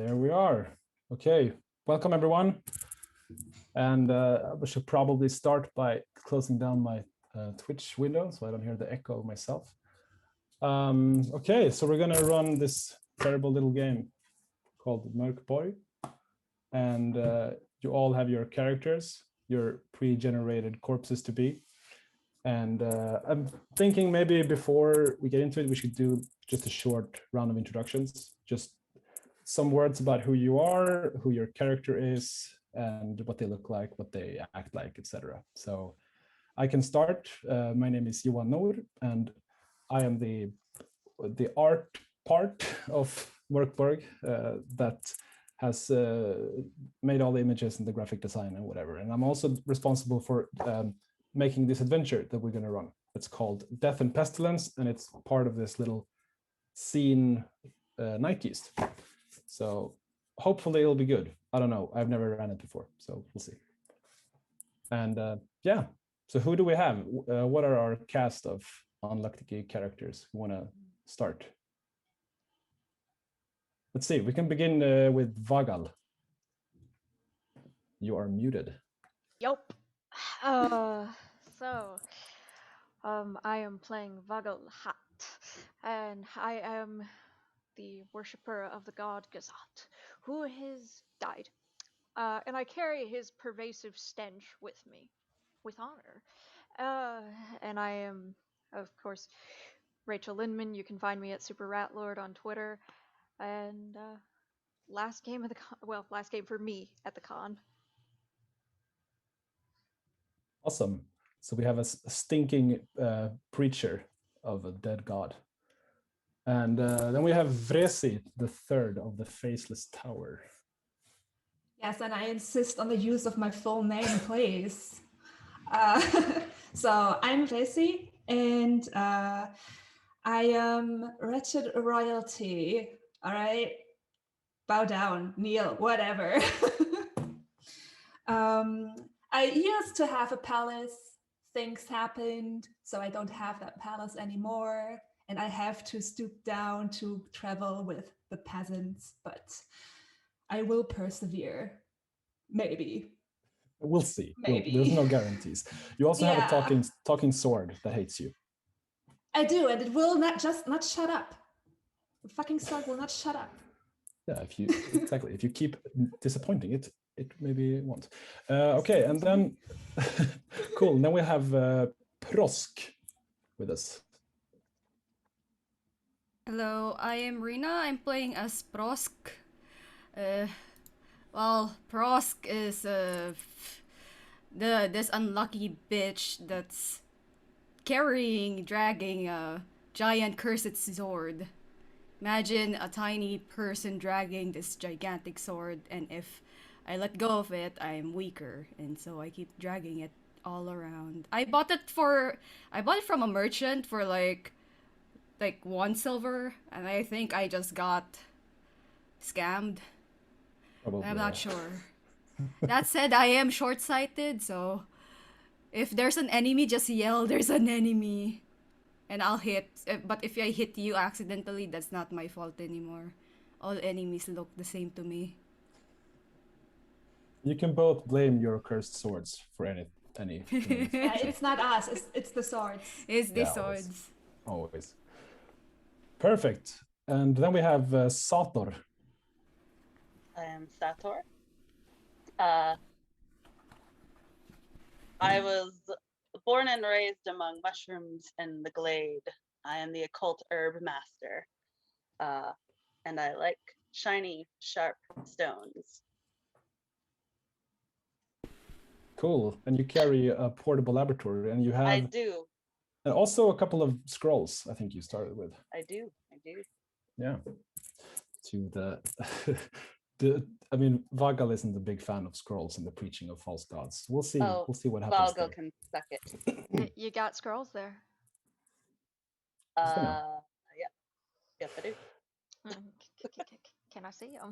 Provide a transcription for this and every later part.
There we are. Okay, welcome everyone. And I should probably start by closing down my Twitch window so I don't hear the echo of myself. Okay, so we're gonna run this terrible little game called MÖRK BORG. And you all have your characters, your pre-generated corpses to be. And I'm thinking maybe before we get into it, we should do just a short round of introductions. Just some words about who you are, who your character is, and what they look like, what they act like, etc. So I can start. My name is Johan Nohar, and I am the art part of MÖRK BORG that has made all the images and the graphic design and whatever. And I'm also responsible for making this adventure that we're going to run. It's called Death and Pestilence, and it's part of this little scene Nike's. So hopefully it'll be good. I don't know. I've never ran it before, so we'll see. And yeah, so who do we have? What are our cast of unlucky characters who want to start? Let's see. We can begin with Vagal. You are muted. Yup. I am playing Vagal Hat, and I am the worshipper of the god Gazat, who has died. And I carry his pervasive stench with me, with honor. And I am, of course, Rachel Lindman. You can find me at Super Rat Lord on Twitter. And last game for me at the con. Awesome. So we have a stinking preacher of a dead god. And then we have Vresi, the third of the Faceless Tower. Yes, and I insist on the use of my full name, please. So I'm Vresi, and I am wretched royalty. All right, bow down, kneel, whatever. I used to have a palace. Things happened, so I don't have that palace anymore, and I have to stoop down to travel with the peasants, but I will persevere. Maybe. We'll see. Maybe. There's no guarantees. You also have a talking sword that hates you. I do, and it will not shut up. The fucking sword will not shut up. Yeah, if you keep disappointing it, it maybe won't. Okay, and then cool. Then we have Prosk with us. Hello, I am Rina. I'm playing as Prosk. Well, Prosk is this unlucky bitch that's dragging a giant cursed sword. Imagine a tiny person dragging this gigantic sword, and if I let go of it, I'm weaker, and so I keep dragging it all around. I bought it from a merchant for like 1 silver, and I think I just got scammed. Probably. I'm not sure. That said, I am short-sighted, so if there's an enemy, just yell, "There's an enemy," and I'll hit. But if I hit you accidentally, that's not my fault anymore. All enemies look the same to me. You can both blame your cursed swords for any. It's not us. It's the swords. It's the swords. Always. Perfect. And then we have Sator. I am Sator. I was born and raised among mushrooms in the glade. I am the occult herb master. And I like shiny, sharp stones. Cool. And you carry a portable laboratory, and you have... I do. And also a couple of scrolls, I think you started with. I do. Yeah. To I mean, Vagal isn't a big fan of scrolls and the preaching of false gods. We'll see. We'll see what happens. Vagal can suck it. You got scrolls there. Yeah. Yes, I do. Can I see them?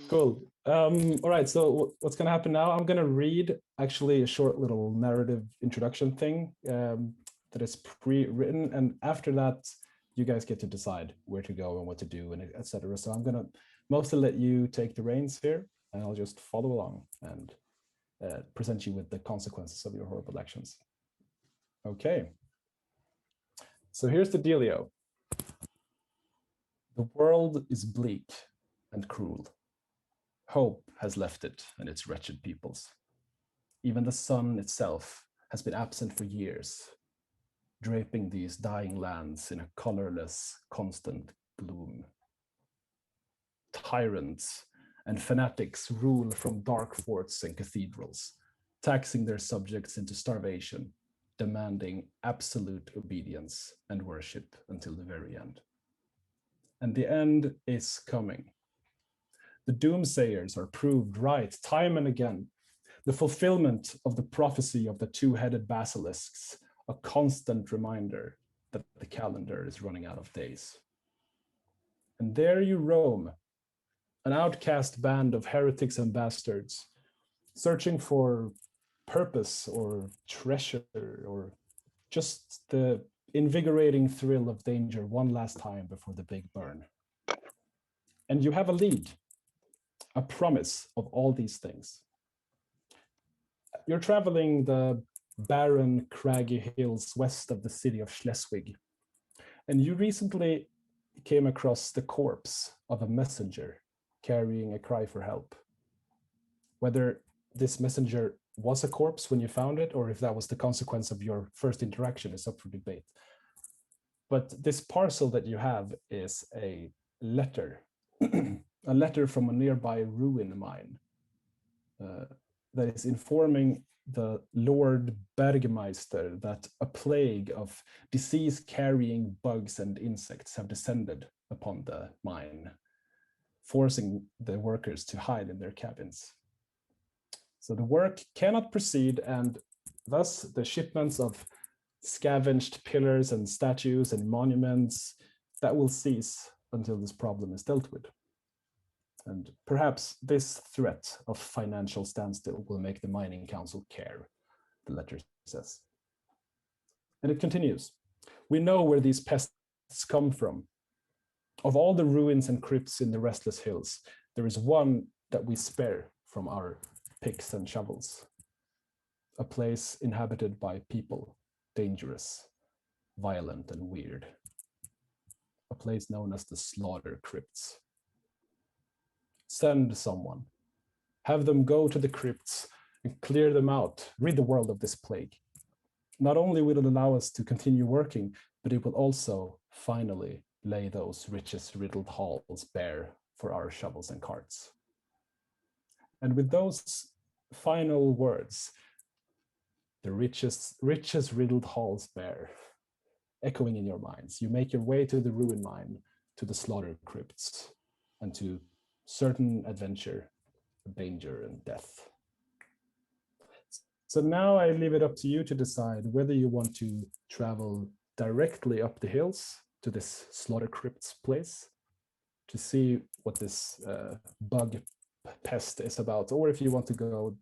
Cool. All right. So what's going to happen now? I'm going to read actually a short little narrative introduction thing that is pre-written, and after that, you guys get to decide where to go and what to do and etc. So I'm gonna mostly let you take the reins here, and I'll just follow along and present you with the consequences of your horrible actions. Okay. So here's the dealio. The world is bleak and cruel. Hope has left it and its wretched peoples. Even the sun itself has been absent for years, draping these dying lands in a colorless, constant gloom. Tyrants and fanatics rule from dark forts and cathedrals, taxing their subjects into starvation, demanding absolute obedience and worship until the very end. And the end is coming. The doomsayers are proved right time and again. The fulfillment of the prophecy of the two-headed basilisks, a constant reminder that the calendar is running out of days. And there you roam, an outcast band of heretics and bastards, searching for purpose or treasure or just the invigorating thrill of danger one last time before the big burn. And you have a lead, a promise of all these things. You're traveling the barren, craggy hills west of the city of Schleswig, and you recently came across the corpse of a messenger carrying a cry for help. Whether this messenger was a corpse when you found it, or if that was the consequence of your first interaction, is up for debate. But this parcel that you have is a letter, a letter from a nearby ruin mine that is informing the Lord Bergmeister that a plague of disease-carrying bugs and insects have descended upon the mine, forcing the workers to hide in their cabins. So the work cannot proceed, and thus the shipments of scavenged pillars and statues and monuments that will cease until this problem is dealt with. And perhaps this threat of financial standstill will make the mining council care, the letter says. And it continues. We know where these pests come from. Of all the ruins and crypts in the Restless Hills, there is one that we spare from our picks and shovels. A place inhabited by people, dangerous, violent, and weird. A place known as the Slaughter Crypts. Send someone. Have them go to the crypts and clear them out, rid the world of this plague. Not only will it allow us to continue working, but it will also finally lay those riches-riddled halls bare for our shovels and carts. And with those final words, the riches-riddled halls bare, echoing in your minds, you make your way to the ruin mine, to the Slaughter Crypts, and to certain adventure, danger, and death. So now I leave it up to you to decide whether you want to travel directly up the hills to this Slaughter Crypts place to see what this bug pest is about, or if you want to go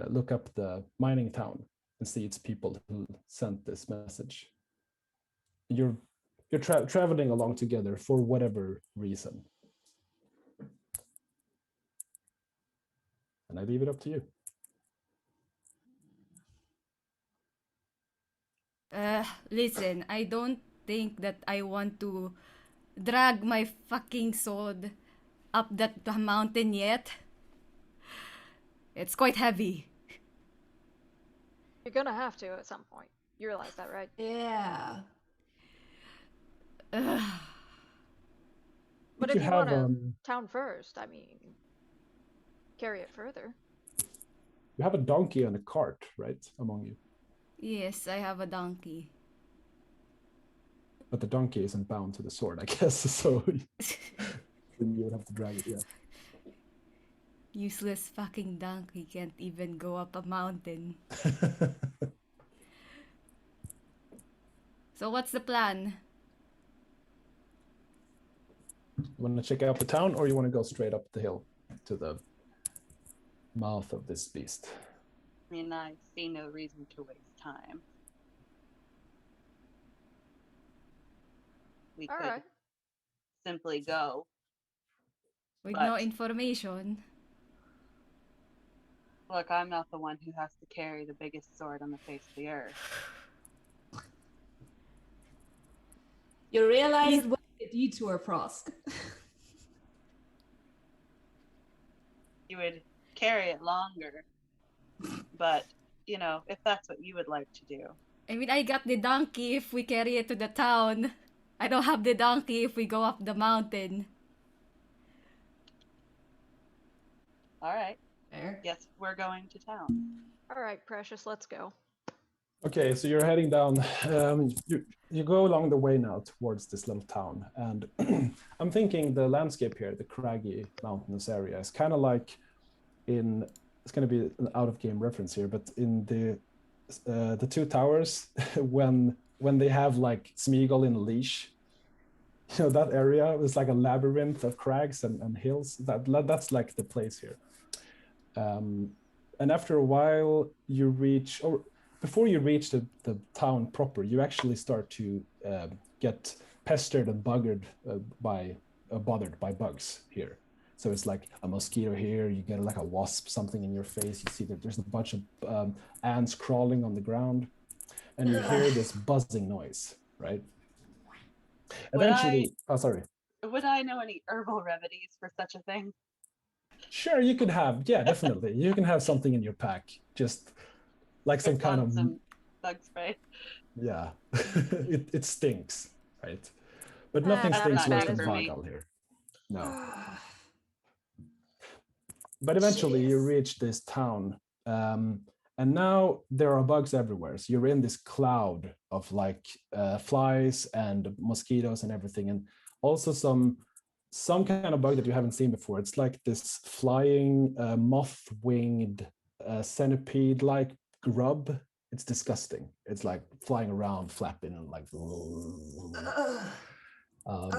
look up the mining town and see its people who sent this message. You're traveling along together for whatever reason. And I leave it up to you. Listen, I don't think that I want to drag my fucking sword up that mountain yet. It's quite heavy. You're gonna have to at some point. You realize that, right? Yeah. But You if you have, want to town first, I mean, carry it further. you have a donkey and a cart, right, among you? Yes, I have a donkey. But the donkey isn't bound to the sword, I guess, so then you would have to drag it, yeah. Useless fucking donkey can't even go up a mountain. So what's the plan? You want to check out the town, or you want to go straight up the hill to the mouth of this beast? I mean, I see no reason to waste time. we All could right. simply go. With But no information. look, I'm not the one who has to carry the biggest sword on the face of the earth. You realize He's- it would be a detour, Prosk. You would carry it longer. But, you know, if that's what you would like to do. I mean, I got the donkey if we carry it to the town. I don't have the donkey if we go up the mountain. All right. Fair. Yes, we're going to town. All right, Precious, let's go. Okay, so you're heading down. You go along the way now towards this little town, and I'm thinking the landscape here, the craggy mountainous area, is kind of like in. It's going to be an out-of-game reference here, but in the Two Towers, when they have like Smeagol in a leash, you know, that area is like a labyrinth of crags and hills. That's like the place here. And after a while, you reach, or before you reach the town proper, you actually start to get pestered and bothered by bugs here. So it's like a mosquito here, you get like a wasp, something in your face, you see that there's a bunch of ants crawling on the ground, and you hear this buzzing noise, right? Eventually, sorry. Would I know any herbal remedies for such a thing? Sure, you could have, yeah, definitely. You can have something in your pack, just like some Puts kind on of, some bug spray. yeah, it stinks, right? But Ah, nothing that's stinks not worse bad than for me. Vagal here. No. But eventually you Jeez. reach this town, and now there are bugs everywhere. So you're in this cloud of like flies and mosquitoes and everything, and also some kind of bug that you haven't seen before. It's like this flying moth-winged centipede-like grub. It's disgusting. It's like flying around, flapping, and like.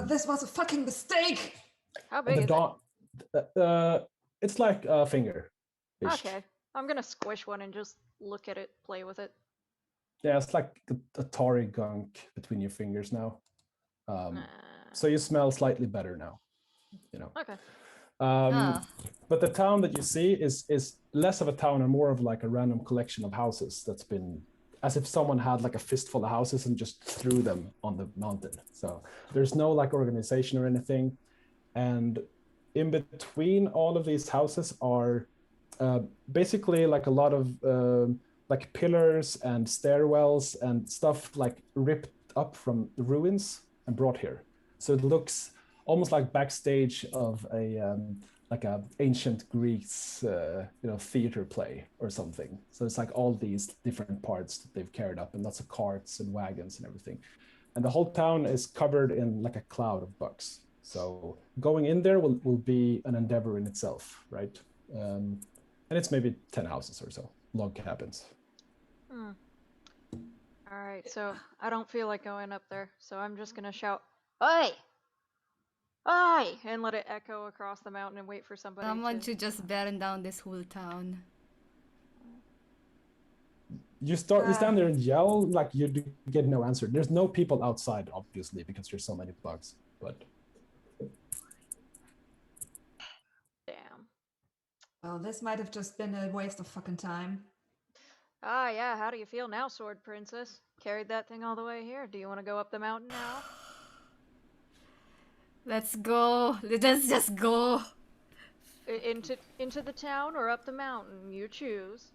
This was a fucking mistake. How big is It's like a finger. it? Okay, I'm gonna squish one and just look at it, play with it. Yeah, it's like a tarry gunk between your fingers now. So you smell slightly better now, you know. Okay. But the town that you see is less of a town and more of like a random collection of houses that's been, as if someone had like a fistful of houses and just threw them on the mountain. So there's no like organization or anything. And in between all of these houses are basically like a lot of like pillars and stairwells and stuff like ripped up from the ruins and brought here. So it looks almost like backstage of a like a ancient Greece theater play or something. So it's like all these different parts that they've carried up, and lots of carts and wagons and everything. And the whole town is covered in like a cloud of bugs. So going in there will be an endeavor in itself, right? And it's maybe 10 houses or so, log cabins. All right, so I don't feel like going up there, so I'm just gonna shout, "Oi! Oi!" and let it echo across the mountain and wait for somebody Someone to... should just burn down this whole town. You stand there and yell, like you get no answer. There's no people outside, obviously, because there's so many bugs, but... Damn. Well, this might have just been a waste of fucking time. Ah, yeah, how do you feel now, Sword Princess? Carried that thing all the way here. Do you want to go up the mountain now? Let's go. Let's just go. Into the town or up the mountain? You choose.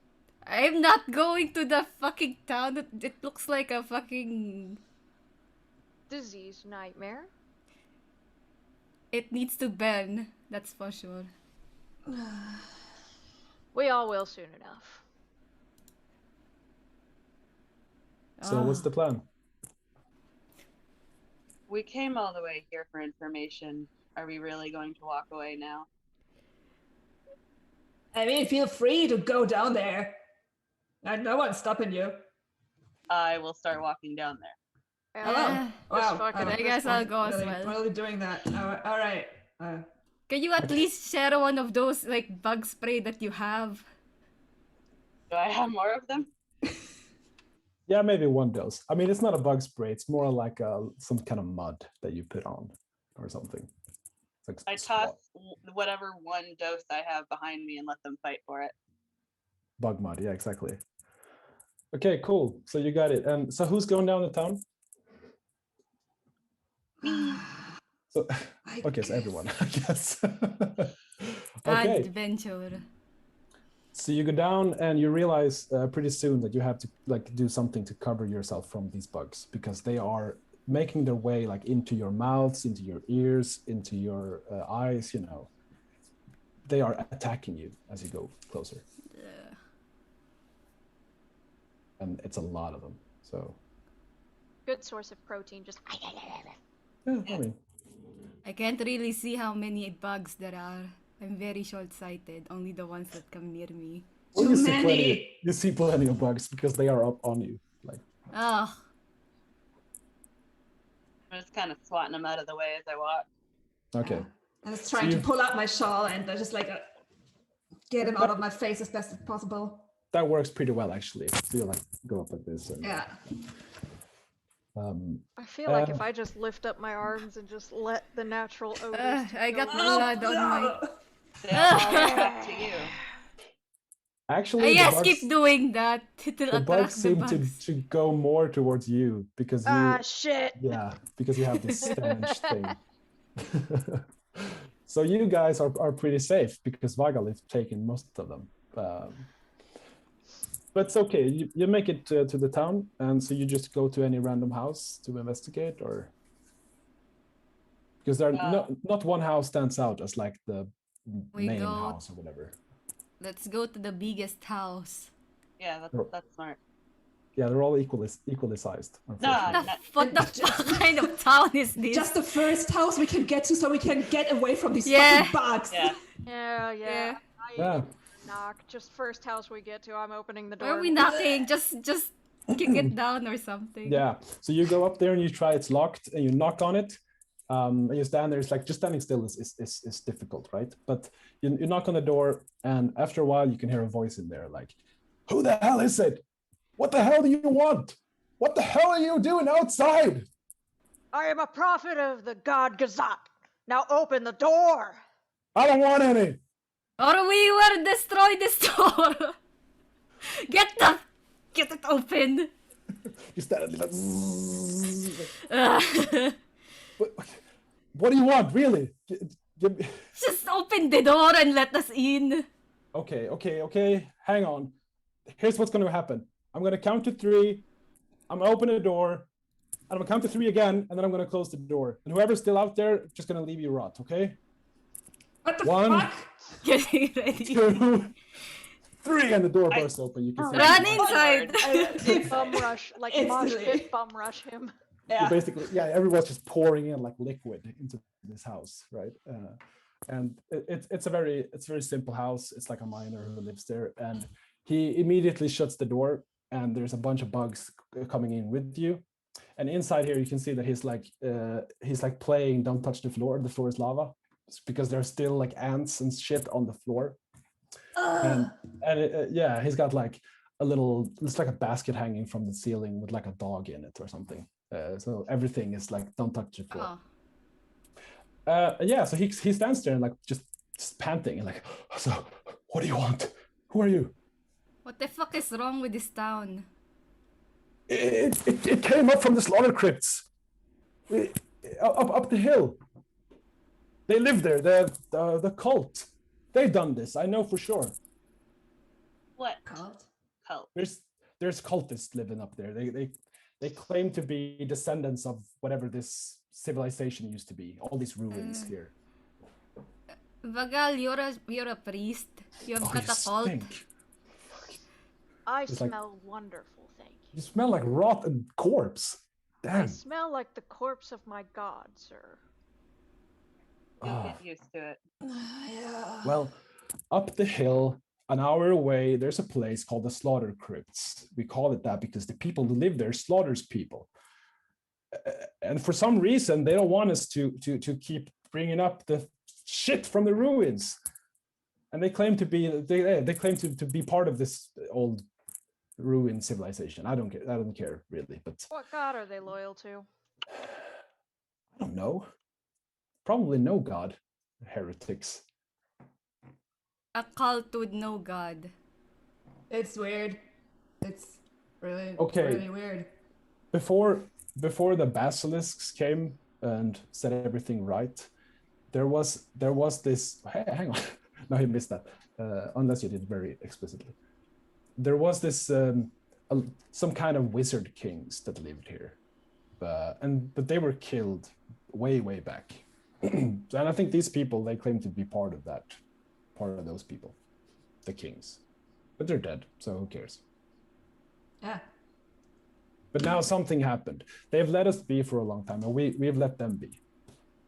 I'm not going to the fucking town. It looks like a fucking... Disease nightmare. It needs to burn. That's for sure. We all will soon enough. So what's the plan? We came all the way here for information. Are we really going to walk away now? I mean, feel free to go down there. No one's stopping you. I will start walking down there. Yeah, Wow. fucking I at guess this I'll point. go as Really, well. really doing that. All right. Can you at least share one of those like bug spray that you have? Do I have more of them? Yeah, maybe one dose. I mean, it's not a bug spray. It's more like some kind of mud that you put on or something. It's like I toss whatever one dose I have behind me and let them fight for it. bug mud. Yeah, exactly. Okay, cool. So you got it. And so who's going down the town? So okay, so everyone, I guess. Okay. Adventure. So you go down and you realize pretty soon that you have to like do something to cover yourself from these bugs because they are making their way like into your mouths, into your ears, into your eyes, you know. They are attacking you as you go closer. Yeah. And it's a lot of them. So Good source of protein. Just. yeah, I mean, I can't really see how many bugs there are. I'm very short-sighted. Only the ones that come near me. well, Too many. you see plenty of bugs because they are up on you. Like Oh, I'm just kind of swatting them out of the way as I walk. okay. I was trying to pull out my shawl and I just like get him out of my face as best as possible. That works pretty well actually. So you like go up like this and Yeah. I feel like if I just lift up my arms and just let the natural odors. I take got over. blood on my... They all come up to you. actually yes, the bugs, keep doing that. It'll the bugs attract the seem bugs. to go more towards you because you Ah, shit. yeah, because you have this stench thing. So you guys are pretty safe because Vagal is taking most of them. But it's okay. You make it to the town, and so you just go to any random house to investigate, or because there are not one house stands out as like the main house or whatever. Let's go to the biggest house. Yeah, that's smart. Yeah, they're all equally sized. No, What the fuck kind of town is this? Just the first house we can get to so we can get away from these Yeah. fucking bugs. Yeah. Yeah. Yeah. Knock. Just first house we get to, I'm opening the door. Why are we knocking? Just kick it down or something. Yeah. So you go up there and you try. It's locked, and you knock on it. And you stand there. It's like just standing still is difficult, right? But you knock on the door, and after a while, you can hear a voice in there, like, "Who the hell is it? What the hell do you want? What the hell are you doing outside?" I am a prophet of the god Gazat. Now open the door. I don't want any. Or we will destroy this door. Get it open. You stand there like, what do you want, really? Give me... Just open the door and let us in. Okay. Hang on. Here's what's going to happen. I'm going to count to 3. I'm going to open the door. And I'm going to count to 3 again, and then I'm going to close the door. And whoever's still out there, just going to leave you rot, okay? What the 1, fuck? Getting ready. 2, 3, and the door bursts open. You can see Run inside. Bum rush, like mosh pit bum rush him. Yeah. basically, everyone's just pouring in like liquid into this house, right? And it's a very simple house. It's like a miner who lives there, and he immediately shuts the door, and there's a bunch of bugs coming in with you. And inside here, you can see that he's like playing "Don't Touch the Floor." The floor is lava, because there's still like ants and shit on the floor. And he's got like it's like a basket hanging from the ceiling with like a dog in it or something. So everything is like "Don't touch the floor." So he stands there and like just panting and like, "So what do you want? Who are you?" What the fuck is wrong with this town? It came up from the Slaughter Crypts, up the hill. They live there. The cult. They've done this. I know for sure. What? Cult? Cult. There's cultists living up there. They claim to be descendants of whatever this civilization used to be. All these ruins here. Vagal, you're a priest. You've got a cult. Stink. I It's like- smell wonderful, thank you. You smell like rotten corpse. I Damn. smell like the corpse of my god, sir. You'll Ah. get used to it. Yeah. Well, up the hill, an hour away, there's a place called the Slaughter Crypts. We call it that because the people who live there slaughters people. And for some reason, they don't want us to keep bringing up the shit from the ruins. And they claim to be they claim to be part of this old ruin civilization. I don't care. I don't care really, but What god are they loyal to? I don't know. Probably no god. Heretics. A cult with no god. It's weird. It's really, Okay. really weird. Before the basilisks came and set everything right, there was this. Hey, hang on. No, you missed that. Unless you did very explicitly. There was this some kind of wizard kings that lived here, but they were killed way back. And I think these people, they claim to be part of those people, the kings, but they're dead, so who cares? Yeah. But now something happened. They've let us be for a long time, and we've let them be.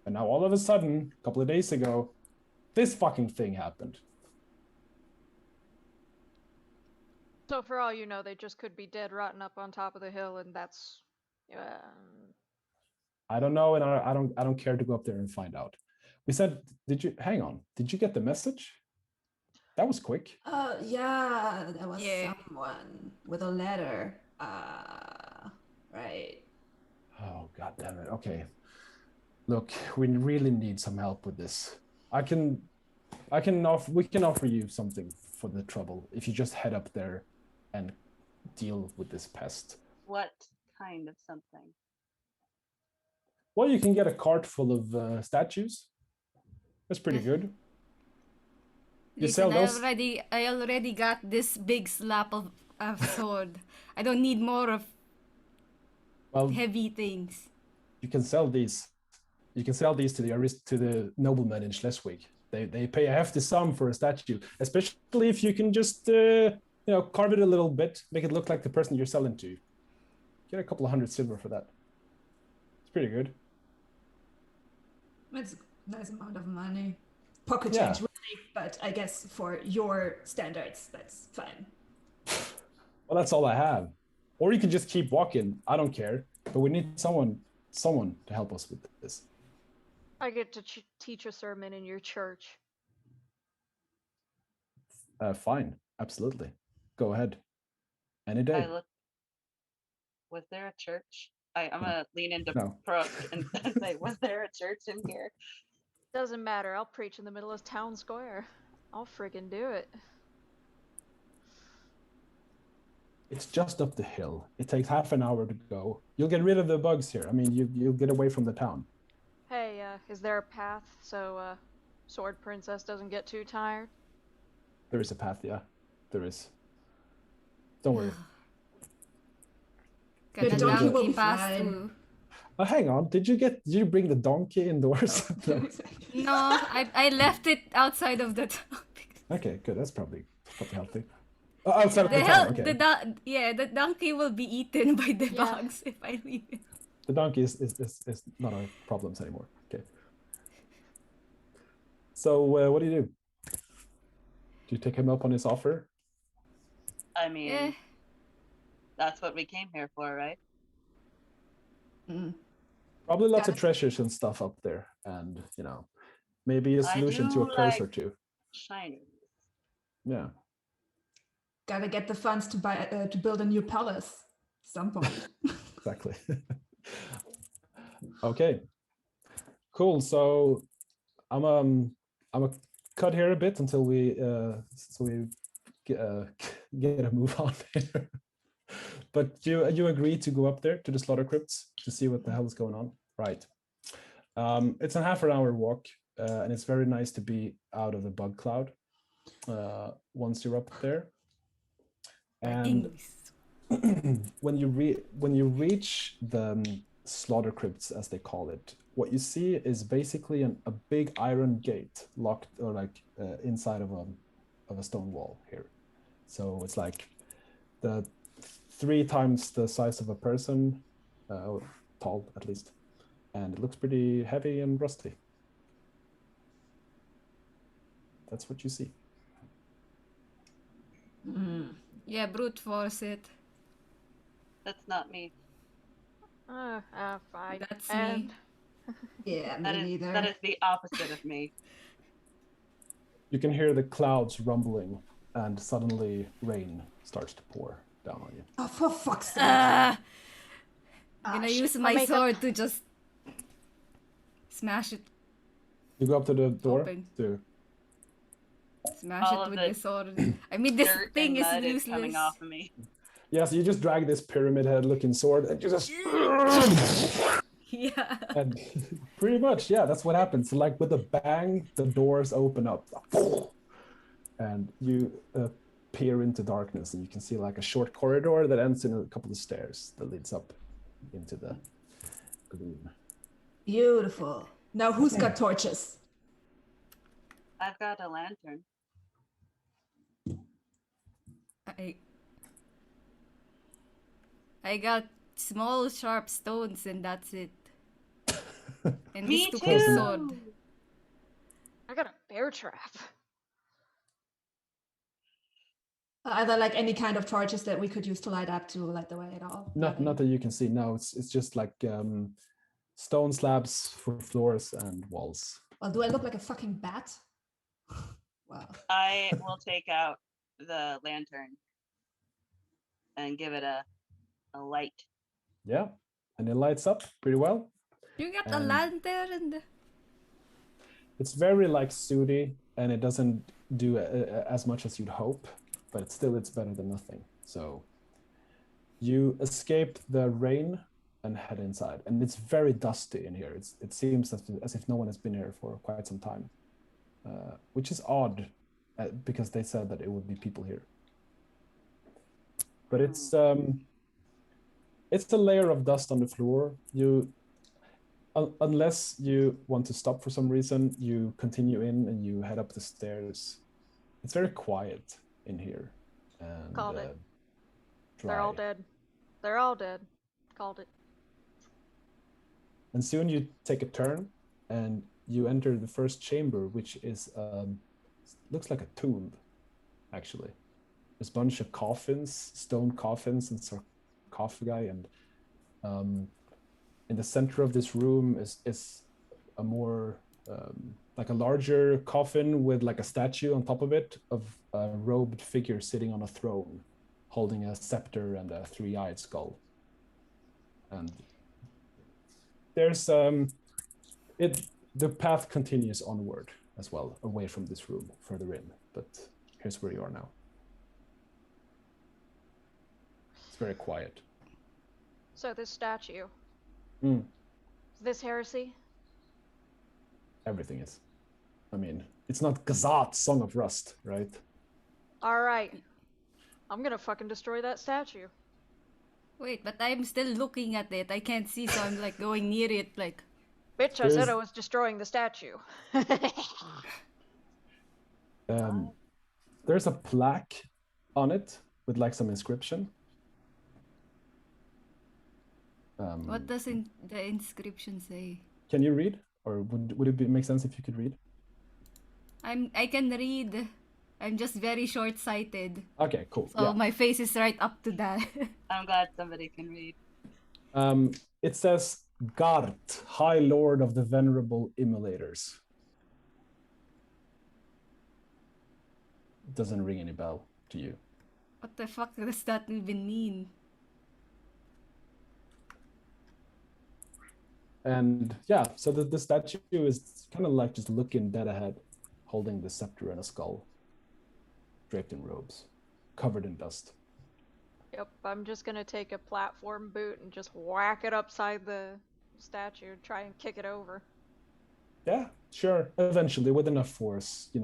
And now all of a sudden, a couple of days ago, this fucking thing happened. So for all you know, they just could be dead, rotten up on top of the hill, and that's. I don't know, and I don't care to go up there and find out. We said, hang on, did you get the message? That was quick. Yeah, there was Yeah. someone with a letter. Right. Oh, god damn it. Okay. Look, we really need some help with this. we can offer you something for the trouble if you just head up there and deal with this pest. What kind of something? Well, you can get a cart full of statues. That's pretty good. You sell those? I already got this big slap of sword. I don't need more of heavy things. You can sell these. You can sell these to the noblemen in Schleswig. They pay a hefty sum for a statue, especially if you can just carve it a little bit, make it look like the person you're selling to. Get a couple of 100 silver for that. It's pretty good. It's a nice amount of money. Pocket change, really, but I guess for your standards, that's fine. Well, that's all I have. Or you can just keep walking. I don't care. But we need someone to help us with this. I get to teach a sermon in your church. Fine. Absolutely. Go ahead. Any day. Was there a church? I'm gonna lean into No. Prook and say, was there a church in here? Doesn't matter. I'll preach in the middle of town square. I'll friggin' do it. It's just up the hill. It takes half an hour to go. You'll get rid of the bugs here. I mean, you'll get away from the town. Hey, is there a path so Sword Princess doesn't get too tired? There is a path, yeah. There is. Don't worry. The donkey will be pass fine. through. Hang on. Did you bring the donkey indoors? No, I left it outside of the town. Okay, good. That's probably healthy. Outside of the town, okay. The donkey will be eaten by the bugs if I leave it. The donkey is not our problems anymore. Okay. So what do? Do you take him up on his offer? I mean, that's what we came here for, right? Probably lots of treasures and stuff up there, and maybe a solution to a curse or two. Shiny. Yeah. Gotta get the funds to buy to build a new palace at some point. Exactly. Okay. Cool. So I'm a cut here a bit until we get a move on here. But you agree to go up there to the Slaughter Crypts to see what the hell is going on, right? It's a half an hour walk, and it's very nice to be out of the bug cloud once you're up there. And when you reach the Slaughter Crypts, as they call it, what you see is basically a big iron gate locked, or inside of a stone wall here. So it's like the 3 times the size of a person, tall at least, and it looks pretty heavy and rusty. That's what you see. Yeah, brute force it. That's not me. Fine. That's me. Yeah, me neither. That is the opposite of me. You can hear the clouds rumbling, and suddenly rain starts to pour down on you. Oh, for fuck's sake. I'm gonna shit, use my my makeup. sword to just smash it. You go up to the door Open. to Smash All it of with the the sword. I mean, this Dirt thing and is mud is useless. coming off of me. yeah, so you just drag this pyramid head looking sword and you just Yeah. and pretty much, yeah, that's what happens. Like with a bang, the doors open up and you peer into darkness and you can see like a short corridor that ends in a couple of stairs that leads up into the gloom. Beautiful. Now who's got torches? I've got a lantern. I got small sharp stones and that's it. And Me this too. sword. I got a bear trap. Are there like any kind of torches that we could use to light up to light the way at all? Not that you can see. No, it's just like stone slabs for floors and walls. Well, do I look like a fucking bat? Wow. I will take out the lantern and give it a light. Yeah, and it lights up pretty well. You got a And- lantern. It's very like sooty, and it doesn't do as much as you'd hope, but it's better than nothing. So you escape the rain and head inside, and it's very dusty in here. It seems as if no one has been here for quite some time, which is odd, because they said that it would be people here. But it's a layer of dust on the floor. Unless you want to stop for some reason, you continue in and you head up the stairs. It's very quiet in here. And, Called it. dry. They're all dead. They're all dead. Called it. And soon you take a turn and you enter the first chamber, which is looks like a tomb, actually. There's a bunch of coffins, stone coffins and sarcophagi, and in the center of this room is a more like a larger coffin with like a statue on top of it of a robed figure sitting on a throne, holding a scepter and a three-eyed skull. And there's the path continues onward as well, away from this room, further in. But here's where you are now. It's very quiet. So this statue. Mm. Is this heresy? Everything is. I mean, it's not Gazat, Song of Rust, right? Alright. I'm gonna fucking destroy that statue. Wait, but I'm still looking at it. I can't see, so I'm like going near it, like. Bitch, I said I was destroying the statue. There's a plaque on it with like some inscription. What does the inscription say? Can you read? Or would it make sense if you could read? I can read. I'm just very short-sighted. Okay, cool. So yeah. my face is right up to that. I'm glad somebody can read. It says, Gart, High Lord of the Venerable Immolators. It doesn't ring any bell to you. What the fuck does that even mean? And yeah, so the statue is kind of like just looking dead ahead, holding the scepter and a skull, draped in robes, covered in dust. Yep, I'm just gonna take a platform boot and just whack it upside the statue, try and kick it over. Yeah, sure. Eventually, with enough force, you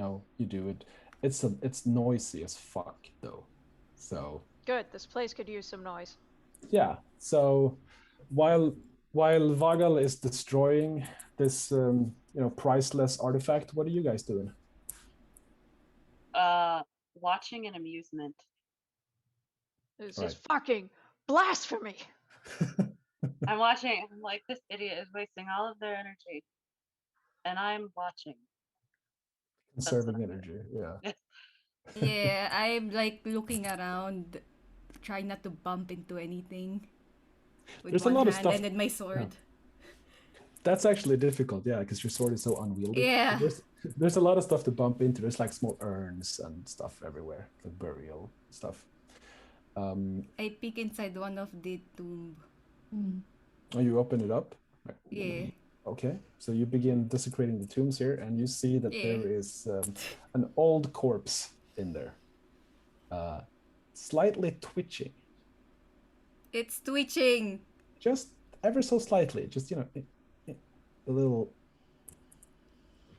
do it. It's noisy as fuck, though. So Good, this place could use some noise. yeah. So while Vagal is destroying this priceless artifact, what are you guys doing? Watching an amusement. This Right. is fucking blasphemy! I'm watching. I'm like, this idiot is wasting all of their energy. And I'm watching. Conserving energy, yeah. Yeah, I'm like looking around, trying not to bump into anything. With There's a one lot of hand stuff- and then my sword. That's actually difficult, yeah, because your sword is so unwieldy. Yeah. There's a lot of stuff to bump into. There's like small urns and stuff everywhere, like burial stuff. I peek inside one of the tomb. Oh, you open it up? Yeah. Okay, so you begin desecrating the tombs here, and you see that Yeah. there is an old corpse in there, slightly twitching, It's twitching. just ever so slightly, just a little.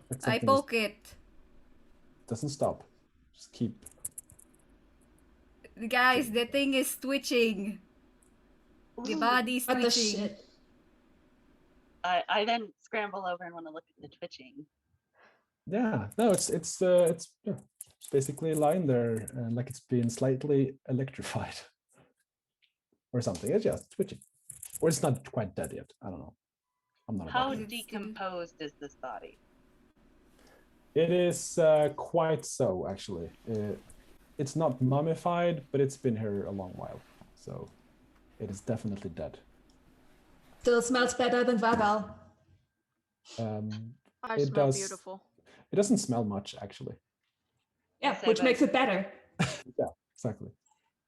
Like I something is- poke it. doesn't stop, just keep. Guys, the thing is twitching. The body's What the twitching. shit? I then scramble over and want to look at the twitching. Yeah, no, it's basically lying there, like it's been slightly electrified, or something. It's just twitching, or it's not quite dead yet. I don't know. I'm not. How about it. decomposed is this body? It is quite so, actually. It's not mummified, but it's been here a long while, so it is definitely dead. Still smells better than Vagal. I It smell does- beautiful. It doesn't smell much, actually. Yeah, Say which that- makes it better. Yeah, exactly.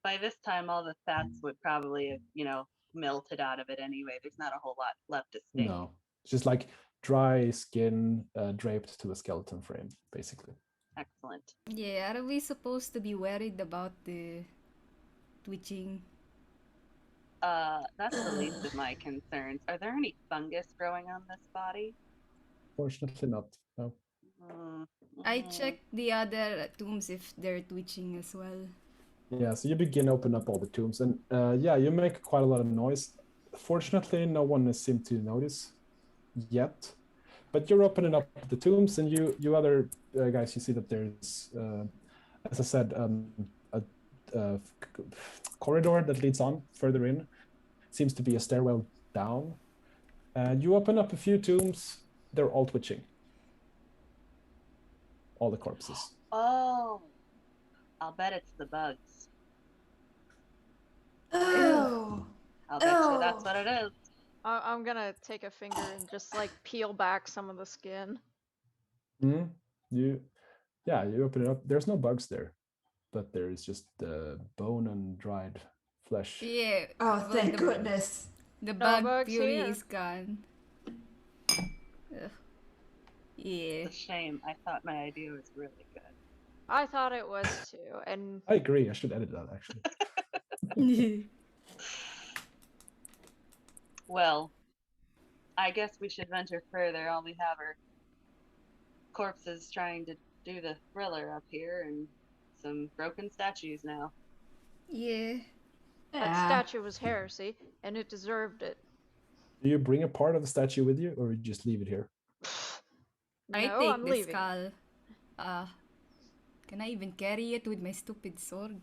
By this time, all the fats would probably have, melted out of it anyway. There's not a whole lot left to stink. No, it's just like dry skin draped to a skeleton frame, basically. Excellent. Yeah, are we supposed to be worried about the twitching? That's the least of my concerns. Are there any fungus growing on this body? Fortunately not. No. I checked the other tombs if they're twitching as well. Yeah, so you begin open up all the tombs, and yeah, you make quite a lot of noise. Fortunately, no one has seemed to notice yet. But you're opening up the tombs, and you other guys, you see that there's, as I said, a corridor that leads on further in. Seems to be a stairwell down. And you open up a few tombs. They're all twitching. All the corpses. Oh, I'll bet it's the bugs. Oh. I'll bet you that's Oh. what it is. I'm gonna take a finger and just like peel back some of the skin. You open it up. There's no bugs there, but there is just bone and dried flesh. Yeah. Oh, well, thank the- goodness. The No bug bugs fury here. is gone. Ugh. Yeah. It's a shame. I thought my idea was really good. I thought it was too, and I agree. I should edit that actually. Well, I guess we should venture further. All we have are corpses trying to do the thriller up here and some broken statues now. Yeah. that statue was heresy, and it deserved it. Do you bring a part of the statue with you, or you just leave it here? I No, take I'm the leaving. skull. Can I even carry it with my stupid sword?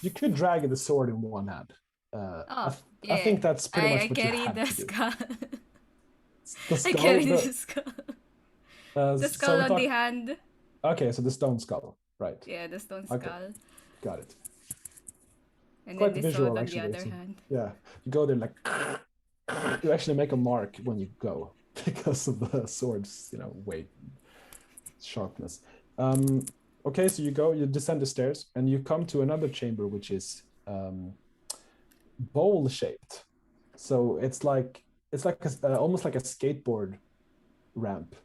You could drag the sword in one hand. I Yeah. think that's pretty much I what you carry have the to do. skull. The I skull, carry the- the skull. The so skull we're on talk- the hand. Okay, so the stone skull, right? Yeah, the stone Okay. skull. Got it. And Quite then the the sword visual, on actually. the other So, hand. yeah, you go there like you actually make a mark when you go because of the sword's weight, sharpness. Okay, so you descend the stairs, and you come to another chamber which is bowl shaped. So it's like almost like a skateboard ramp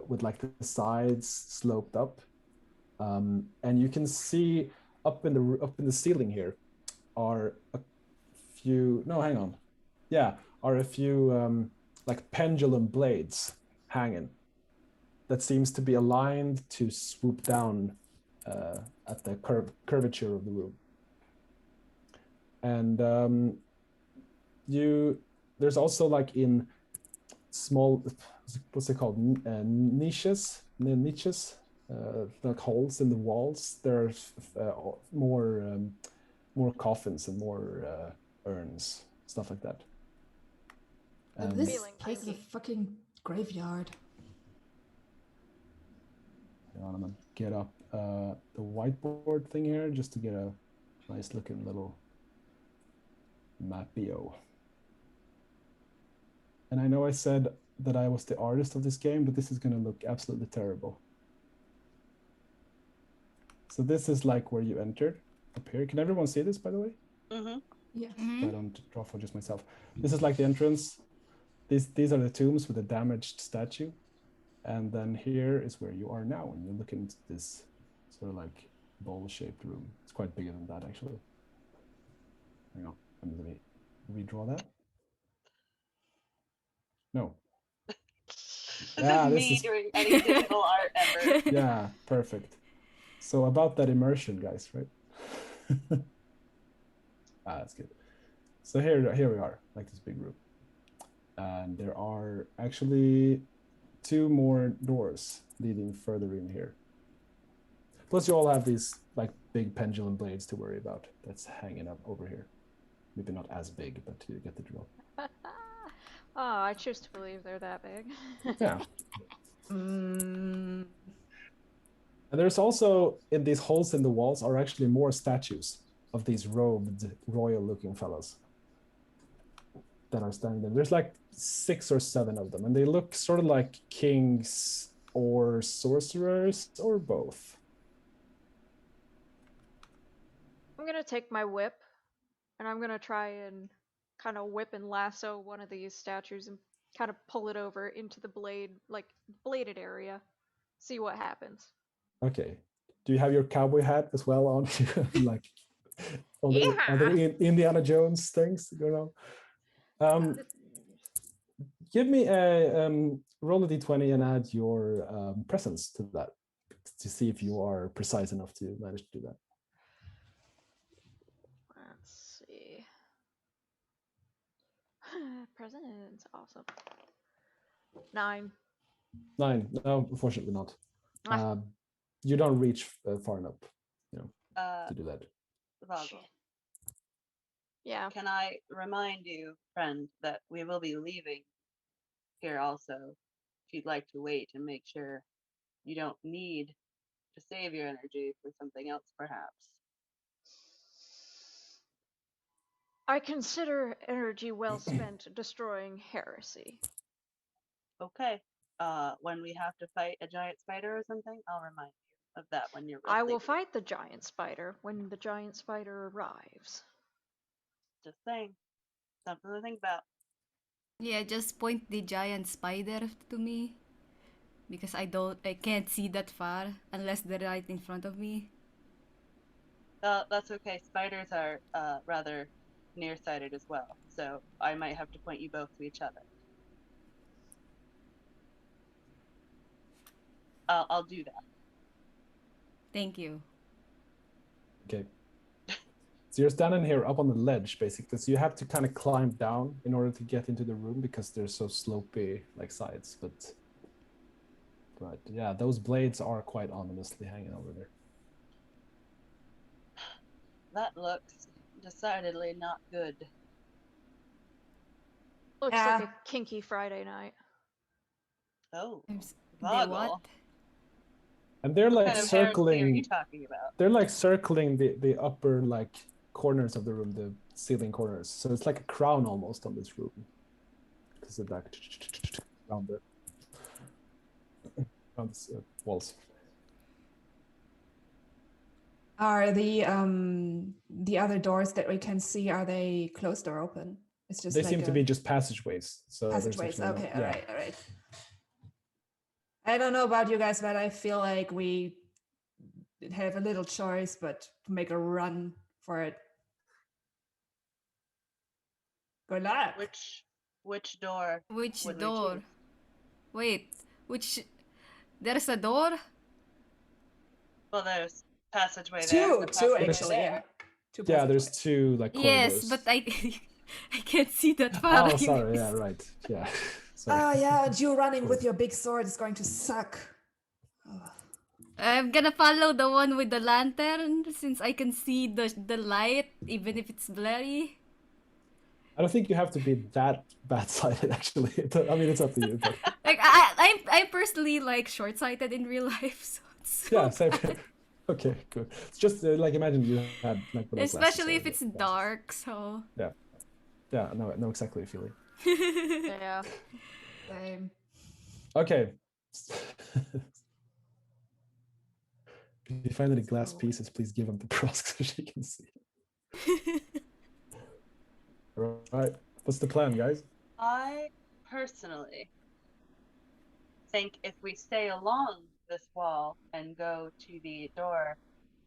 with like the sides sloped up, and you can see up in the ceiling here are a few like pendulum blades hanging that seems to be aligned to swoop down at the curvature of the room. And there's also like in small, what's it called, niches, like holes in the walls. There's more coffins and more urns, stuff like that. This Feeling place is a kinky. fucking graveyard. I'm gonna get up the whiteboard thing here just to get a nice looking little mapio. And I know I said that I was the artist of this game, but this is gonna look absolutely terrible. So this is like where you entered. up here. Can everyone see this, by the way? Mm-hmm. Yes. So I don't draw for just myself. This is like the entrance. These are the tombs with the damaged statue. And then here is where you are now, and you look into this sort of like bowl-shaped room. It's quite bigger than that, actually. Hang on, let me redraw that. No. This Yeah, is this me is- doing any digital art ever. Yeah, perfect. So about that immersion, guys, right? That's good. So here we are, like this big room. And there are actually 2 more doors leading further in here. Plus you all have these like big pendulum blades to worry about that's hanging up over here. Maybe not as big, but you get the drill. Oh, I choose to believe they're that big. Yeah. Mm, And there's also, in these holes in the walls, are actually more statues of these robed, royal-looking fellows that are standing there. There's like 6 or 7 of them, and they look sort of like kings or sorcerers or both. I'm gonna take my whip, and I'm gonna try and kind of whip and lasso one of these statues and kind of pull it over into the bladed area. See what happens. Okay. Do you have your cowboy hat as well on? Like all the other Indiana Jones things going on? Give me a roll a d20 and add your presence to that to see if you are precise enough to manage to do that. Let's see. Presents, awesome. 9. 9. No, unfortunately not. Ah. You don't reach far enough, Uh, to do that. Vogel, Yeah. can I remind you, friend, that we will be leaving here also. If you'd like to wait and make sure you don't need to save your energy for something else, perhaps. I consider energy well spent destroying heresy. Okay. When we have to fight a giant spider or something, I'll remind you of that when you're real I will sleepy. fight the giant spider when the giant spider arrives. Just saying. Something to think about. Yeah, just point the giant spider to me. Because I can't see that far unless they're right in front of me. That's okay. Spiders are rather nearsighted as well, so I might have to point you both to each other. I'll do that. Thank you. Okay. So you're standing here up on the ledge, basically. So you have to kind of climb down in order to get into the room because they're so slopey, like sides. But yeah, those blades are quite ominously hanging over there. That looks decidedly not good. Looks Yeah. like a kinky Friday night. Oh, They Vogel. what? And they're What like kind of heresy are you circling. talking about? They're like circling the upper like corners of the room, the ceiling corners. So it's like a crown almost on this room. Because they're like around the walls. Are the other doors that we can see, are they closed or open? It's just They like seem to be just passageways. So there's passageways. actually Okay, all right. I don't know about you guys, but I feel like we have a little choice, but to make a run for it. Good luck. Which door? Which would we door? choose? Wait, which... There's a door? Well, there's passageway there. Two and a passageway actually, there. yeah. Two Yeah, there's passageways. 2 like corridors. Yes, but I can't see that far. Oh, sorry. anyways. Yeah, right. Yeah. Sorry. Oh yeah, and you running with your big sword is going to suck. Oh. I'm gonna follow the one with the lantern since I can see the light even if it's blurry. I don't think you have to be that bad-sighted, actually. I mean, it's up to you. But Like I'm personally like short-sighted in real life, so it's yeah, same. Okay, good. It's just like imagine you had like without especially if glasses it's or dark. So glasses. Yeah, I know exactly the feeling. Yeah. Same. Okay. If you find any glass pieces, please give them to Prosk so she can see. All right. What's the plan, guys? I personally think if we stay along this wall and go to the door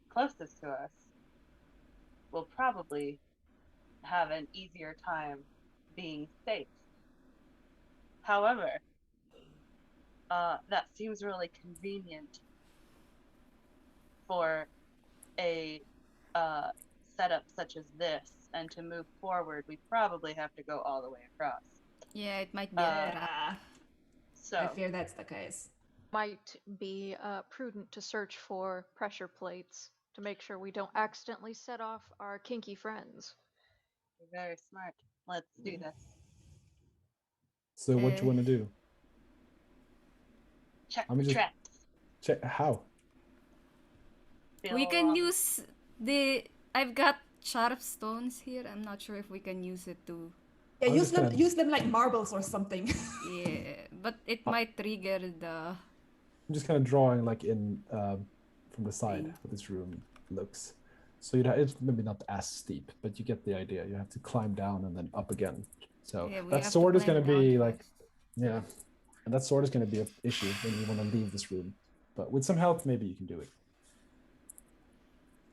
closest to us, we'll probably have an easier time being safe. However, that seems really convenient for a setup such as this, and to move forward, we probably have to go all the way across. Yeah, it might be a trap. Yeah, So I fear that's the case. Might be prudent to search for pressure plates to make sure we don't accidentally set off our kinky friends. you're very smart. Let's do this. So what do you want to do? Check I'm the just- traps. Check how? Feel We can along. use the. I've got sharp stones here. I'm not sure if we can use it to. Yeah, I'm use just them. gonna- Use them like marbles or something. Yeah, but it might trigger the. I'm just kind of drawing like in from the side Thing. what this room looks. So it's maybe not as steep, but you get the idea. You have to climb down and then up again. So Yeah, we that have to sword is going climb to be down like, yeah, and that sword is going to be an issue when you want to leave this room. But with some help, maybe you can do it.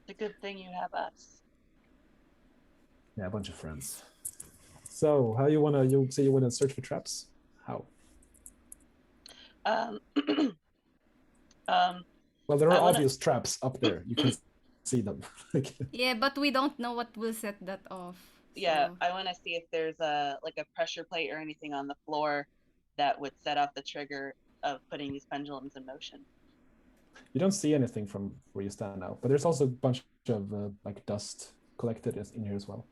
It's a good thing you have us. Yeah, a bunch of friends. So how you wanna? You say you wanna search for traps? How? Um, Well, there are I wanna- obvious traps up there. You can see them. Like, Yeah, but we don't know what will set that off. yeah, so- I want to see if there's a pressure plate or anything on the floor that would set off the trigger of putting these pendulums in motion. you don't see anything from where you stand now, but there's also a bunch of like dust collected in here as well.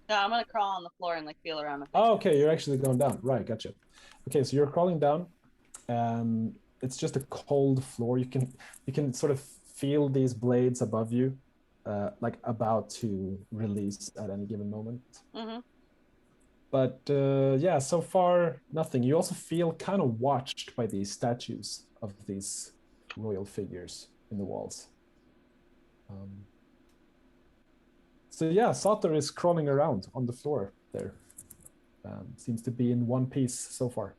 No, I'm gonna crawl on the floor and like feel around with my Oh, toes. okay, you're actually going down. Right, gotcha. Okay, so you're crawling down, and it's just a cold floor. You can sort of feel these blades above you, like about to release at any given moment. Mm-hmm. But yeah, so far nothing. You also feel kind of watched by these statues of these royal figures in the walls. So yeah, Sator is crawling around on the floor there. Seems to be in one piece so far.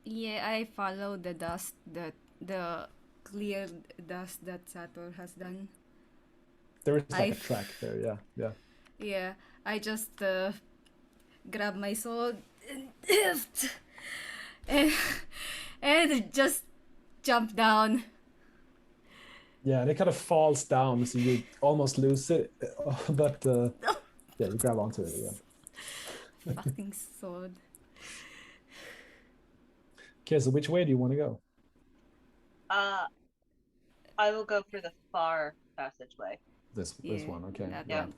Yeah, I follow the dust that the clear dust that Sator has done. There is like a I've- track there, yeah, yeah. Yeah, I just grab my sword and, and just jump down. Yeah, and it kind of falls down, so you almost lose it, but yeah, you grab onto it again. Fucking sword. Okay, so which way do you want to go? I will go for the far passageway. This Yeah, one, okay. that Yeah. one.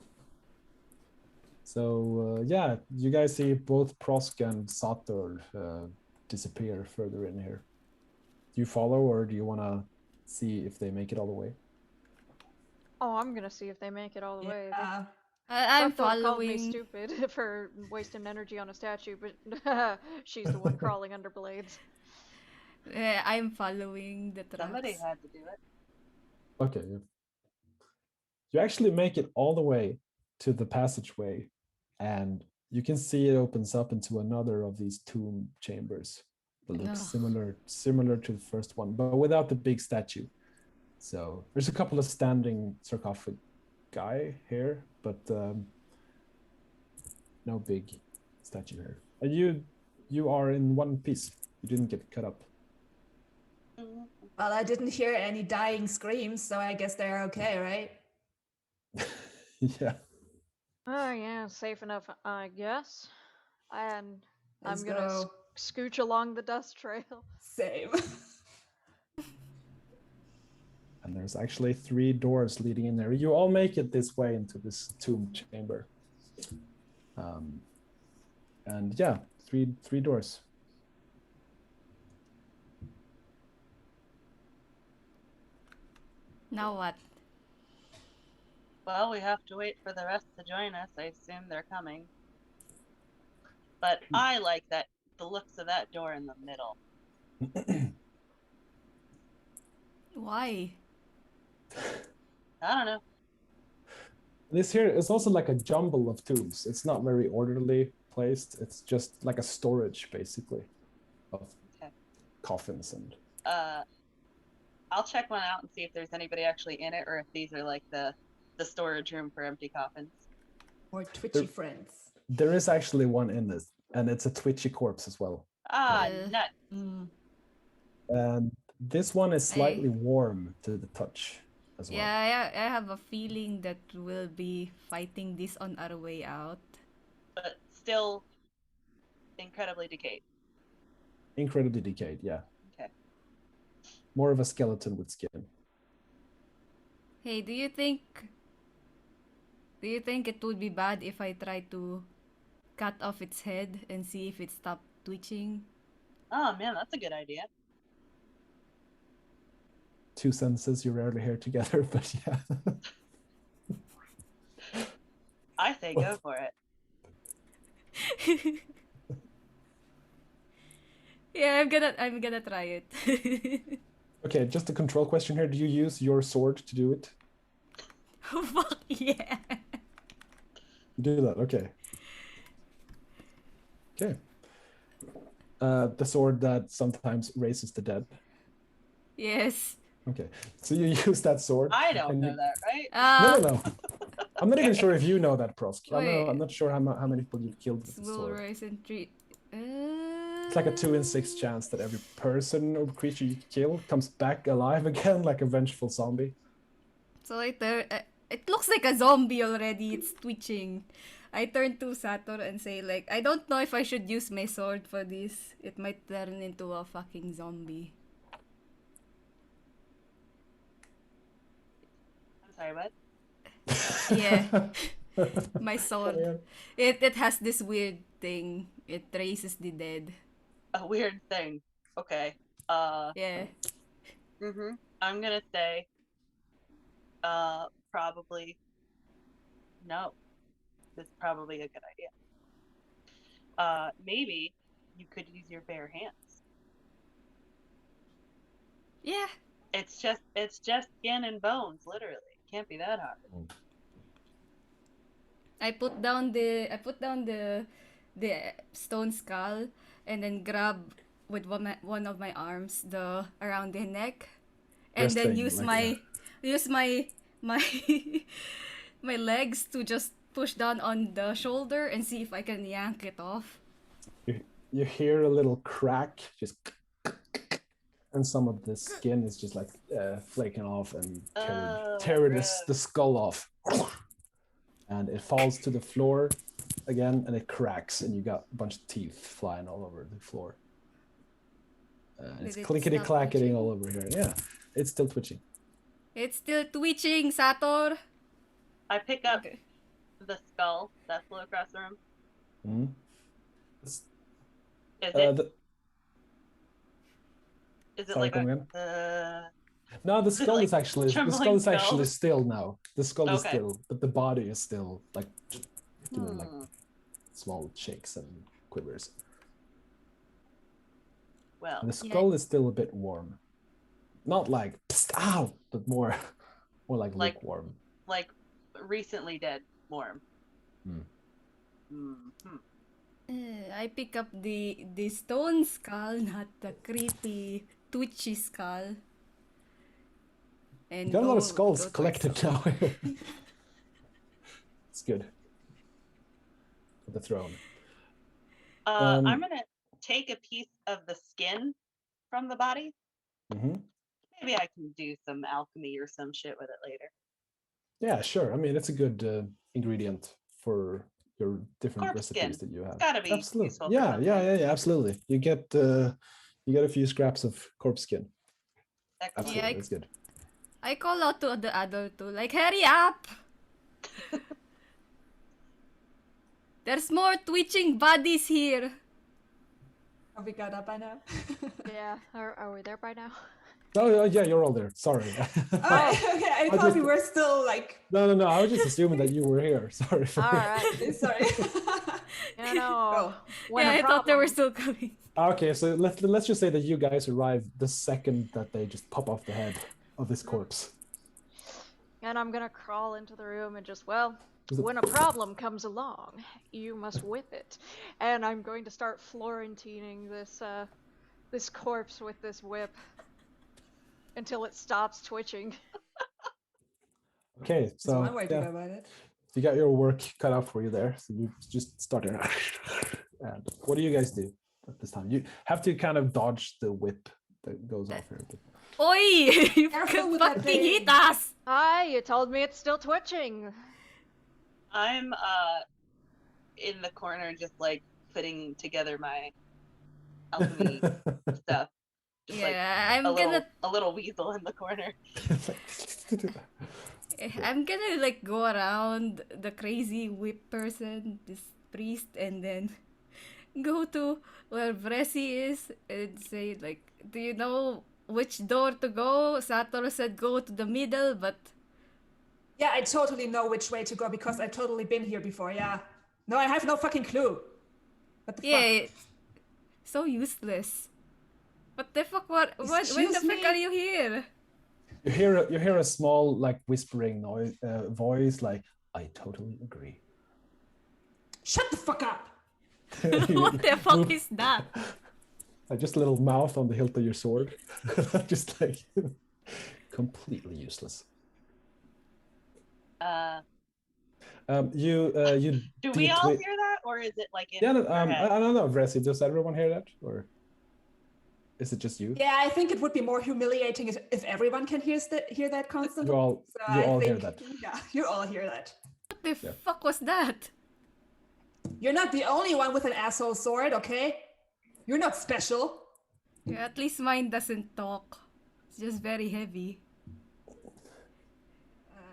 So yeah, you guys see both Prosk and Sator disappear further in here. Do you follow, or do you want to see if they make it all the way? Oh, I'm gonna see if they make it all the way. Yeah. I'm Berthold called me following. stupid for wasting energy on a statue, but she's the one crawling under blades. I'm following the tracks. Somebody had to do it. Okay. Yeah. You actually make it all the way to the passageway, and you can see it opens up into another of these tomb chambers that looks Ugh. similar to the first one, but without the big statue. So there's a couple of standing sarcophagi here, but no big statue here. And you are in one piece. You didn't get cut up. Mhm. Well, I didn't hear any dying screams, so I guess they're okay, right? Yeah. Oh yeah, safe enough, I guess. And Let's I'm gonna go. scooch along the dust trail. Same. And there's actually 3 doors leading in there. You all make it this way into this tomb chamber. And yeah, three doors. Now what? Well, we have to wait for the rest to join us. I assume they're coming. But I like the looks of that door in the middle. Why? I don't know. This here is also like a jumble of tombs. It's not very orderly placed. It's just like a storage, basically, of Okay. coffins and. I'll check one out and see if there's anybody actually in it, or if these are like the storage room for empty coffins. Or twitchy friends. There is actually one in this, and it's a twitchy corpse as well. Ah, Yeah. nut. And this one is slightly warm to the touch as well. Yeah, I have a feeling that we'll be fighting this on our way out. But still incredibly decayed. Incredibly decayed, yeah. Okay. More of a skeleton with skin. Hey, do you think it would be bad if I try to cut off its head and see if it stopped twitching? Oh man, that's a good idea. Two sentences you rarely hear together, but yeah. I say go for it. Yeah, I'm gonna try it. Okay, just a control question here. Do you use your sword to do it? Fuck yeah. You do that, okay. Okay. The sword that sometimes raises the dead. Yes. Okay, so you use that sword. I don't and know you- that, right? No. I'm not even sure if you know that, Prosk. Wait. I'm not sure how many people you've killed with the Will sword. rise and treat. It's like a 2 in 6 chance that every person or creature you kill comes back alive again, like a vengeful zombie. So it looks like a zombie already. It's twitching. I turn to Sator and say like, I don't know if I should use my sword for this. It might turn into a fucking zombie. I'm sorry, what? Yeah. My sword. Yeah. It has this weird thing. It raises the dead. A weird thing. Okay. Yeah. I'm gonna say, probably no. It's probably a good idea. Maybe you could use your bare hands. Yeah. It's just skin and bones, literally. It can't be that hard. I put down the stone skull and then grab with one of my arms around the neck, and then Wrestling, use my my legs to just push down on the shoulder and see if I can yank it off. You hear a little crack, just, and some of the skin is just like flaking off and tearing the skull off. And it falls to the floor again, and it cracks, and you got a bunch of teeth flying all over the floor. It's Did it clickety stop clacketing twitching? all over here. Yeah, it's still twitching. It's still twitching, Sator. I pick up Okay. the skull that flew across the room. Mm-hmm. Is it Sorry, like come a, again? Is No, the it skull like is actually trembling skull? still now. The skull is Okay. still, but the body is still like doing like small shakes and quivers. well, And the skull is still a bit warm, not like psst, ow, but more like Like- lukewarm. like recently dead warm. I pick up the stone skull, not the creepy twitchy skull. And You got a lot of go skulls to collected myself. now. It's good for the throne. I'm gonna take a piece of the skin from the body. Hmm. Maybe I can do some alchemy or some shit with it later. Yeah, sure. I mean, it's a good ingredient for your different Corpse recipes skin. that you have. It's gotta be Absolutely. useful for Yeah, something. absolutely. You get a few scraps of corpse skin. Excellent. Absolutely, Yeah, it's good. I call out to the other two, like, hurry up! There's more twitching bodies here. Have we got up by now? Yeah, are we there by now? Oh, yeah, you're all there. Sorry. Oh, okay, I thought we just- were still like. No. I was just assuming that you were here. Sorry. All right. Sorry. You know, when Yeah, a I thought they were problem- still coming. Okay, so let's just say that you guys arrive the second that they just pop off the head of this corpse. And I'm gonna crawl into the room and just, well, Is it- when a problem comes along, you must whip it. And I'm going to start Florentining this corpse with this whip until it stops twitching. Okay, That's so one way to yeah, go about it. you got your work cut out for you there. So you just started. And what do you guys do at this time? You have to kind of dodge the whip that goes off here. Oi! You Careful can with that fucking hit thing. us! Hi, you told me it's still twitching. I'm in the corner just like putting together my alchemy stuff. Just like Yeah, I'm a little weasel in the corner. I'm gonna like go around the crazy whip person, this priest, and then go to where Vresi is and say like, do you know which door to go? Satoru said go to the middle, but Yeah, I totally know which way to go because I've totally been here before, yeah. No, I have no fucking clue. What the yeah, fuck? it's so useless. What the fuck? When the Excuse fuck me? are you here? You hear a small like whispering noise voice like, I totally agree. Shut the fuck up! What the fuck is that? Like just a little mouth on the hilt of your sword. Just like completely useless. You Do we all detwi- hear that, or is it like in Yeah, no, your head? I don't know, Vresi, does everyone hear that, or is it just you? Yeah, I think it would be more humiliating if everyone can hear that constantly. You all, So you I all hear think, that. yeah, you all hear that. What the Yeah. fuck was that? You're not the only one with an asshole sword, okay? You're not special. Yeah, at least mine doesn't talk. It's just very heavy.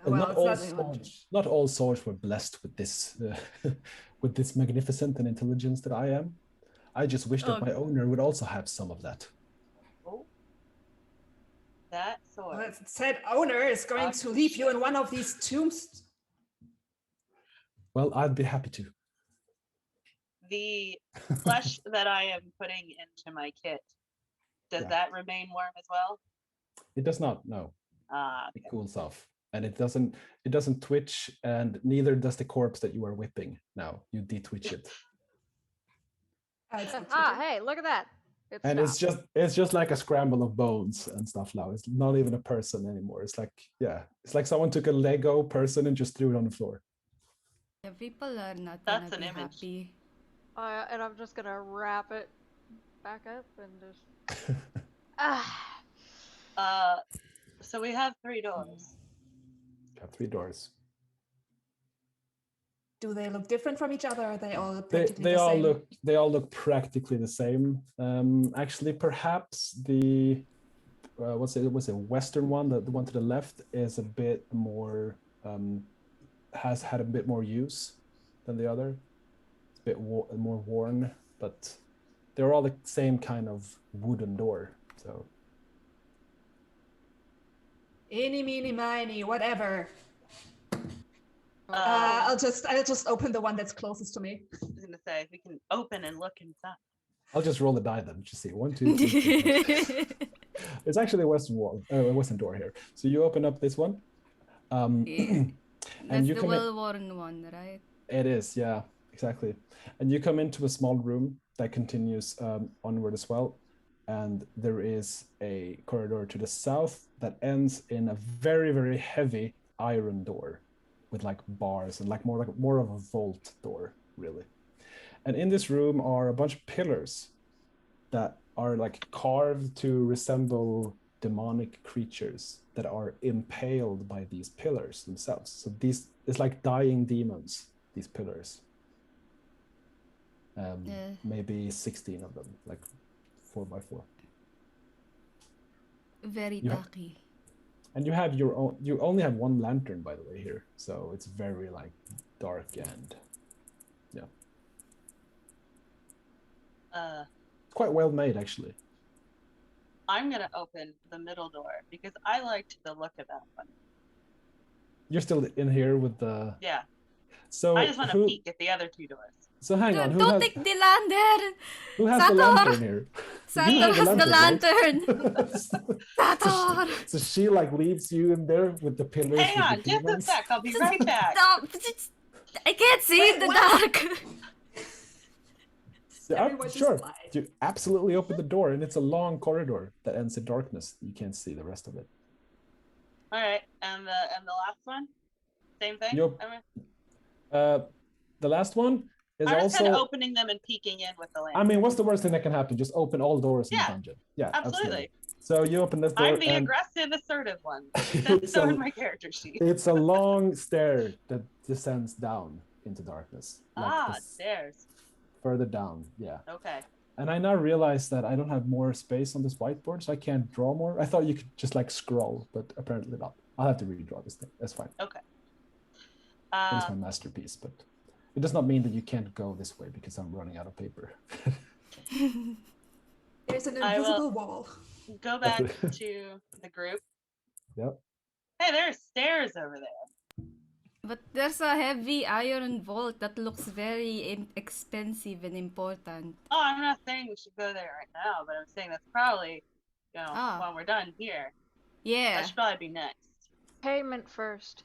Well, Well, not all swords were blessed with this with this magnificent and intelligence that I am. I just wish that Oh. my owner would also have some of that. Oh, that sword. well, said owner is going to leave you in one of these tombs. Well, I'd be happy to. The flesh that I am putting into my kit, does Yeah. that remain warm as well? It does not, no. Ah, It cools off. And it doesn't twitch, and neither does the corpse that you are whipping now. You detwitch it. Hey, look at that. And stopped. it's just like a scramble of bones and stuff now. It's not even a person anymore. It's like someone took a Lego person and just threw it on the floor. The people are not That's gonna an be image. happy. And I'm just gonna wrap it back up and just. So we have 3 doors. Got 3 doors. Do they look different from each other? Or are they all practically They the all same? look practically the same. Actually, perhaps the what's it was a western one, the one to the left is a bit more has had a bit more use than the other. It's a bit more worn, but they're all the same kind of wooden door. So Eeny, meeny, miny, whatever. Oh. I'll just open the one that's closest to me. I was gonna say, if we can open and look inside. I'll just roll the die then. Just see 1, 2, 3, 4. It's actually a western door here. So you open up this one. Yeah. And That's you the come in. well-worn one, right? It is, yeah, exactly. And you come into a small room that continues onward as well. And there is a corridor to the south that ends in a very, very heavy iron door with like bars and like more of a vault door, really. And in this room are a bunch of pillars that are like carved to resemble demonic creatures that are impaled by these pillars themselves. So these it's like dying demons, these pillars. Maybe 16 of them, like 4x4. Very tacky. And you have your own, you only have one lantern, by the way, here. So it's very like dark and yeah. Quite well made, actually. I'm gonna open the middle door because I liked the look of that one. You're still in here with the... Yeah. So I just want to peek at the other 2 doors. So hang on, Don't take the lantern! who has the lantern here? You Sator has the lantern. right? Sator! So she like leaves you in there with the pillars. Hang on, with the just a demons. sec. I'll be right back. Stop! I can't see in the dark. Yeah, Everyone just sure. fly. You absolutely open the door, and it's a long corridor that ends in darkness. You can't see the rest of it. All right, and the last one, same thing. Yep. The last one is I'm just kind of also. opening them and peeking in with the lamp. I mean, what's the worst thing that can happen? Just open all doors in Yeah, the dungeon. Yeah, absolutely. So you open this door, I'm the and aggressive, assertive one. That's so in my character sheet. it's a long stair that descends down into darkness. Like Stairs. further down. Yeah. Okay. And I now realize that I don't have more space on this whiteboard, so I can't draw more. I thought you could just like scroll, but apparently not. I'll have to redraw this thing. That's fine. Okay. It's my masterpiece, but it does not mean that you can't go this way because I'm running out of paper. There's an invisible wall. Go back to the group. Yep. Hey, there's stairs over there. But there's a heavy iron vault that looks very expensive and important. Oh, I'm not saying we should go there right now, but I'm saying that's probably, when we're done here. Yeah. That should probably be next. Payment first,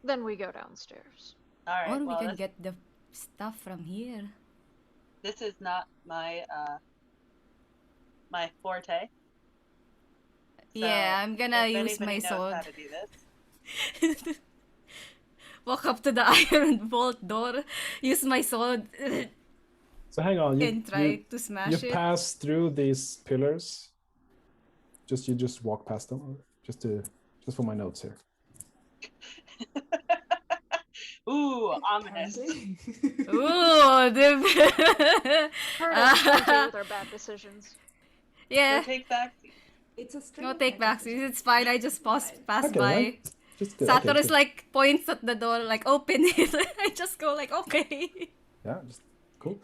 then we go downstairs. All right. Or well, we can get the stuff from here. This is not my my forte. So Yeah, I'm gonna if use my anybody knows sword. how to do this. Walk up to the iron vault door, use my sword, So hang on. and try to smash you it. pass through these pillars. You just walk past them, just for my notes here. Ooh, ominous. Ooh, the... Heard us plenty with our bad decisions. yeah. Don't take back. It's a string No of take backs. decisions. It's fine. I just pass Okay, by. right? Just good. Sator Okay, is good. like points at the door, like open it. I just go like okay. Yeah, just cool.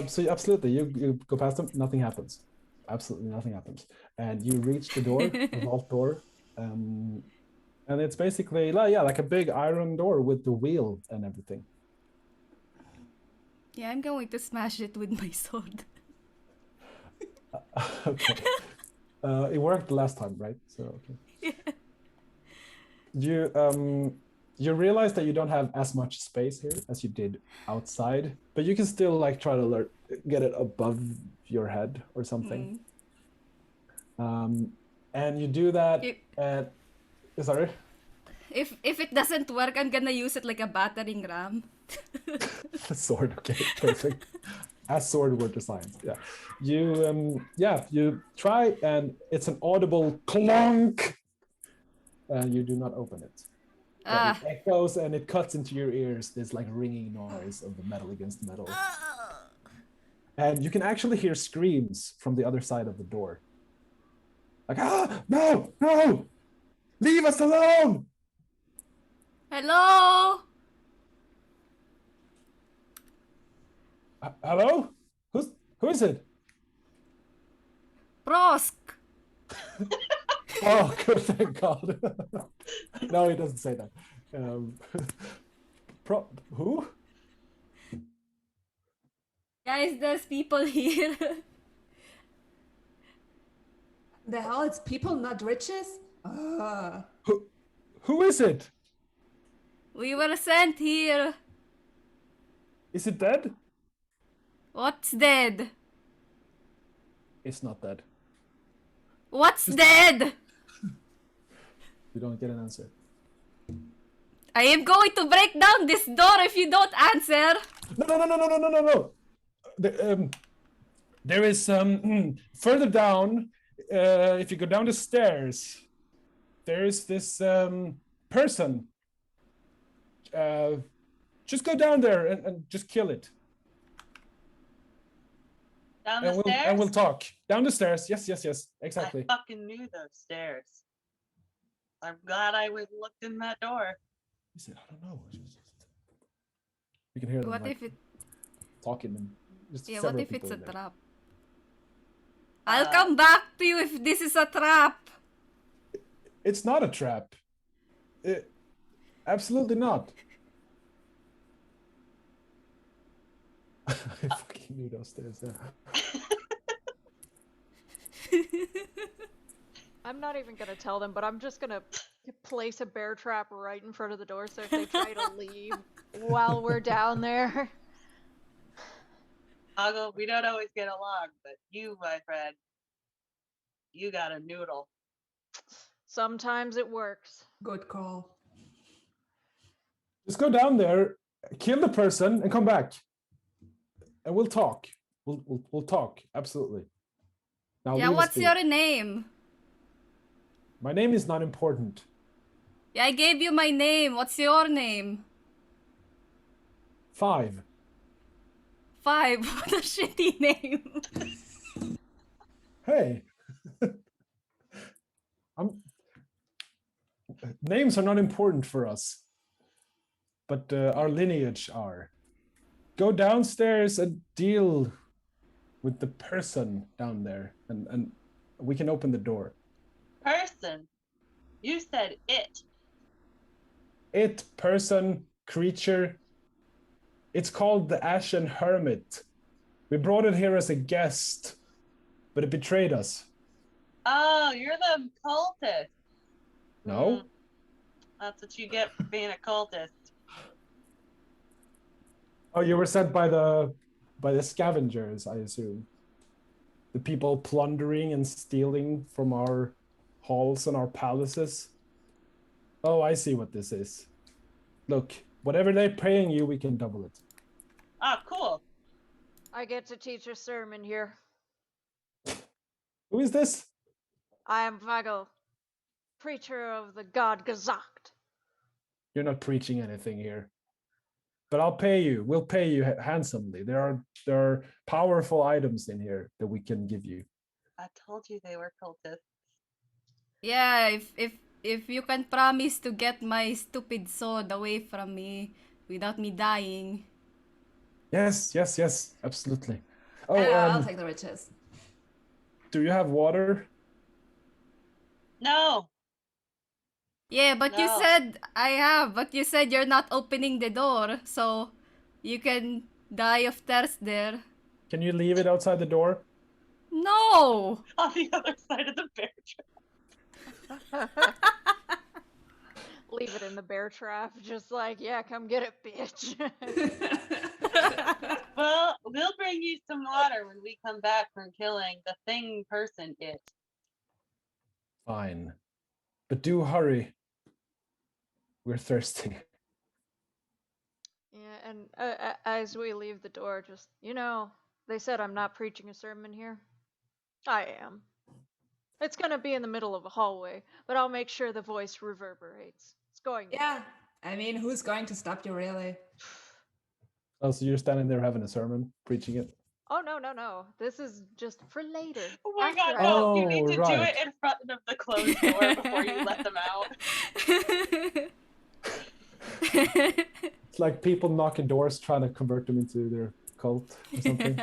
So absolutely, you go past them, nothing happens. Absolutely nothing happens, and you reach the door, the vault door, and it's basically like a big iron door with the wheel and everything. Yeah, I'm going to smash it with my sword. Okay. It worked the last time, right? So okay. Yeah. You realize that you don't have as much space here as you did outside, but you can still like try to get it above your head or something. And you do that. Sorry. If it doesn't work, I'm gonna use it like a battering ram. Sword, okay, perfect. As sword were designed, yeah. You try, and it's an audible clunk, and you do not open it. But it echoes and it cuts into your ears. This like ringing noise of the metal against metal, and you can actually hear screams from the other side of the door. Like, no, leave us alone! Hello. Hello? Who is it? Prosk. Oh, good, thank God. No, he doesn't say that. Who? Guys, there's people here. The hell, it's people, not riches? Who is it? We were sent here. Is it dead? What's dead? It's not dead. What's dead? You don't get an answer. I am going to break down this door if you don't answer. No. There is further down. If you go down the stairs, there is this person. Just go down there and just kill it. Down the stairs? And we'll talk. Down the stairs. Yes, exactly. I fucking knew those stairs. I'm glad I looked in that door. He said, I don't know. You can hear them What like, if it? talking. And just Yeah. several What if people it's a in there. trap? I'll come back to you if this is a trap. It's not a trap. Absolutely not. I fucking knew those stairs. Yeah. I'm not even gonna tell them, but I'm just gonna place a bear trap right in front of the door, so if they try to leave while we're down there. Hoggle, we don't always get along, but you, my friend, you got a noodle. Sometimes it works. Good call. Just go down there, kill the person, and come back, and we'll talk. We'll talk, absolutely. Now Yeah, leave us what's be. your name? My name is not important. Yeah, I gave you my name. What's your name? 5. 5. What a shitty name. Hey. Names are not important for us, but our lineage are. Go downstairs and deal with the person down there, and we can open the door. Person. You said it. It, person, creature. It's called the Ashen Hermit. We brought it here as a guest, but it betrayed us. Oh, you're the cultist. No? That's what you get for being a cultist. Oh, you were sent by the scavengers, I assume. The people plundering and stealing from our halls and our palaces. Oh, I see what this is. Look, whatever they're paying you, we can double it. Ah, cool. I get to teach a sermon here. Who is this? I am Vagel, preacher of the god Gesagt. You're not preaching anything here. But I'll pay you. We'll pay you handsomely. There are powerful items in here that we can give you. I told you they were cultists. Yeah, if you can promise to get my stupid sword away from me without me dying. Yes, absolutely. Oh, I'll take the riches. do you have water? No. Yeah, but you No. said I have, but you said you're not opening the door, so you can die of thirst there. Can you leave it outside the door? No! On the other side of the bear trap. Leave it in the bear trap, just like, yeah, come get it, bitch. Well, we'll bring you some water when we come back from killing the thing person it. Fine. But do hurry. We're thirsty. Yeah, and as we leave the door, just, they said I'm not preaching a sermon here. I am. It's gonna be in the middle of a hallway, but I'll make sure the voice reverberates. It's going to. Yeah, I mean, who's going to stop you, really? Oh, so you're standing there having a sermon, preaching it? Oh, no. This is just for later. Oh my god, After no. You need Oh, to do right. it in front of the closed door before you let them out. It's like people knocking doors trying to convert them into their cult or something.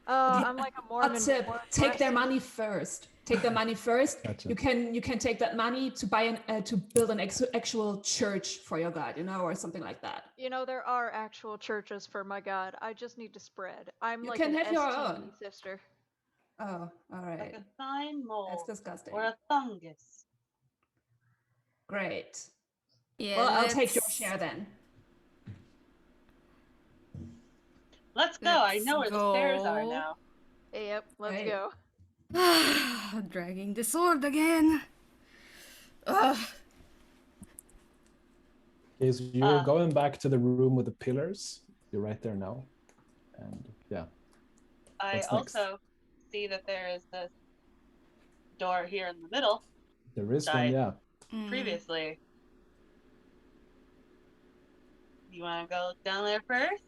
I'm like a Mormon. Hot tip: take their money first. Take their money first. Gotcha. You can take that money to buy to build an actual church for your god, or something like that. There are actual churches for my god. I just need to spread. I'm You like can an have your STD own. sister. Oh, all Like right. a fine mold. That's disgusting. Or a fungus. Great. Yeah, Well, I'll take your let's- share then. Let's go. I know where Let's the stairs are go. now. Yep, let's Right. go. Dragging the sword again. Ugh. Okay, so you're going back to the room with the pillars. You're right there now. And yeah. I What's next? also see that there is this door here in the middle. There is one, Right. yeah. Previously. You want to go down there first?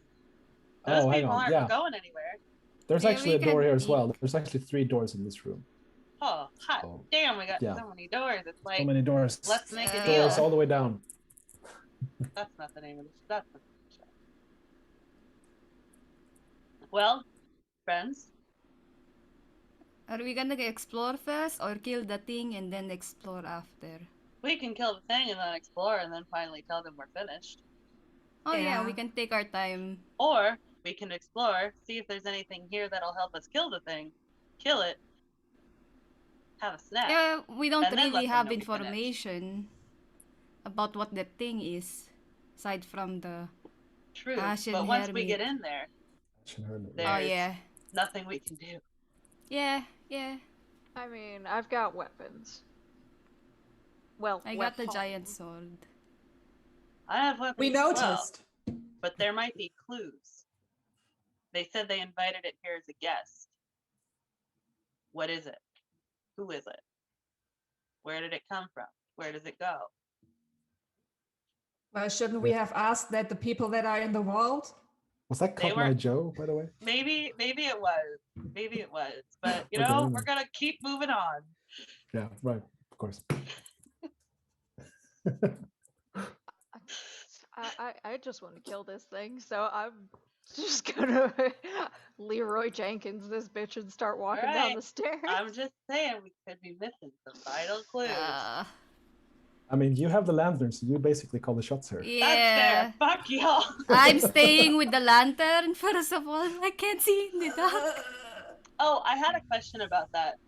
Those Oh, hang people on. aren't Yeah. going anywhere. There's Yeah, actually we a door can here as eat. well. There's actually 3 doors in this room. Oh, hot Oh, damn, we got yeah. so many doors. It's So like, many doors. let's make a Doors deal. all the way down. That's not the name of the That's not the name of the show. Well, friends, Are we gonna explore first or kill the thing and then explore after? we can kill the thing and then explore and then finally tell them we're finished. Oh yeah, Yeah. we can take our time. Or we can explore, see if there's anything here that'll help us kill the thing, kill it, have a snack. Yeah, we don't And then really let them have know we finished. information about what the thing is, aside from the True, Ashen but once we Hermit. get in there, Ashen Hermit, there's Oh yeah, nothing we can do. yeah, yeah. I mean, I've got weapons. Well, I got the weapons. giant sword. I have weapons We as well, noticed. but there might be clues. They said they invited it here as a guest. What is it? Who is it? Where did it come from? Where does it go? Well, shouldn't we have asked that the people that are in the vault? Was that They Cut My were- Joe, by the way? Maybe it was. Maybe it was. But you Okay, know, never we're mind. gonna keep moving on. Yeah, right. Of course. I just want to kill this thing, so I'm just gonna Leroy Jenkins this bitch and start walking down Alright, the stairs. I'm just saying we could be missing some vital clues. I mean, you have the lantern, so you basically call the shots here. That's Yeah. fair. Fuck y'all. I'm staying with the lantern first of all. I can't see in the dark. Oh, I had a question about that.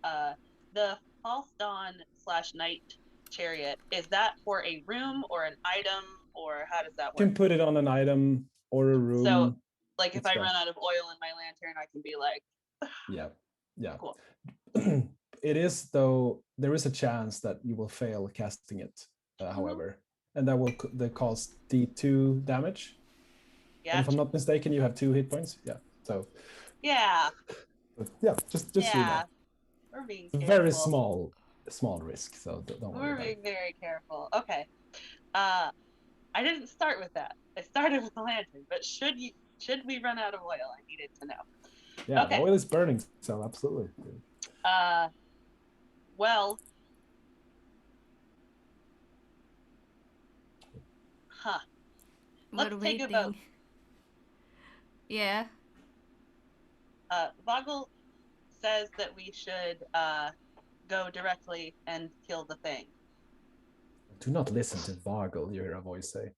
The false dawn / night chariot, is that for a room or an item, or how does that You can work? put it on an item or a room. So, like, if it's I fine. run out of oil in my lantern, I can be like, Yeah, yeah. cool. It is, though, there is a chance that you will fail casting it, however, and that will cause D2 damage. And if I'm Yeah. not mistaken, you have 2 hit points. Yeah, so Yeah. but yeah, just so you know. Yeah. We're being careful. Very small risk, so don't worry We're about it. being very careful. Okay. I didn't start with that. I started with the lantern, but should we run out of oil? I needed to know. Yeah, Okay. the oil is burning, so absolutely. Well, huh. Let's We're take a waiting. vote. Yeah. Vogel says that we should go directly and kill the thing. Do not listen to Vogel, you hear a voice say.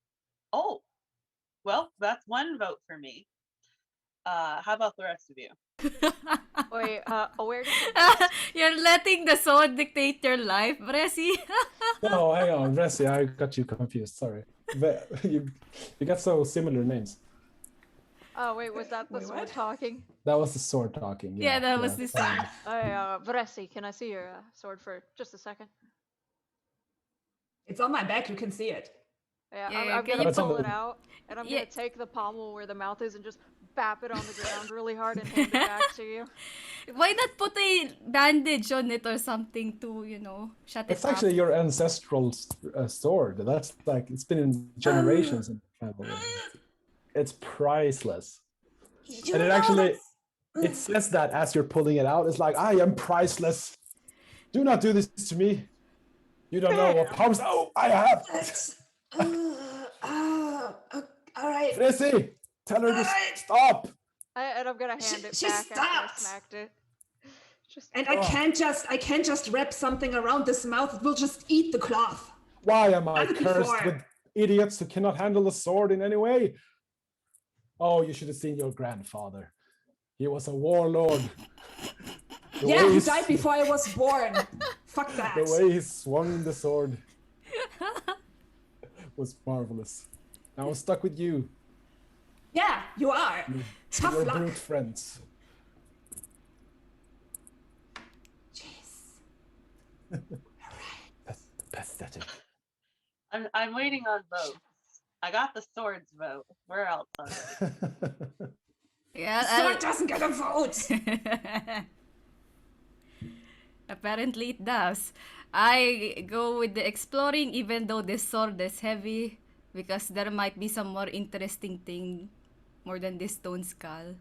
Oh, well, that's one vote for me. How about the rest of you? Wait, where did You're letting the sword dictate your life, Bressy. No, hang on, Ressi, I got you confused, sorry. You got so similar names. Oh wait, was that the Wait, sword what? talking? That was the sword talking. Yeah, that was the sword. Vresi, can I see your sword for just a second? It's on my back, you can see it. Yeah, Yeah, I'm can gonna you- pull it out, and I'm Yeah. gonna take the pommel where the mouth is and just bap it on the ground really hard and hand it back to you. Why not put a bandage on it or something to, shut it It's up? actually your ancestral sword. That's like, it's been in generations in the family. It's priceless. You And it know actually, that's- it says that as you're pulling it out. It's like, I am priceless. Do not do this to me. You don't know what powers. Oh, I have. That's... all right. Ressi, tell her to Alright. stop. And I'm gonna hand it She back after I stopped. smacked it. Just And I can't just wrap something around this mouth. It will just eat the cloth. Why am I Done cursed before. with idiots who cannot handle a sword in any way? Oh, you should have seen your grandfather. He was a warlord. The Yeah, way he s- died before I was born. Fuck that. The way he swung the sword was marvelous. Now I'm stuck with you. Yeah, you are. Tough We're luck. brute friends. Jeez. Pathetic. I'm waiting on votes. I got the swords vote. Where else? Yeah, Sword doesn't get a vote. Apparently it does. I go with the exploring even though this sword is heavy because there might be some more interesting thing more than this stone skull.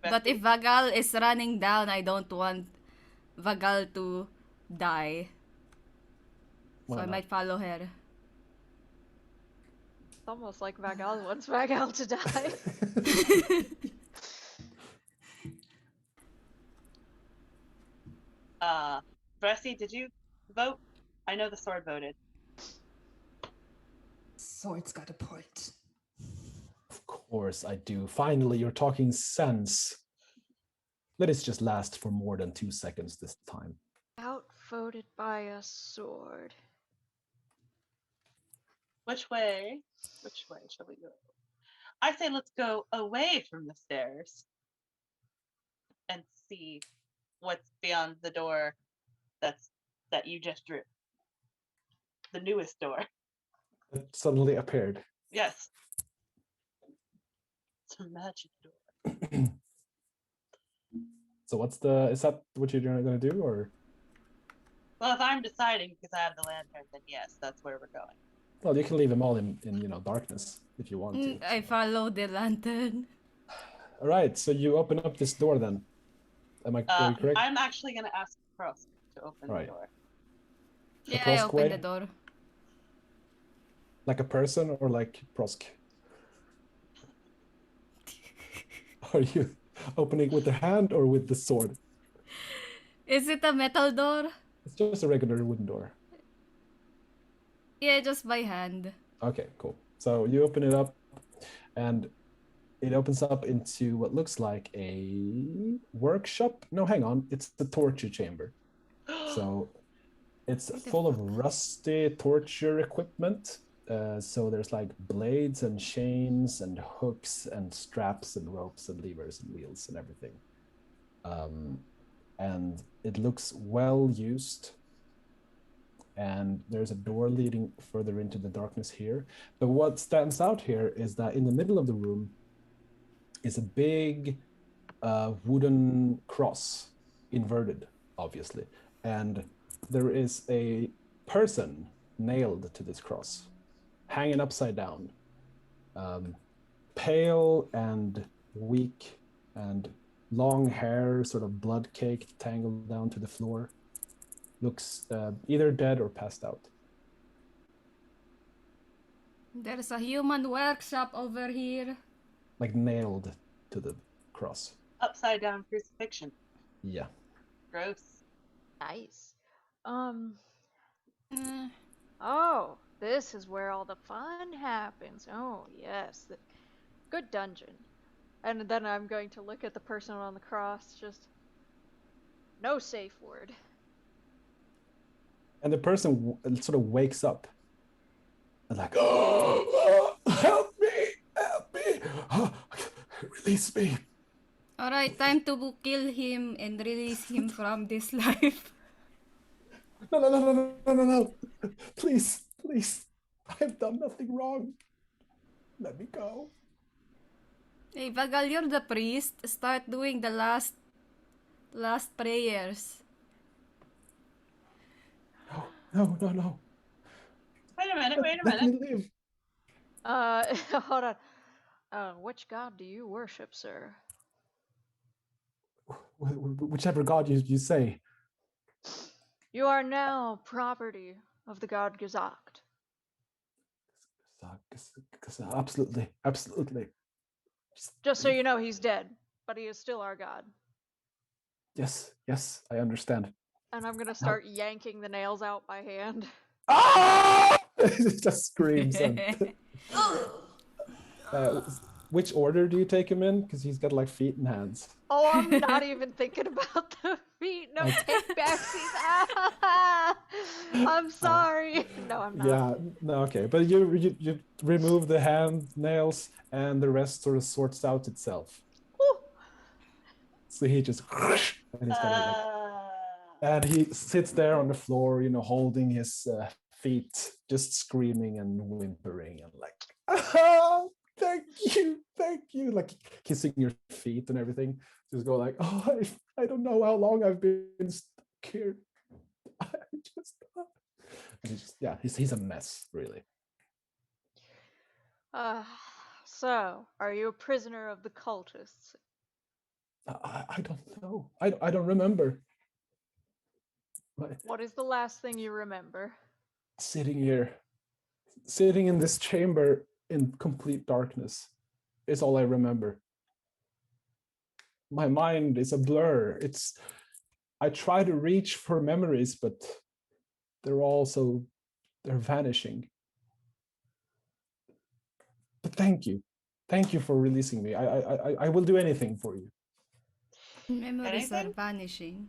But if Vagal is running down, I don't want Vagal to die. So Why I not? might follow her. It's almost like Vagal wants Vagal to die. Bressy, did you vote? I know the sword voted. Sword's got a point. Of course I do. Finally, you're talking sense. let it just last for more than 2 seconds this time. Outvoted by a sword. Which way shall we go? I say let's go away from the stairs and see what's beyond the door that you just drew. The newest door. It suddenly appeared. Yes. It's a magic door. So is that what you're gonna do, or? Well, if I'm deciding because I have the lantern, then yes, that's where we're going. Well, you can leave them all in darkness if you want to. I follow the lantern. All right, so you open up this door then. Am I correct? I'm actually going to ask Prosk to open the door. Yeah, I open the door. Like a person or like Prosk? Are you opening with the hand or with the sword? Is it a metal door? It's just a regular wooden door. Yeah, just by hand. Okay, cool. So you open it up and it opens up into what looks like a workshop. No, hang on. It's the torture chamber. So it's full of rusty torture equipment. So there's like blades and chains and hooks and straps and ropes and levers and wheels and everything. And it looks well used. And there's a door leading further into the darkness here. But what stands out here is that in the middle of the room is a big wooden cross, inverted, obviously. And there is a person nailed to this cross, hanging upside down, pale and weak and long hair, sort of blood-caked, tangled down to the floor. Looks either dead or passed out. There's a human workshop over here. Like nailed to the cross. Upside down crucifixion. Yeah. Gross. Nice. Oh, this is where all the fun happens. Oh, yes. Good dungeon. And then I'm going to look at the person on the cross, just no safe word. And the person sort of wakes up and like, oh, help me, release me. All right, time to kill him and release him from this life. No. Please. I've done nothing wrong. Let me go. Hey, Vagal, you're the priest. Start doing the last prayers. No. Wait a minute. Let me live. Hold on. Which god do you worship, sir? Whichever god you say. You are now property of the god Gesagt. Absolutely. Just so you know, he's dead, but he is still our god. Yes, I understand. And I'm gonna start yanking the nails out by hand. Ah! It just screams. Which order do you take him in? Because he's got like feet and hands. Oh, I'm not even thinking about the feet. No, take backsies. I'm sorry. No, I'm not. Yeah, no, okay. But you remove the hand nails and the rest sort of sorts out itself. Woo. So he just and he sits there on the floor, holding his feet, just screaming and whimpering and like, oh, thank you, like kissing your feet and everything. Just go like, oh, I don't know how long I've been stuck here. He's a mess, really. So, are you a prisoner of the cultists? I don't know. I don't remember. What is the last thing you remember? Sitting in this chamber in complete darkness is all I remember. My mind is a blur. I try to reach for memories, but they're vanishing. But thank you for releasing me. I will do anything for you. Memories are Anything? vanishing.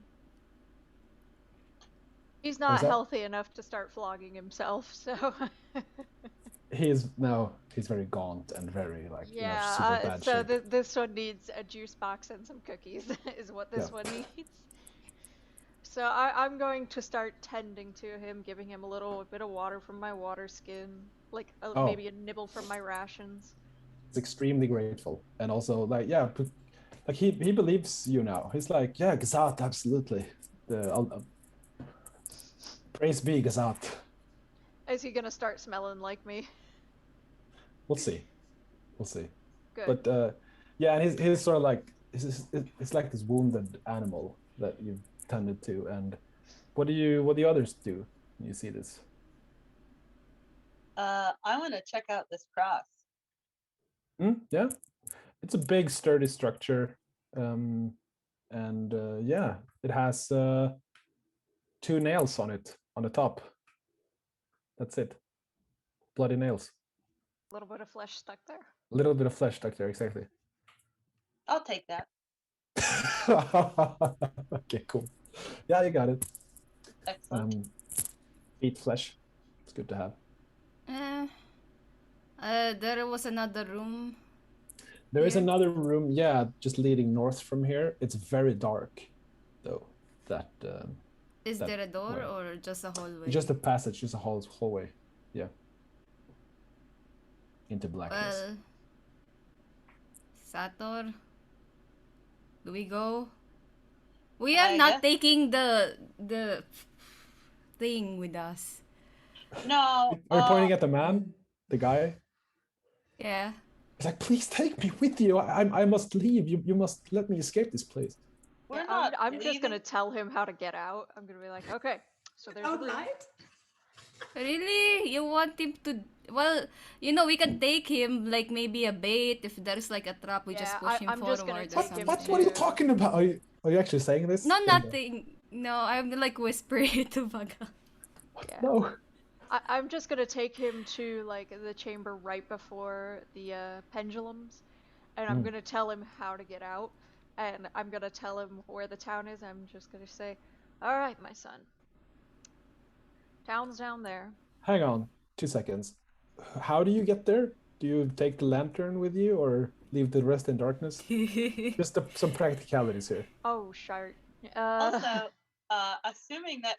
He's What was not that? healthy enough to start flogging himself, so. He's very gaunt and very like super Yeah, bad so shape. this one needs a juice box and some cookies, is what this Yeah. one needs. So I'm going to start tending to him, giving him a little bit of water from my water skin, like Oh. maybe a nibble from my rations. He's extremely grateful, and also like like he believes you now. He's like, yeah, Gazat, absolutely. Praise be Gazat. Is he gonna start smelling like me? We'll see. Good. But yeah, and he's sort of like it's like this wounded animal that you've tended to. And what do others do when you see this? I want to check out this cross. Yeah, it's a big sturdy structure, and yeah, it has 2 nails on it on the top. That's it. Bloody nails. A little bit of flesh stuck there. A little bit of flesh stuck there, exactly. I'll take that. Okay, cool. Yeah, you got it. Excellent. Eat flesh. It's good to have. There was another room. There is Here? another room, yeah, just leading north from here. It's very dark, though. Is that there a door way. or just a hallway? Just a passage, just a hallway. Yeah. Into blackness. Well, Sator, do we go? We are I not guess. taking the thing with us. No. Are you pointing at the man? The guy? Yeah. He's like, please take me with you. I must leave. You must let me escape this place. We're Yeah, not. I'm just leaving. gonna tell him how to get out. I'm gonna be like, okay, so there's a room. Outlined? Really? You want him to? Well, we can take him like maybe a bait. If there's like a trap, we just Yeah, push him I'm forward just gonna or take him something. What are you talking about? Are you actually saying this? No, nothing. No, I'm like whispering to Vaga. Yeah. No. I'm just gonna take him to like the chamber right before the pendulums, and I'm gonna tell him how to get out, and I'm gonna tell him where the town is. I'm just gonna say, all right, my son. Town's down there. Hang on, 2 seconds. How do you get there? Do you take the lantern with you or leave the rest in darkness? Just some practicalities here. Oh, shart. Also, assuming that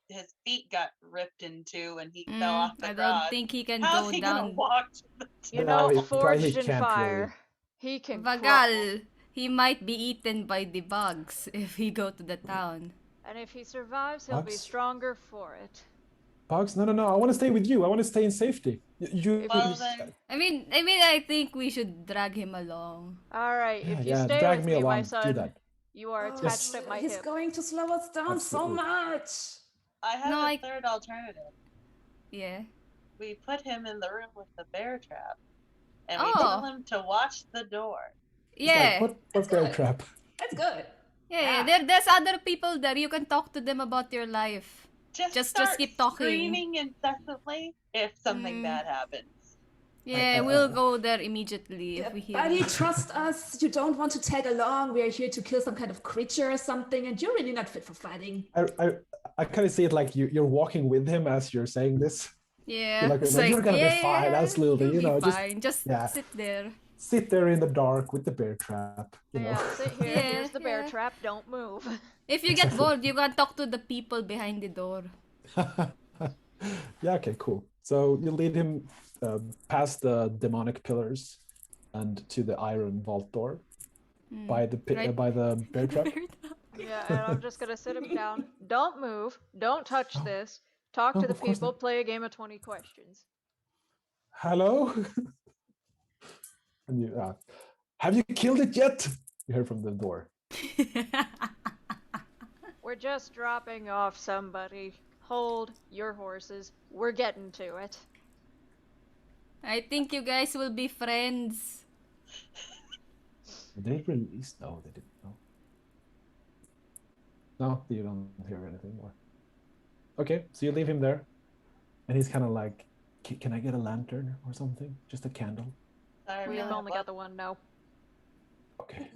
his feet got ripped in two and he fell off the I cross. don't think he can How's go he gonna down. walk to the You No, know, he forged in can't fire. He can crawl. Vagal, he might be eaten by the bugs if he go to the town. And if he survives, he'll be Bugs? stronger for it. Bugs? No. I want to stay with you. I want to stay in safety. Well, then, I mean, I think we should drag him along. Alright, if you yeah, stay drag with me me, my along. Do son, that. you are Oh, attached at my he's hip. going to slow us down so Absolutely. much. I have No, a I- third alternative. Yeah. We put him in the room with the bear trap, and Oh. we tell him to watch the door. Yeah. Like, what's their good. trap? That's good. Yeah. There's other people there. You can talk to them about your life. Just start keep talking. screaming incessantly if something bad happens. Yeah, we'll go there immediately if we hear. Buddy, trust us. You don't want to tag along. We are here to kill some kind of creature or something, and you're really not fit for fighting. I kind of see it like you're walking with him as you're saying this. Yeah, You're like, it's you're gonna be fine, absolutely. You'll be Just fine. Just yeah. sit there. sit there in the dark with the bear trap. You know. Yeah, sit here. Yeah, Here's the bear yeah. trap. Don't move. If you get bored, you can talk to the people behind the door. Yeah. Okay. Cool. So you lead him past the demonic pillars and to the iron vault door by the Right. by the bear trap. Yeah, and I'm just gonna sit him down. Don't move. Don't touch this. Talk to the of course people. not. Play a game of 20 questions. Hello. And you have you killed it yet? You hear from the door. We're just dropping off somebody. Hold your horses. We're getting to it. I think you guys will be friends. Did they release? No, they didn't. No, you don't hear anything more. Okay, so you leave him there, and he's kind of like, "Can I get a lantern or something? Just a candle?" Sorry, We've really, only got the one. No. Okay.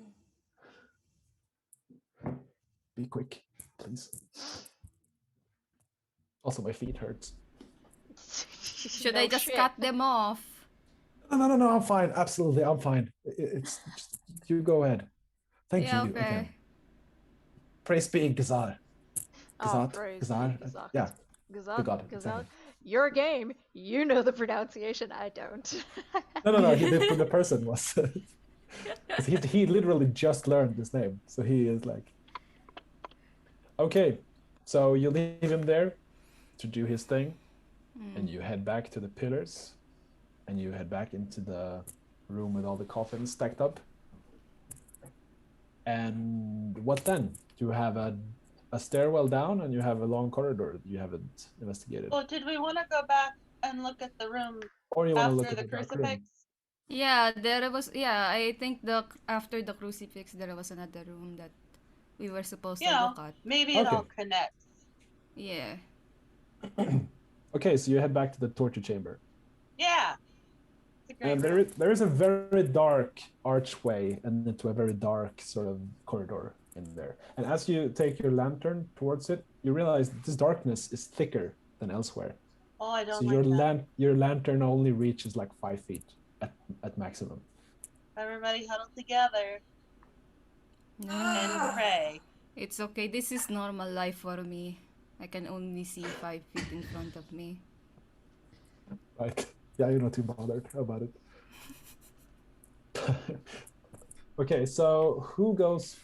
Be quick, please. Also, my feet hurts. Should No I just shit. cut them off? No, I'm fine. Absolutely, I'm fine. It's just, you go ahead. Thank Yeah, you okay. again. Praise be Gazar. Oh, Gazat? praise Gazar? be Gazat. Yeah, Gazat, God, Gazat. exactly. Your game. You know the pronunciation. I don't. No. The person was. 'Cause he literally just learned this name. So he is like. Okay, so you leave him there to do his thing, and you head back to the pillars, and you head back into the room with all the coffins stacked up. And what then? You have a stairwell down, and you have a long corridor that you haven't investigated. Well, did we want to go back and look at the room Or you want to look after at the the dark room. crucifix? Yeah, there was. Yeah, I think after the crucifix, there was another room that we were supposed You to know, look at. maybe it all connects. Yeah. Okay, so you head back to the torture chamber. Yeah. It's a great And room. there is a very dark archway and into a very dark sort of corridor in there. And as you take your lantern towards it, you realize that this darkness is thicker than elsewhere. Oh, I don't So like your lantern only reaches like 5 feet at maximum. Everybody huddle together and pray. It's okay. This is normal life for me. I can only see 5 feet in front of me. Right. Yeah, you're not too bothered about it. Okay, so who goes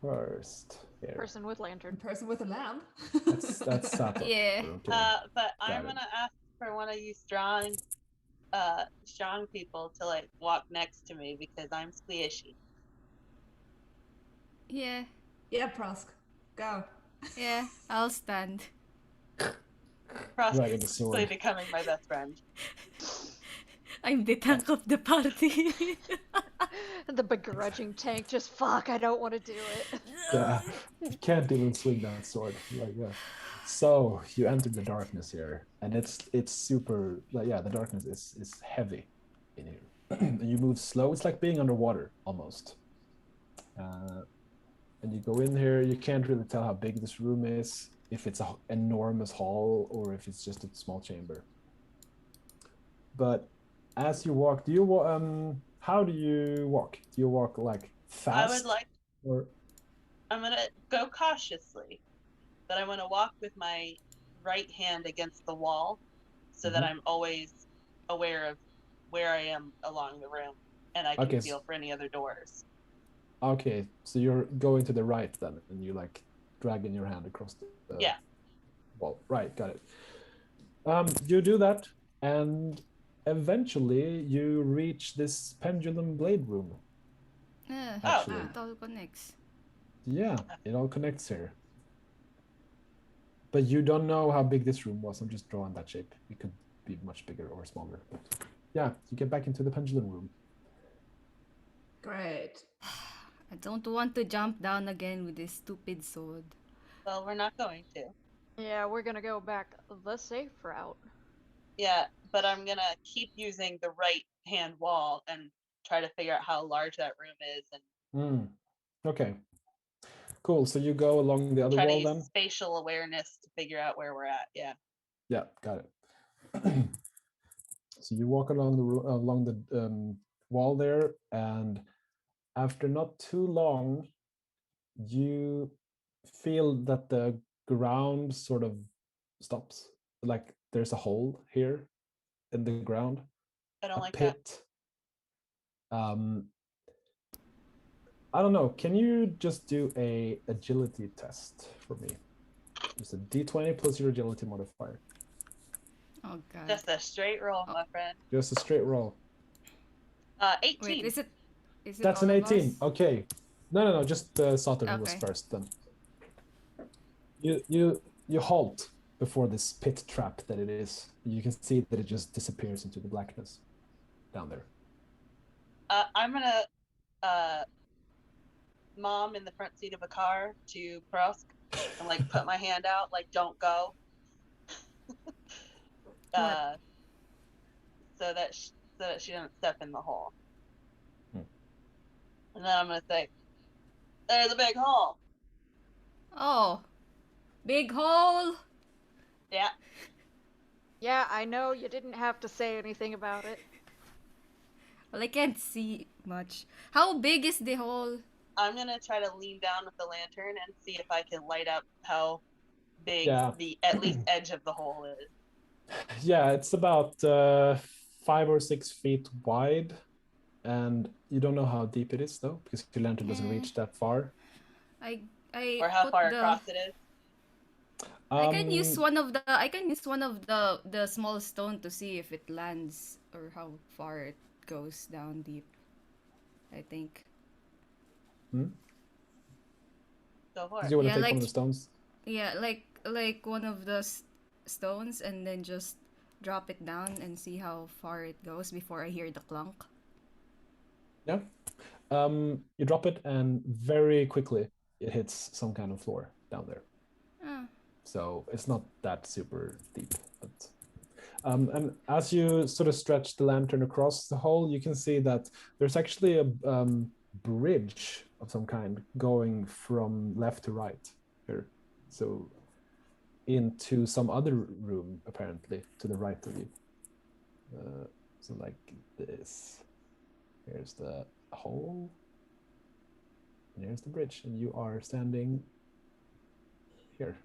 first here? Person with lantern. Person with a lamp. That's Sato. Yeah. Okay. But I'm it. gonna ask for one of you strong people to like walk next to me because I'm squishy. Yeah. Yeah, Prosk. Go. Yeah. I'll stand. Cross Dragging the quickly sword. becoming my best friend. I'm the tank of the party. The begrudging tank. Just fuck. I don't want to do it. Yeah, you can't even swing that sword. Like, yeah. So you enter the darkness here, and it's super. Like, yeah, the darkness is heavy in here. And you move slow. It's like being underwater almost. And you go in here. You can't really tell how big this room is. If it's an enormous hall or if it's just a small chamber. But as you walk, how do you walk? Do you walk like fast? I would like. Or I'm gonna go cautiously, but I want to walk with my right hand against the wall, so that I'm always aware of where I am along the room, and I can feel for any other doors. Okay, so you're going to the right then, and you like dragging your hand across the wall. Right, got it. You do that, and eventually you reach this pendulum blade room. Actually, it all connects. Yeah, it all connects here. But you don't know how big this room was. I'm just drawing that shape. It could be much bigger or smaller. But yeah, you get back into the pendulum room. Great. I don't want to jump down again with this stupid sword. Well, we're not going to. Yeah, we're gonna go back the safe route. Yeah, but I'm gonna keep using the right hand wall and try to figure out how large that room is and Okay. Cool. So you go along the other try to wall use then? spatial awareness to figure out where we're at. Yeah. Yeah, got it. So you walk along the wall there, and after not too long, you feel that the ground sort of stops. Like there's a hole here in the ground. I don't a like pit. I don't know. Can you just do a agility test for me? Just a d20 plus your agility modifier. Oh god. that. Just a straight roll, my friend. Just a straight roll. 18. Wait, is it That's all an of 18. us? Okay. No. Just Sutter who was Okay. first then. You halt before this pit trap that it is. You can see that it just disappears into the blackness down there. I'm gonna mom in the front seat of a car to Prosk and like put my hand out, like don't go. So that she doesn't step in the hole. And then I'm gonna say, "There's a big hole." Oh, big hole. Yeah. Yeah, I know you didn't have to say anything about it. Well, I can't see much. How big is the hole? I'm gonna try to lean down with the lantern and see if I can light up how big Yeah. the at least edge of the hole is. Yeah, it's about 5 or 6 feet wide, and you don't know how deep it is though, because your lantern doesn't reach that far. I Or how put far the. across it is. I can use one of the small stone to see if it lands or how far it goes down deep. I think. Hmm? Go for Do it. you want Yeah, to take like one of the stones? Yeah, like one of the stones, and then just drop it down and see how far it goes before I hear the clunk. Yeah. You drop it, and very quickly it hits some kind of floor down there. Ah. So it's not that super deep. But and as you sort of stretch the lantern across the hole, you can see that there's actually a bridge of some kind going from left to right here. So into some other room, apparently, to the right of you. So like this. Here's the hole. And here's the bridge. And you are standing here.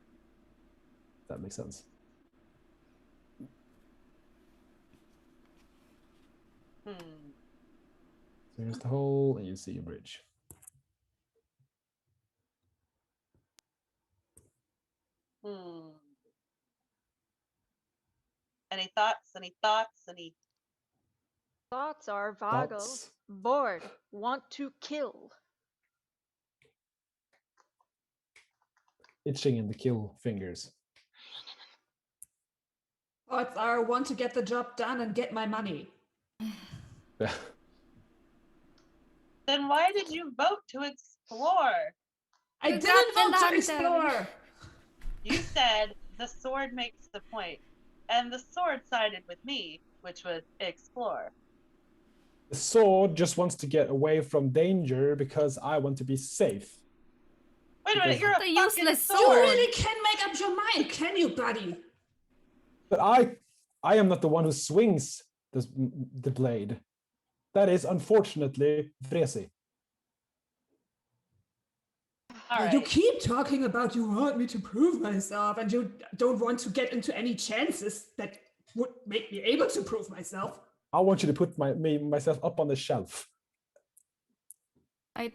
If that makes sense. So here's the hole, and you see a bridge. Any thoughts? Any thoughts? Any Thoughts are Vogel, Thoughts? bored, want to kill. Itching in the kill fingers. Odds are want to get the job done and get my money. Then why did you vote to explore? I You didn't got the vote to lantern. explore. You said the sword makes the point, and the sword sided with me, which was explore. The sword just wants to get away from danger because I want to be safe. Wait a minute, you're a The fucking useless sword. You really can make up your mind, can you, buddy? But I am not the one who swings the blade. That is unfortunately Fresi. All right. You keep talking about you want me to prove myself, and you don't want to get into any chances that would make me able to prove myself. I want you to put myself up on the shelf. I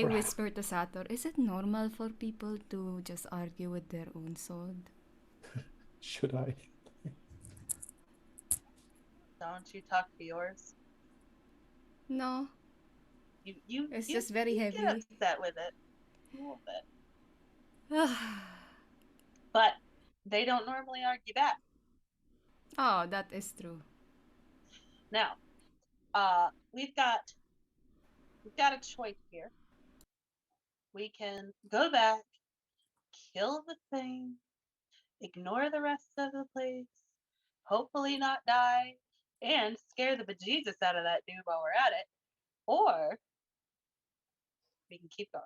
whisper to Sator, is it normal for people to just argue with their own sword? Should I? Don't you talk to yours? No. It's just very you heavy. Get upset with it a little bit, but they don't normally argue back. Oh, that is true. Now, we've got a choice here. We can go back, kill the thing, ignore the rest of the place, hopefully not die, and scare the bejesus out of that dude while we're at it, or we can keep going.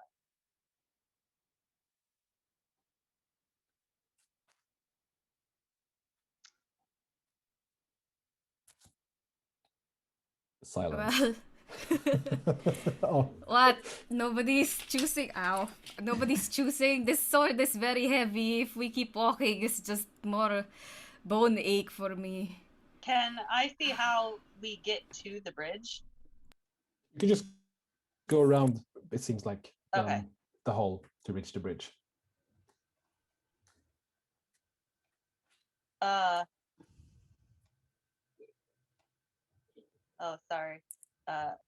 Silence. Well, Oh. what? Nobody's choosing. Ow. Nobody's choosing. This sword is very heavy. If we keep walking, it's just more bone ache for me. Can I see how we get to the bridge? You can just go around, it seems like, Okay. the hole to reach the bridge. Oh, sorry. Let's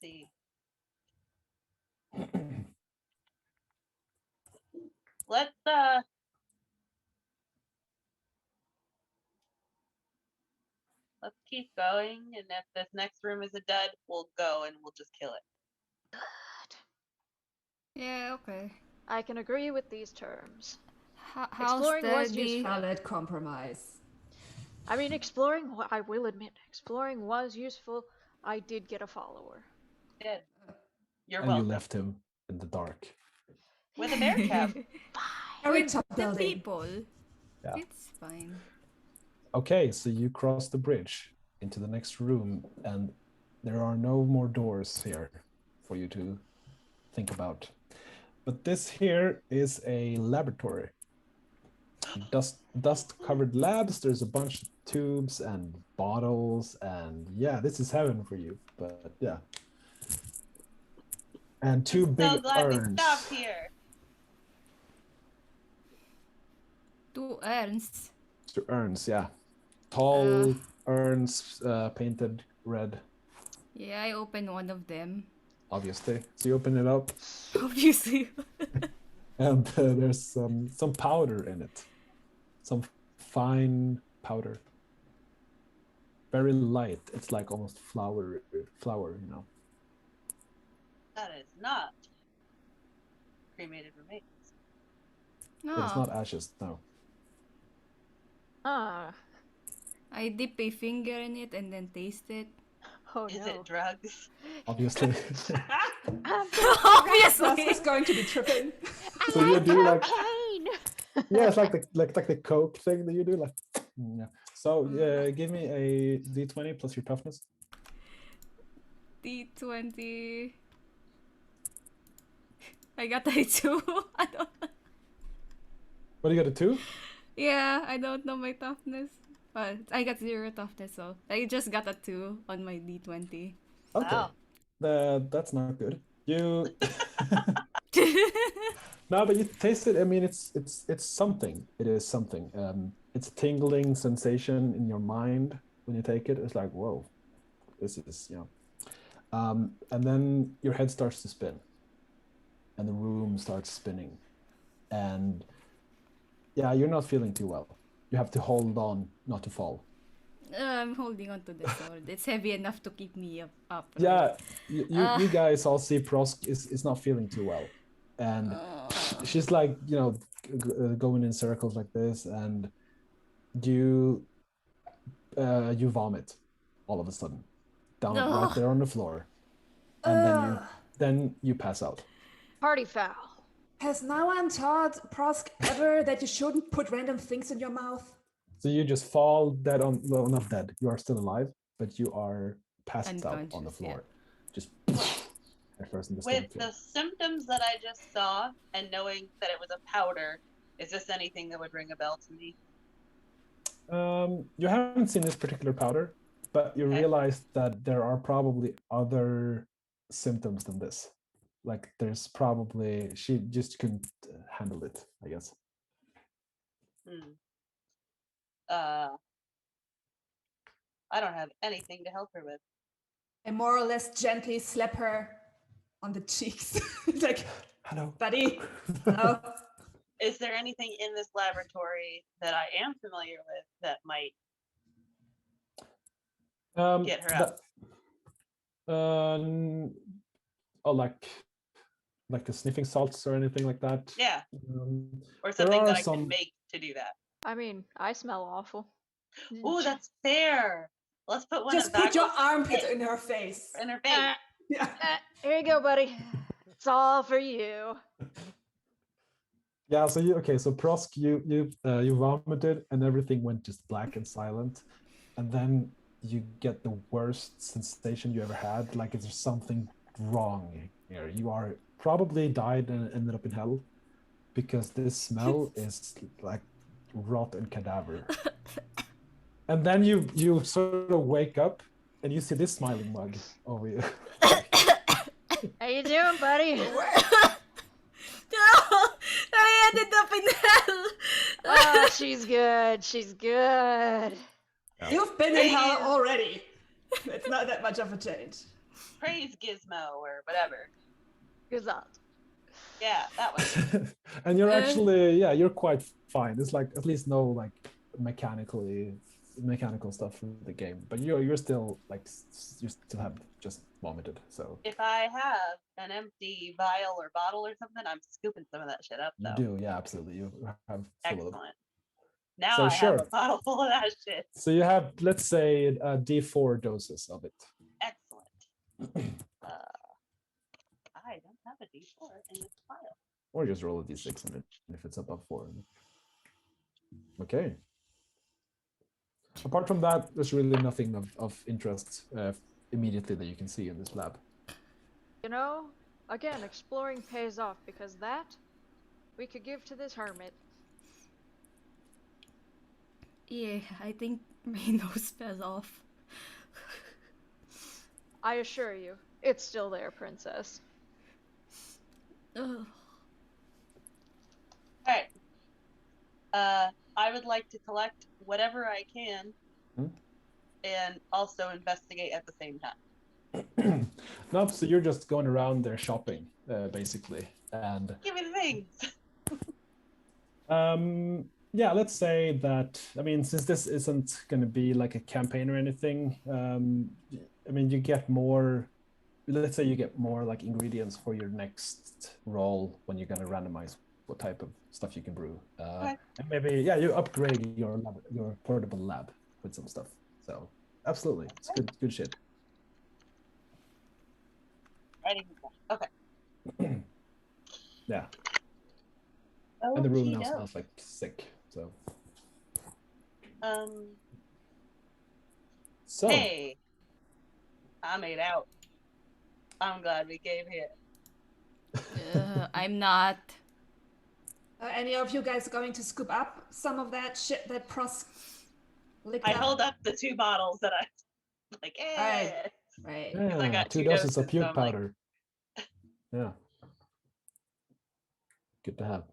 see. Let's keep going, and if this next room is a dud, we'll go and we'll just kill it. Good. Yeah, okay. I can agree with these terms. How Exploring was steady? useful. Valid compromise. I mean, exploring, I will admit, exploring was useful, I did get a follower. Good. You're And you welcome. left him in the dark. With a bear trap. Very With top the building. people. Yeah. It's fine. Okay, so you cross the bridge into the next room, and there are no more doors here for you to think about. But this here is a laboratory. Dust-covered labs. There's a bunch of tubes and bottles, and yeah, this is heaven for you. But yeah, and two I'm big so glad we urns. stopped here. 2 urns. Two urns, yeah, tall urns, painted red, Yeah, I opened one of them. obviously. So you open it up, Obviously. and there's some powder in it, some fine powder, very light. It's like almost flour, you know. That is not cremated remains. It's No. not ashes, no. Ah. I dip a finger in it and then taste it. Oh Is no. it drugs? Obviously. Obviously. Ross is going to be tripping. So you do like, cocaine. yeah, it's like the Coke thing that you do, like, yeah. So give me a D20 plus your toughness. D20. I got a 2. I don't know. What do you got, a 2? Yeah, I don't know my toughness. But I got 0 toughness, so I just got a 2 on my D20. Okay, Wow. that's not good. You no, but you taste it. I mean, it's something. It is something. It's a tingling sensation in your mind when you take it. It's like, whoa, this is, you know. And then your head starts to spin, and the room starts spinning, and yeah, you're not feeling too well. You have to hold on not to fall. I'm holding on to the sword. It's heavy enough to keep me up. Right? Yeah, you guys all see Prosk is not feeling too well, and she's like, you know, going in circles like this, and you vomit all of a sudden down right there on the floor, and then you pass out. Party foul. Has no one taught Prosk ever that you shouldn't put random things in your mouth? So you just fall dead on, well, not dead. You are still alive, but you are passed out on the floor. Yeah. Just at first in the With the symptoms that I just saw and knowing that it was a powder, is this anything that would ring a bell to me? You haven't seen this particular powder, but you realize that there are probably other symptoms than this. Like there's probably, she just couldn't handle it, I guess. I don't have anything to help her with. I more or less gently slap her on the cheeks. Like, hello, buddy. Hello. Is there anything in this laboratory that I am familiar with that might get her out? Like the sniffing salts or anything like that? Yeah. Or something that I can make to do that. I mean, I smell awful. Oh, that's fair. Let's put one. Just put your armpit in her face. In her face. Yeah. Here you go, buddy. It's all for you. Yeah. So so Prosk, you vomited and everything went just black and silent, and then you get the worst sensation you ever had. Like there's something wrong here. You are probably died and ended up in hell, because this smell is like rot and cadaver. And then you sort of wake up and you see this smiling mug over you. How you doing, buddy? I ended up in hell. Oh, she's good. She's good. Yeah. You've been in hell already. It's not that much of a change. Praise Gizmo or whatever. Gazat. Yeah, that one. And you're actually, you're quite fine. It's like at least no like mechanical stuff in the game, but you're still like, you still have just vomited. So if I have an empty vial or bottle or something, I'm scooping some of that shit up though. You do, yeah, absolutely. You have excellent. Of now so I sure. have a bottle full of that shit. So you have, let's say, D4 doses of it. Excellent. I don't have a D4 in this file. Or just roll a d6 and if it's above 4. Okay. Apart from that, there's really nothing of interest immediately that you can see in this lab. You know, again, exploring pays off because that we could give to this hermit. Yeah, I think my nose fell off. I assure you, it's still there, princess. Ugh. Alright. I would like to collect whatever I can and also investigate at the same time. No, so you're just going around there shopping, basically. And Give me the things! yeah, let's say that, I mean, since this isn't going to be like a campaign or anything, I mean, you get more, let's say you get more like ingredients for your next roll when you're going to randomize what type of stuff you can brew. Okay. And maybe, yeah, you upgrade your portable lab with some stuff. So absolutely, it's good shit. Writing them down. Okay. Yeah. And the room now smells like sick, so. So. Hey! I made out. I'm glad we came here. I'm not. Any of you guys going to scoop up some of that shit that Pros licked I up? hold up the 2 bottles that I like, eh. Right. Yeah, I got 2 2 doses of doses, puke so I'm like- powder. Yeah. Good to have.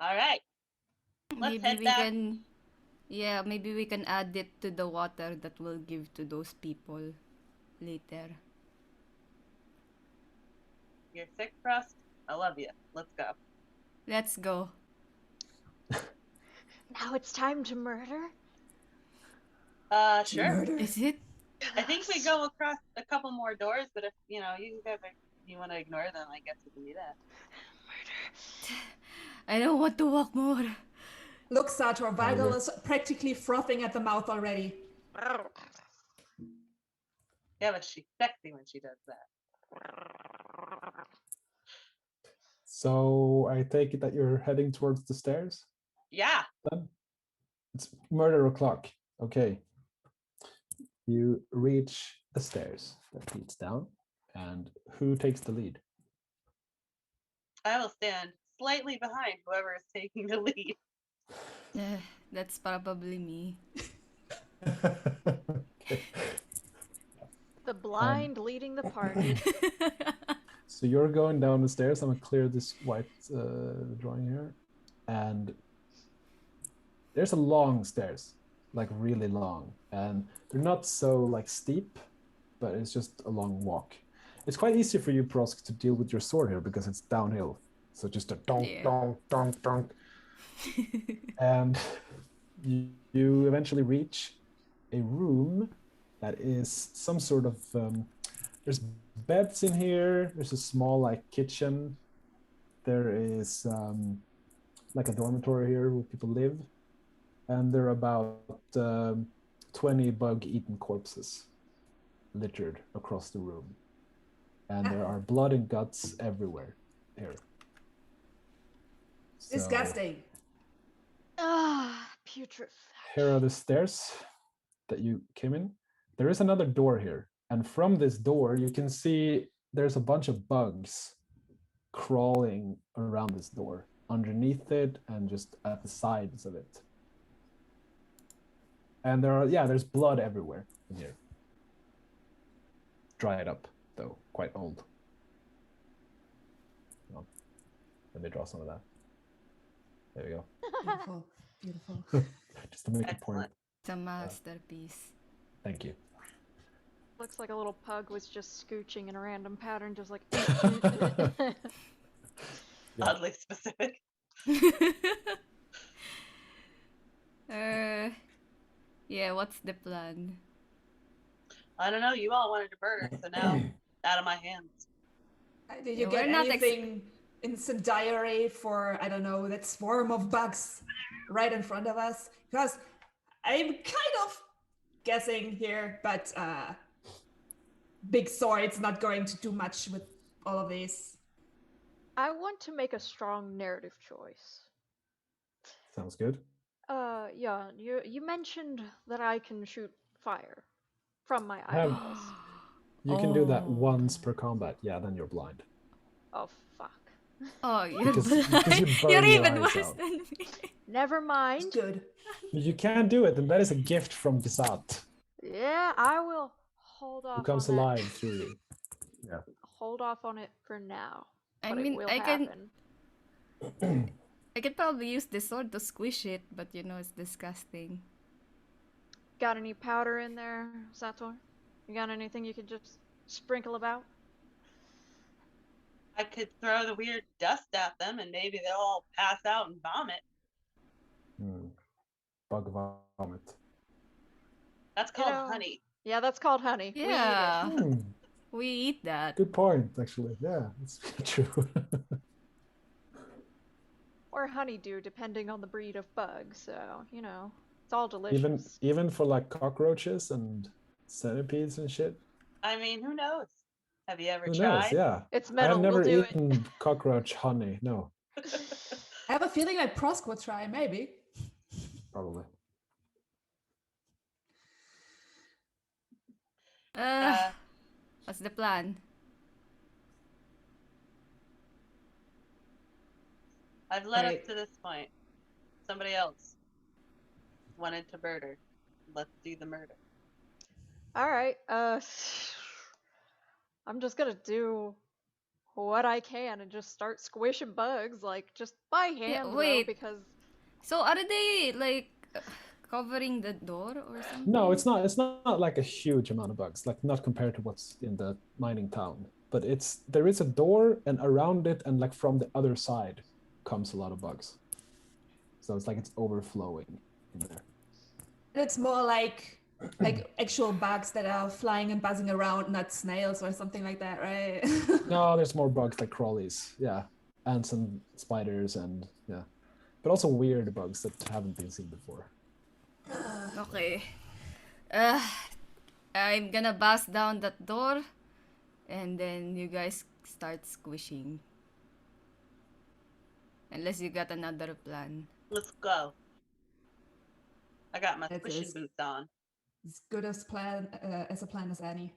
Alright. Let's Maybe head we back. can. Yeah, maybe we can add it to the water that we'll give to those people later. You're sick, Frost? I love you. Let's go. Let's go. Now it's time to murder? Sure. Murder. Is it? I think we go across a couple more doors, but if, you know, you guys you want to ignore them, I guess we can do that. I don't want to walk more. Look, Sator, Vigil is practically frothing at the mouth already. Yeah, but she's sexy when she does that. So I take it that you're heading towards the stairs? Yeah. Then? It's murder o'clock. Okay. You reach the stairs that leads down, and who takes the lead? I will stand slightly behind whoever is taking the lead. That's probably me. Okay. The blind leading the party. So you're going down the stairs. I'm gonna clear this white drawing here, and there's a long stairs, like really long, and they're not so like steep, but it's just a long walk. It's quite easy for you, Prosk, to deal with your sword here because it's downhill. So just a donk, donk, donk, donk. And you eventually reach a room that is some sort of, there's beds in here. There's a small like kitchen. There is like a dormitory here where people live. And there are about 20 bug-eaten corpses littered across the room. And there are blood and guts everywhere here. So, Disgusting. Ah, putrefaction. here are the stairs that you came in. There is another door here. And from this door, you can see there's a bunch of bugs crawling around this door, underneath it and just at the sides of it. And there's blood everywhere in here. Dried up, though, quite old. Well, let me draw some of that. There we go. Beautiful. Beautiful. Just to make a point. It's a masterpiece. Thank you. Looks like a little pug was just scooching in a random pattern, just like. Yeah. Oddly specific. Yeah, what's the plan? I don't know. You all wanted to burn, so now out of my hands. Did Yeah, you we're get not anything incendiary for, I don't know, that swarm of bugs right in front of us? Because I'm kind of guessing here, but big sword's not going to do much with all of these. I want to make a strong narrative choice. Sounds good. Yeah, you mentioned that I can shoot fire from my Have- eyeballs. You can do that Oh. once per combat. Yeah, then you're blind. Oh fuck. Oh, you're Because blind. you burn You're your even eyes worse out. than me. Never It's mind. good. You can't do it, and that is a gift from Gesat, Yeah, I will hold who off comes on that. alive through you. Yeah. Hold off on it for now. I But mean, it will I can happen. I could probably use this sword to squish it, but you know it's disgusting. Got any powder in there, Sator? You got anything you could just sprinkle about? I could throw the weird dust at them and maybe they'll all pass out and vomit. Bug vomit. That's You called know- honey. Yeah, that's called honey. Yeah, We eat it. we eat that. Good point, actually. Yeah, it's true. Or honeydew, depending on the breed of bug. So, you know, it's all delicious. even for like cockroaches and centipedes and shit. I mean, who knows? Have you ever Who tried? knows? Yeah. It's I metal. have never we'll do eaten cockroach honey. No, I have a feeling that Prosk will try, maybe. probably. What's the plan? I've led Right. us to this point. Somebody else wanted to murder. Let's do the murder. All right. I'm just gonna do what I can and just start squishing bugs, like just by hand, though, wait. because So are they like covering the door or something? No, it's not. It's not like a huge amount of bugs. Like not compared to what's in the mining town. But there is a door, and around it, and like from the other side, comes a lot of bugs. So it's like it's overflowing in there. It's more like actual bugs that are flying and buzzing around, not snails or something like that, right? No, there's more bugs like crawlies. Yeah, ants and spiders and yeah, but also weird bugs that haven't been seen before. Okay. I'm gonna bust down that door, and then you guys start squishing. Unless you got another plan. Let's go. I got my It squishing is. boots on. As good as a plan as any.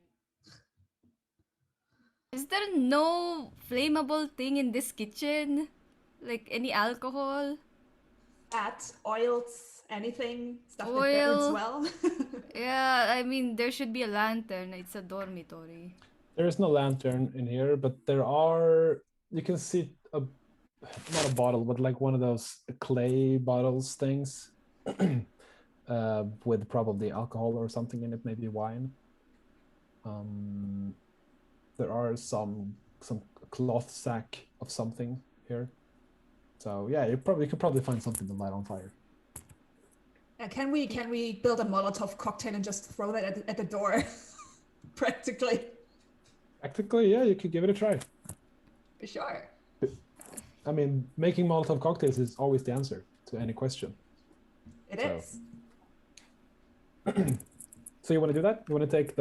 Is there no flammable thing in this kitchen? Like any alcohol? Fat, oils, anything, stuff that burns Oil. well. Yeah, I mean, there should be a lantern. It's a dormitory. There is no lantern in here, but there are. You can see not a bottle, but like one of those clay bottles things, with probably alcohol or something in it, maybe wine. There are some cloth sack of something here. So yeah, you could probably find something to light on fire. Can we build a Molotov cocktail and just throw that at the door? Practically. Practically, yeah, you could give it a try. Sure. I mean, making Molotov cocktails is always the answer to any question. It So. is. So you want to do that? You want to take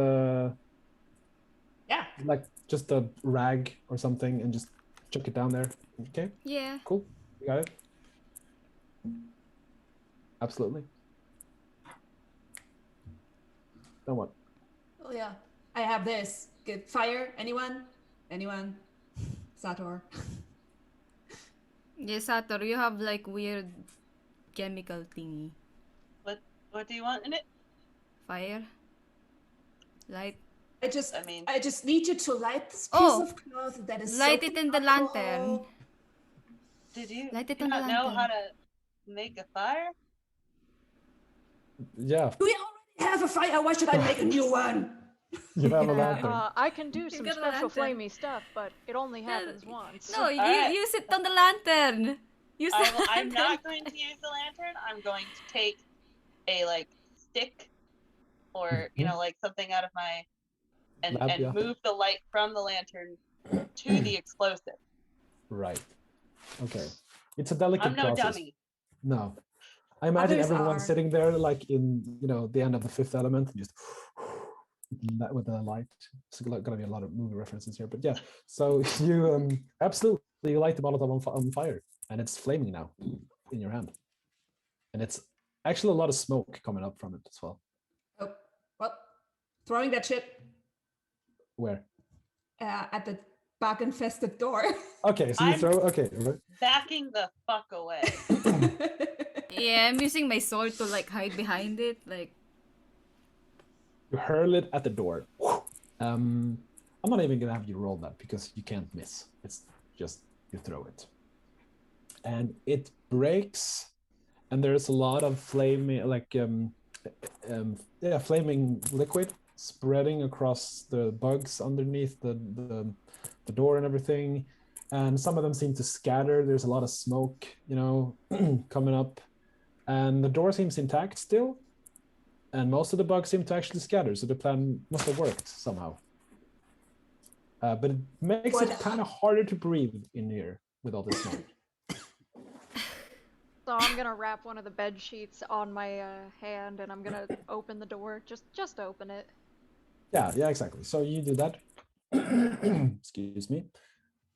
Yeah. like just a rag or something and just chuck it down there? Okay, Yeah. cool. You got it? Absolutely. Then what? Oh yeah. I have this. Good. Fire. Anyone? Anyone? Sator. Yeah, Sator, you have like weird chemical thingy. What do you want in it? Fire? Light? I just mean, I just need you to light this piece Oh, of cloth that is light soaked it in the alcohol. lantern. did you Light it do on the not know how lantern. to make a fire? Yeah, We already have a fire. Why should I make a new one? you have a Yeah, lantern. I can do some got a special lantern. flamey stuff, but it only happens once. No, you Alright. use it on the lantern. Use the I'm lantern. not going to use the lantern. I'm going to take a like stick or like something out of my and Lab, yeah. move the light from the lantern to the explosive. Right. Okay. It's a delicate I'm no process. dummy. No. I imagine Others everyone are. sitting there like in, the end of the Fifth Element and just with the light. It's gonna be a lot of movie references here, but yeah. So you absolutely light the Molotov on fire, and it's flaming now in your hand, and it's actually a lot of smoke coming up from it as well. Oh, well, throwing that shit Where? at the bug-infested door. Okay, so you throw. Okay. Backing the fuck away. Yeah, I'm using my sword to like hide behind it. Like You hurl it at the door. I'm not even gonna have you roll that because you can't miss. It's just you throw it, and it breaks. And there's a lot of flaming, flaming liquid spreading across the bugs underneath the door and everything. And some of them seem to scatter. There's a lot of smoke, coming up. And the door seems intact still. And most of the bugs seem to actually scatter. So the plan must have worked somehow. But it makes it kind of harder to breathe in here with all this smoke. So I'm gonna wrap one of the bed sheets on my hand, and I'm gonna open the door. Just open it. Yeah, exactly. So you do that. Excuse me.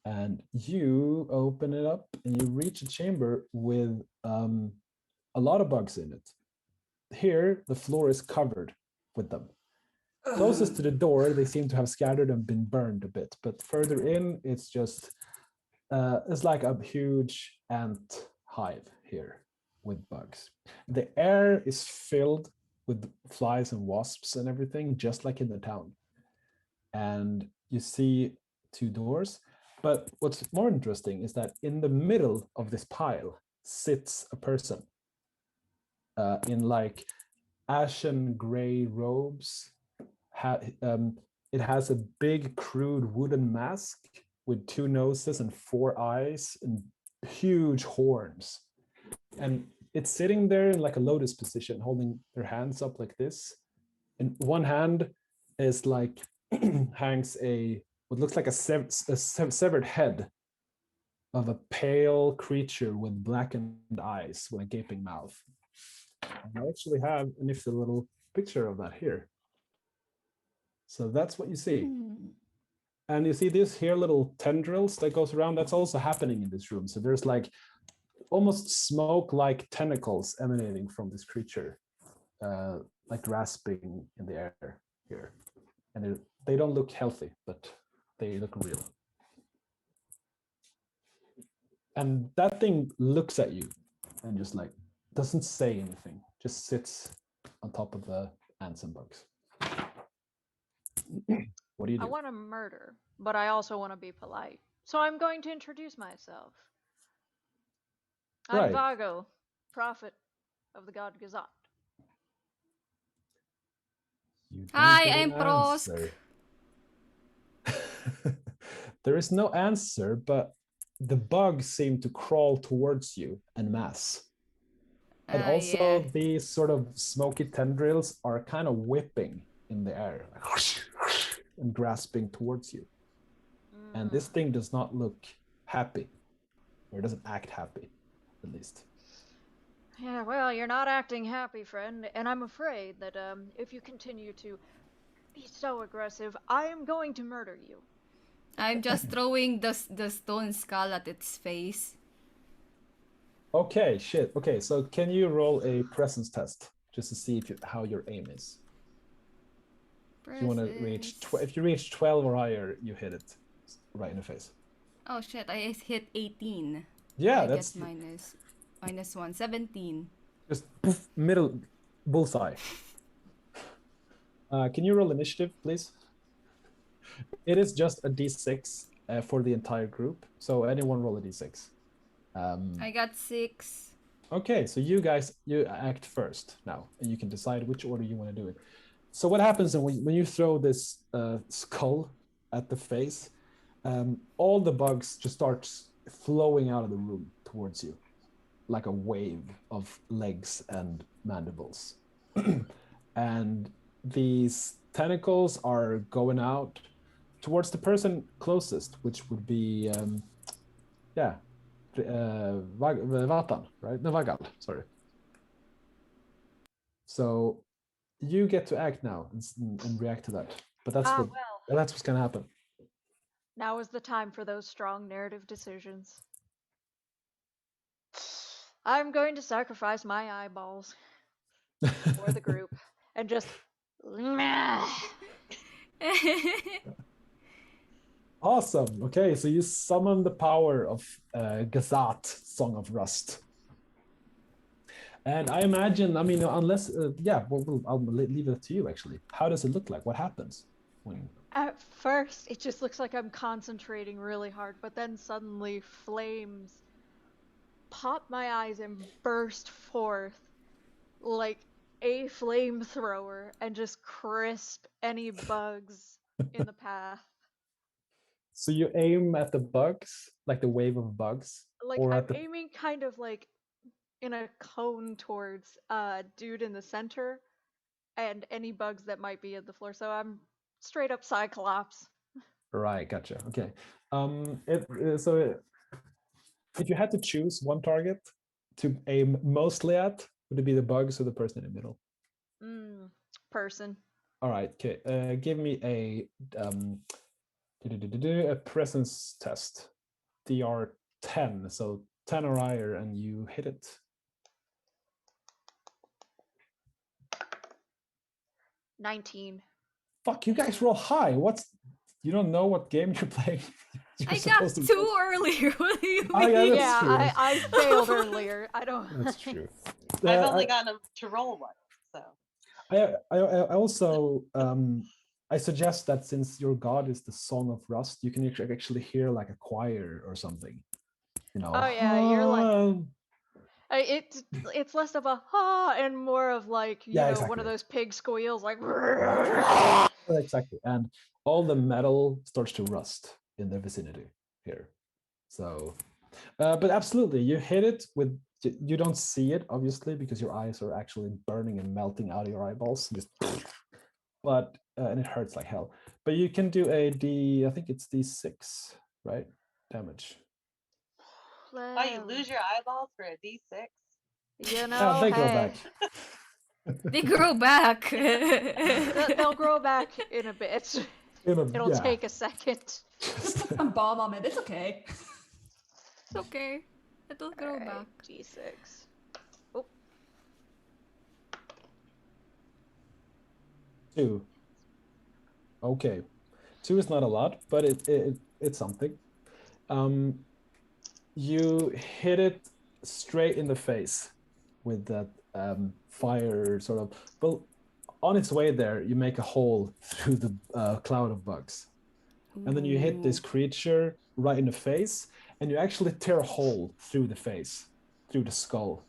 And you open it up, and you reach a chamber with a lot of bugs in it. Here, the floor is covered with them. Closest to the door, they seem to have scattered and been burned a bit. But further in, it's just it's like a huge ant hive here with bugs. The air is filled with flies and wasps and everything, just like in the town. And you see two doors. But what's more interesting is that in the middle of this pile sits a person in like ashen gray robes. It has a big, crude wooden mask with 2 noses and 4 eyes and huge horns. And it's sitting there in like a lotus position, holding their hands up like this. And one hand is like hangs what looks like a severed head of a pale creature with blackened eyes with a gaping mouth. And I actually have a nifty little picture of that here. So that's what you see. And you see these here little tendrils that goes around. That's also happening in this room. So there's like almost smoke-like tentacles emanating from this creature, like grasping in the air here. And they don't look healthy, but they look real. And that thing looks at you and just like doesn't say anything, just sits on top of the ants and bugs. What do you do? I want to murder, but I also want to be polite. So I'm going to introduce myself. I'm Right. Vago, prophet of the god Gazat. Hi, I'm Prosk. There is no answer, but the bugs seem to crawl towards you en masse. And also these sort of smoky tendrils are kind of whipping in the air and grasping towards you. And this thing does not look happy, or doesn't act happy, at least. Yeah, well, you're not acting happy, friend, and I'm afraid that if you continue to be so aggressive, I am going to murder you. I'm just throwing the stone skull at its face. Okay, shit. Okay, so can you roll a presence test just to see how your aim is? If you want to reach, if you reach 12 or higher, you hit it right in the face. Oh shit! I hit 18. Yeah, I that's guess minus 1, 17. Just poof, middle bullseye. Can you roll initiative, please? It is just a d6 for the entire group, so anyone roll a d6. I got 6. Okay, so you guys, you act first now, and you can decide which order you want to do it. So what happens when you throw this skull at the face, all the bugs just start flowing out of the room towards you, like a wave of legs and mandibles. And these tentacles are going out towards the person closest, which would be, Vatan, right? No, Vagal, sorry. So you get to act now and react to that. But that's Ah, what well. that's what's gonna happen. Now is the time for those strong narrative decisions. I'm going to sacrifice my eyeballs for the group and just. Awesome. Okay, so you summon the power of Gazat, Song of Rust. And I imagine, I mean, unless, I'll leave it to you actually. How does it look like? What happens when? At first, it just looks like I'm concentrating really hard, but then suddenly flames pop my eyes and burst forth like a flamethrower and just crisp any bugs in the path. So you aim at the bugs, like the wave of bugs, Like or I'm at the aiming kind of like in a cone towards dude in the center and any bugs that might be at the floor. So I'm straight up Cyclops. right? Gotcha. Okay. If you had to choose one target to aim mostly at, would it be the bugs or the person in the middle? Person. All right. Okay. Give me a presence test. DR 10. So 10 or higher, and you hit it. 19. Fuck, you guys roll high. You don't know what game you're playing? You're I got supposed to 2 earlier. What do you mean? Oh, yeah, that's true. I failed earlier. I don't. That's true. I've only gotten him to roll one, so. I also I suggest that since your god is the Song of Rust, you can actually hear like a choir or something. You know. Oh yeah, you're like. It's less of a ha and more of like you know exactly. one of those pig squeals like. Exactly, and all the metal starts to rust in the vicinity here. So, but absolutely, you hit it with. You don't see it obviously because your eyes are actually burning and melting out of your eyeballs. Just, but and it hurts like hell. But you can do a I think it's D6, right? Damage. Oh, you lose your eyeballs for a D6? You know, they grow hey. back. They grow back. They'll grow back in a bit. It'll take a second. Put some balm on it. It's okay. It's okay. It'll grow back. D6. Oh. 2. Okay, 2 is not a lot, but it's something. You hit it straight in the face with that fire sort of. But on its way there, you make a hole through the cloud of bugs, and then you hit this creature right in the face, and you actually tear a hole through the face, through the skull.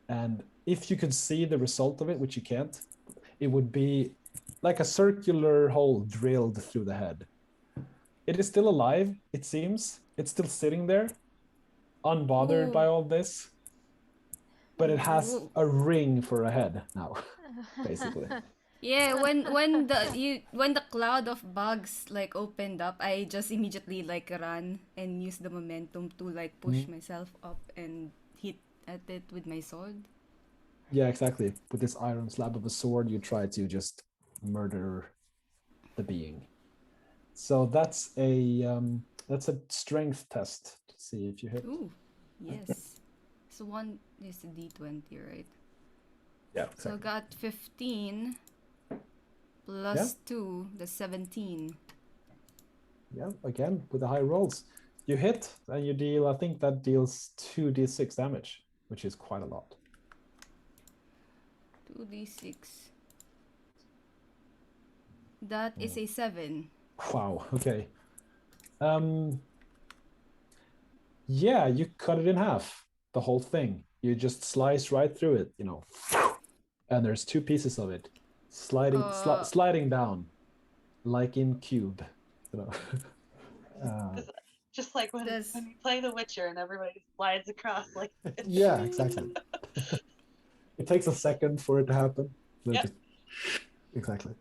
And if you could see the result of it, which you can't, it would be like a circular hole drilled through the head. It is still alive, it seems. It's still sitting there, unbothered by all this. But it has a ring for a head now, basically. Yeah, when the cloud of bugs like opened up, I just immediately like ran and used the momentum to like push myself up and hit at it with my sword. Yeah, exactly. With this iron slab of a sword, you try to just murder the being. So that's a strength test to see if you hit. Ooh, yes. So one is a D20, right? Yeah. Exactly. So I got 15 plus 2, that's 17. Yeah, again with the high rolls. You hit and you deal, I think that deals 2d6 damage, which is quite a lot. 2d6. That is a 7. Wow, okay. Yeah, you cut it in half, the whole thing. You just slice right through it, you know. And there's 2 pieces of it sliding down like in Cube, you know. Just like when you play The Witcher and everybody slides across like this. Yeah, exactly. It takes a second for it to happen. Yep. Exactly.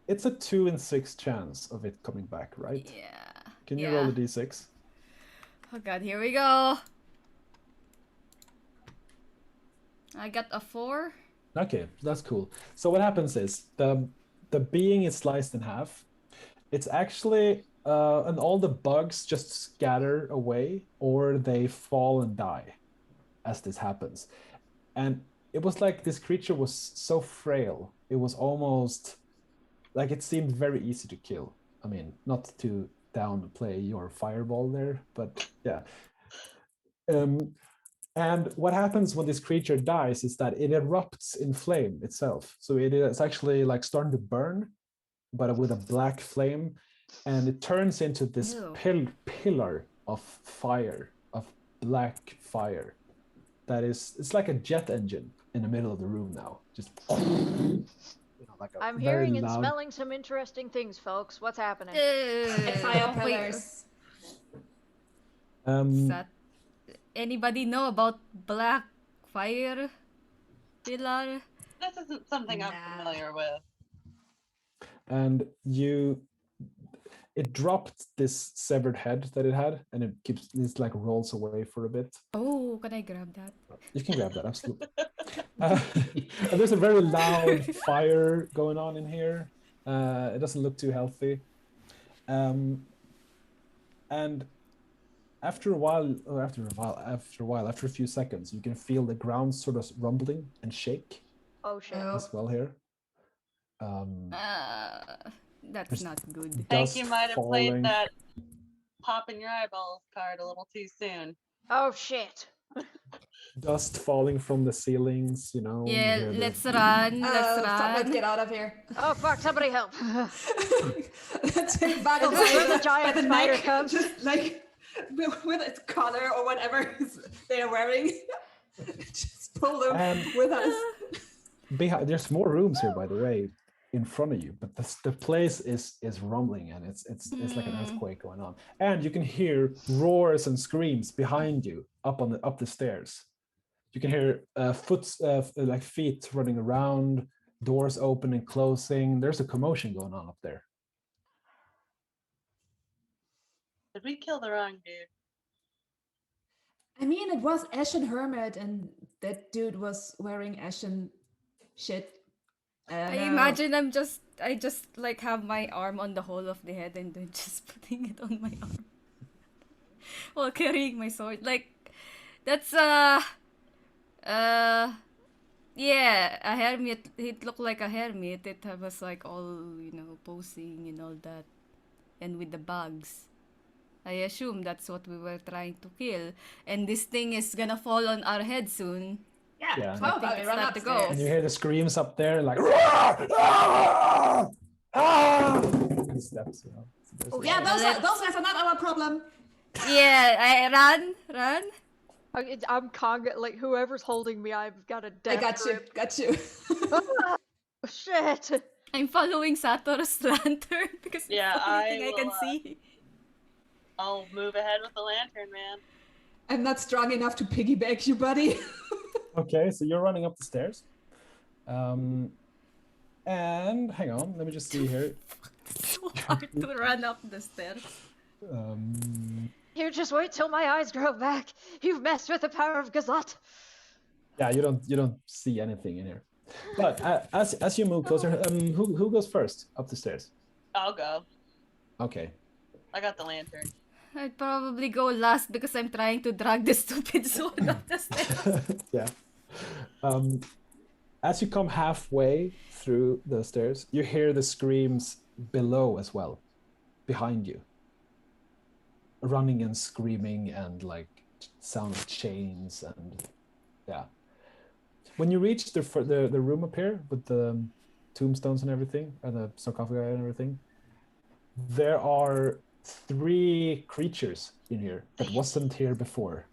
It's a 2 in 6 chance of it coming back, right? Yeah. Can you roll a d6? Oh god, here we go. I got a 4. Okay, that's cool. So what happens is the being is sliced in half. It's actually and all the bugs just scatter away or they fall and die as this happens. And it was like this creature was so frail. It was almost like it seemed very easy to kill. I mean, not to downplay your fireball there, but yeah. And what happens when this creature dies is that it erupts in flame itself. So it's actually like starting to burn, but with a black flame, and it turns into this pillar of fire, of black fire. It's like a jet engine in the middle of the room now. Just like a I'm very hearing and loud. smelling some interesting things, folks. What's happening? Fire pillars. Anybody know about black fire pillar? This isn't something I'm familiar with. And it dropped this severed head that it had, and it's like rolls away for a bit. Oh, can I grab that? You can grab that, absolutely. And there's a very loud fire going on in here. It doesn't look too healthy. And after a few seconds, you can feel the ground sort of rumbling and shake. Oh shit. As well here. That's not good. I think you might have played that pop in your eyeballs card a little too soon. Oh shit. Dust falling from the ceilings, you know. Yeah, let's run. Let's get out of here. Oh fuck, somebody help. Take Vagel Where the giant spider comes. Just like with its collar or whatever they're wearing. Just pull them with us. There's more rooms here, by the way, in front of you, but the place is rumbling, and it's like an earthquake going on, and you can hear roars and screams behind you up the stairs. You can hear like feet running around, doors open and closing. There's a commotion going on up there. Did we kill the wrong dude? I mean, it was Ashen Hermit, and that dude was wearing ashen shit. I imagine I just like have my arm on the hole of the head and then just putting it on my arm while carrying my sword. Like, that's yeah, a hermit. It looked like a hermit. It was like all, posing and all that, and with the bugs. I assume that's what we were trying to kill, and this thing is gonna fall on our head soon. Yeah. So I think it's time to go. And you hear the screams up there, like "Rah! Ah! Ah!" Steps, Yeah, those guys are not our problem. Yeah, I run. I'm like whoever's holding me, I've got a death grip. Got you. Oh, shit. I'm following Satoru's lantern because it's the only thing I can see. I'll move ahead with the lantern, man. I'm not strong enough to piggyback you, buddy. Okay, so you're running up the stairs. And hang on, let me just see here. It's so hard to run up the stairs. You just wait till my eyes grow back. You've messed with the power of Gazat. Yeah, you don't see anything in here. But as you move closer, who goes first up the stairs? I'll go. Okay. I got the lantern. I'd probably go last because I'm trying to drag the stupid sword up the stairs. Yeah. As you come halfway through the stairs, you hear the screams below as well, behind you. Running and screaming and like sound of chains and yeah. When you reach the room up here with the tombstones and everything, and the sarcophagi and everything, there are 3 creatures in here that wasn't here before.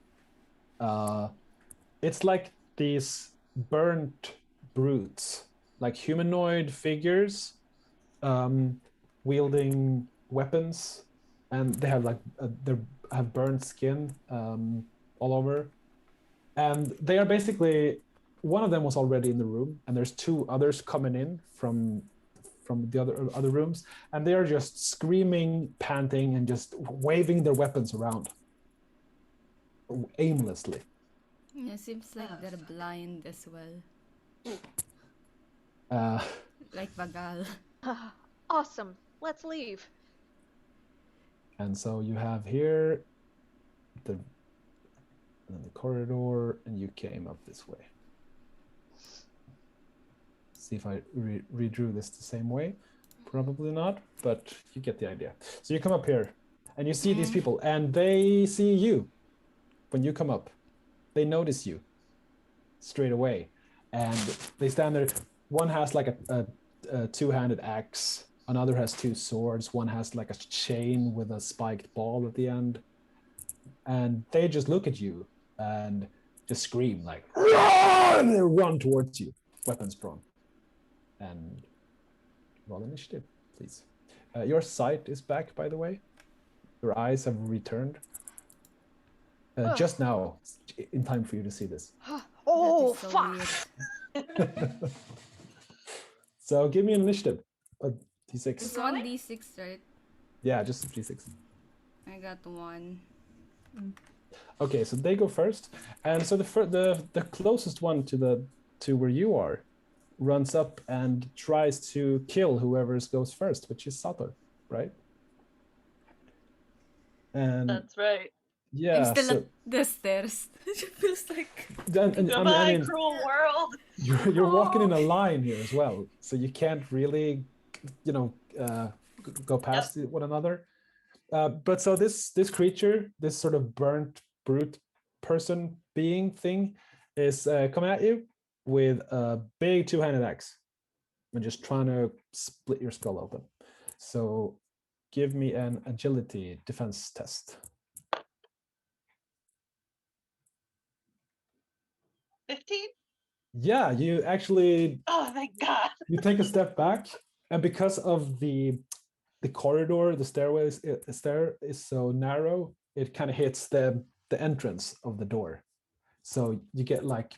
It's like these burnt brutes, like humanoid figures, wielding weapons, and they have they have burnt skin all over, and they are basically, one of them was already in the room, and there's 2 others coming in from the other rooms, and they are just screaming, panting, and just waving their weapons around aimlessly. Yeah, seems like they're blind as well. Like Vagal. Awesome. Let's leave. And so you have here the corridor, and you came up this way. See if I redrew this the same way. Probably not, but you get the idea. So you come up here, and you see these people, and they see you when you come up. They notice you straight away, and they stand there. One has like a two-handed axe. Another has two swords. One has like a chain with a spiked ball at the end. And they just look at you and just scream like, and they run towards you, weapons drawn. And roll initiative, please. Your sight is back, by the way. Your eyes have returned. Just now, in time for you to see this. Oh, so fuck! weird. So give me an initiative. A d6. It's 1d6, right? Yeah, just a d6. I got 1. Okay, so they go first, and so the closest one to where you are runs up and tries to kill whoever goes first, which is Sato, right? And That's right. yeah, I'm still so, at the stairs. It feels like... Goodbye, cruel world. You're walking in a line here as well, so you can't really, go past one another. But so this creature, this sort of burnt brute person being thing, is coming at you with a big two-handed axe and just trying to split your skull open. So give me an agility defense test. 15? Yeah, you actually... Oh, thank God. You take a step back, and because of the corridor, the stair is so narrow, it kind of hits the entrance of the door. So you get like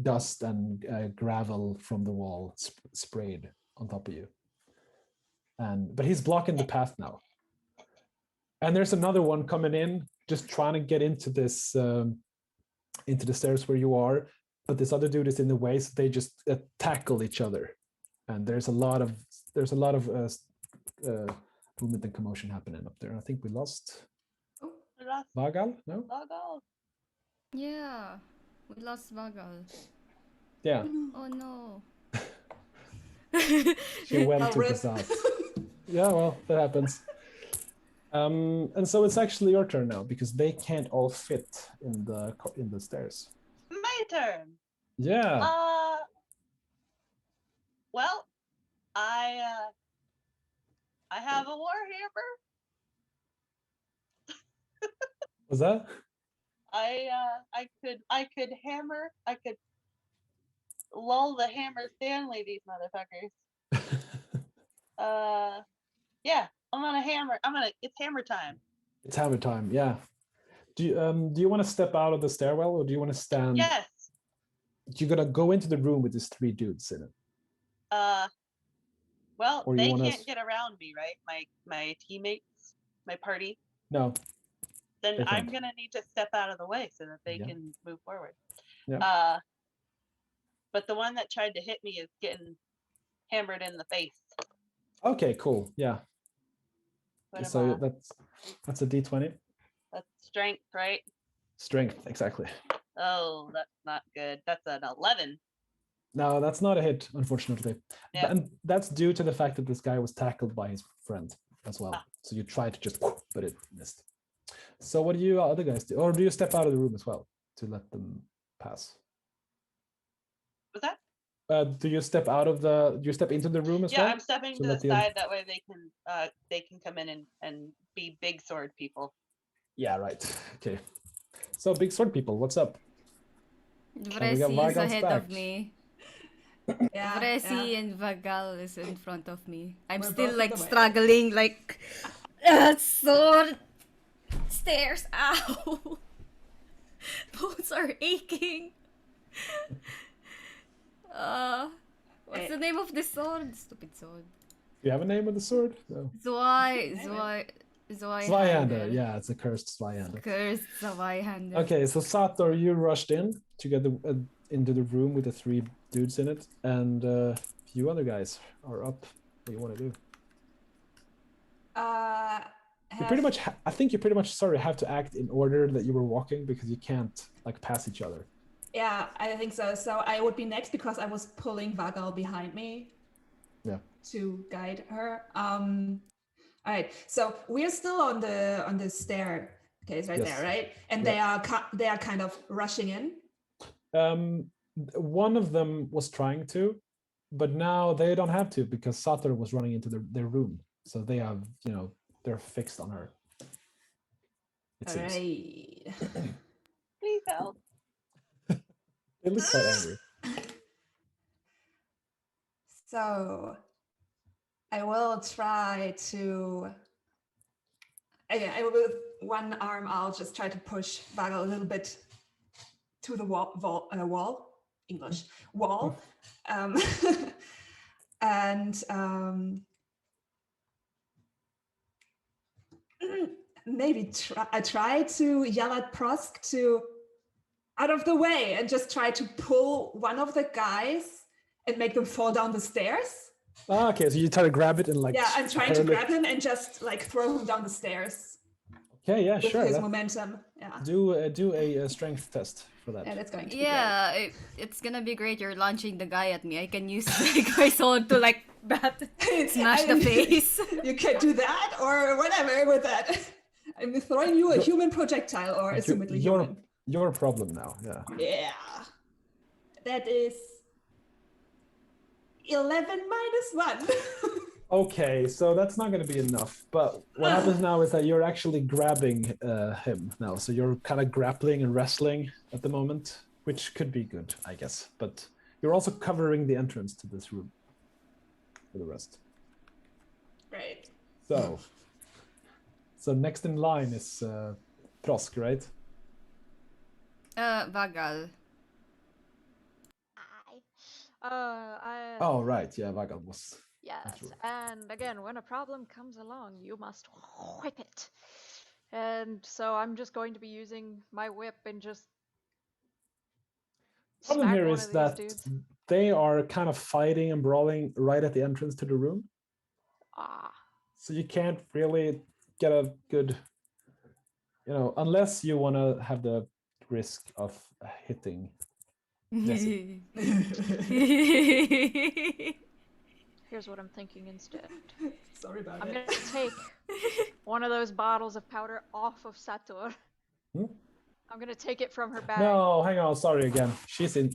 dust and gravel from the wall sprayed on top of you. But he's blocking the path now. And there's another one coming in, just trying to get into this into the stairs where you are. But this other dude is in the way, so they just tackle each other. And there's a lot of movement and commotion happening up there. I think we lost Vagal. No. Vagal. Yeah, we lost Vagal. Yeah. Oh no. She went to Gazat. Yeah, well, that happens. And so it's actually your turn now, because they can't all fit in the stairs. My turn. Yeah. Well, I have a warhammer. Was that? I could hammer. I could lull the hammer Stanley these motherfuckers. Yeah, I'm gonna hammer. It's hammer time. It's hammer time. Yeah. Do you want to step out of the stairwell, or do you want to stand? Yes. You're gonna go into the room with these 3 dudes in it. Well, Or they can't get around me, right? My teammates, my party. No. Then I'm gonna need to step out of the way so that they can move forward. Yeah. But the one that tried to hit me is getting hammered in the face. Okay, cool. Yeah. So that's a d20. That's strength, right? Strength, exactly. Oh, that's not good. That's an 11. No, that's not a hit, unfortunately. Yeah. And that's due to the fact that this guy was tackled by his friend as well. So you tried to just, but it missed. So what do you other guys do? Or do you step out of the room as well to let them pass? What's that? Do you step into the room as well? Yeah, I'm stepping to the side. That way they can come in and be big sword people. Yeah, right. Okay. So big sword people, what's up? Vresi is ahead of me. Yeah, Vresi and Vagal is in front of me. I'm We're still both like on the way. struggling, like sword stairs. Ow! Bones are aching. What's the name of this sword? Stupid sword. Do you have a name of the sword? No. Zwei. Zweihander, yeah, it's a cursed Zweihander. Cursed Zweihander. Okay, so Sator, you rushed in to get into the room with the 3 dudes in it, and you other guys are up. What do you want to do? You pretty much, I think you pretty much have to act in order that you were walking because you can't like pass each other. Yeah, I think so. So I would be next because I was pulling Vagal behind me. Yeah. To guide her. All right. So we're still on the stair. Okay, it's right there, right? And they are kind of rushing in. One of them was trying to, but now they don't have to because Sator was running into their room. So they have, they're fixed on her. It seems. Right. Please help. They look quite angry. So I will try to. I will, with one arm, I'll just try to push Vagal a little bit to the wall. English wall, and maybe try to yell at Prosk to out of the way and just try to pull one of the guys and make them fall down the stairs. Okay, so you try to grab it and like... Yeah, I'm trying to grab him and just like throw him down the stairs. Okay, yeah, with sure. His momentum, yeah. Do a strength test for that. Yeah, that's going to be great. It's gonna be great. You're launching the guy at me. I can use like my sword to like smash the face. You can do that or whatever with that. I'm throwing you a human projectile or assumedly human. Your problem now, yeah. Yeah. That is 11 minus 1. Okay, so that's not going to be enough. But what happens now is that you're actually grabbing him now. So you're kind of grappling and wrestling at the moment, which could be good, I guess. But you're also covering the entrance to this room for the rest. Right. So next in line is Prosk, right? Vagal. Oh, right. Yeah, Vagal was... Yes, and again, when a problem comes along, you must whip it. And so I'm just going to be using my whip and just problem here one is of that these dudes. They are kind of fighting and brawling right at the entrance to the room. So you can't really get a good, unless you want to have the risk of hitting. Here's what I'm thinking instead. Sorry about it. I'm going to take one of those bottles of powder off of Sator. I'm going to take it from her bag. No, hang on. Sorry again. She's in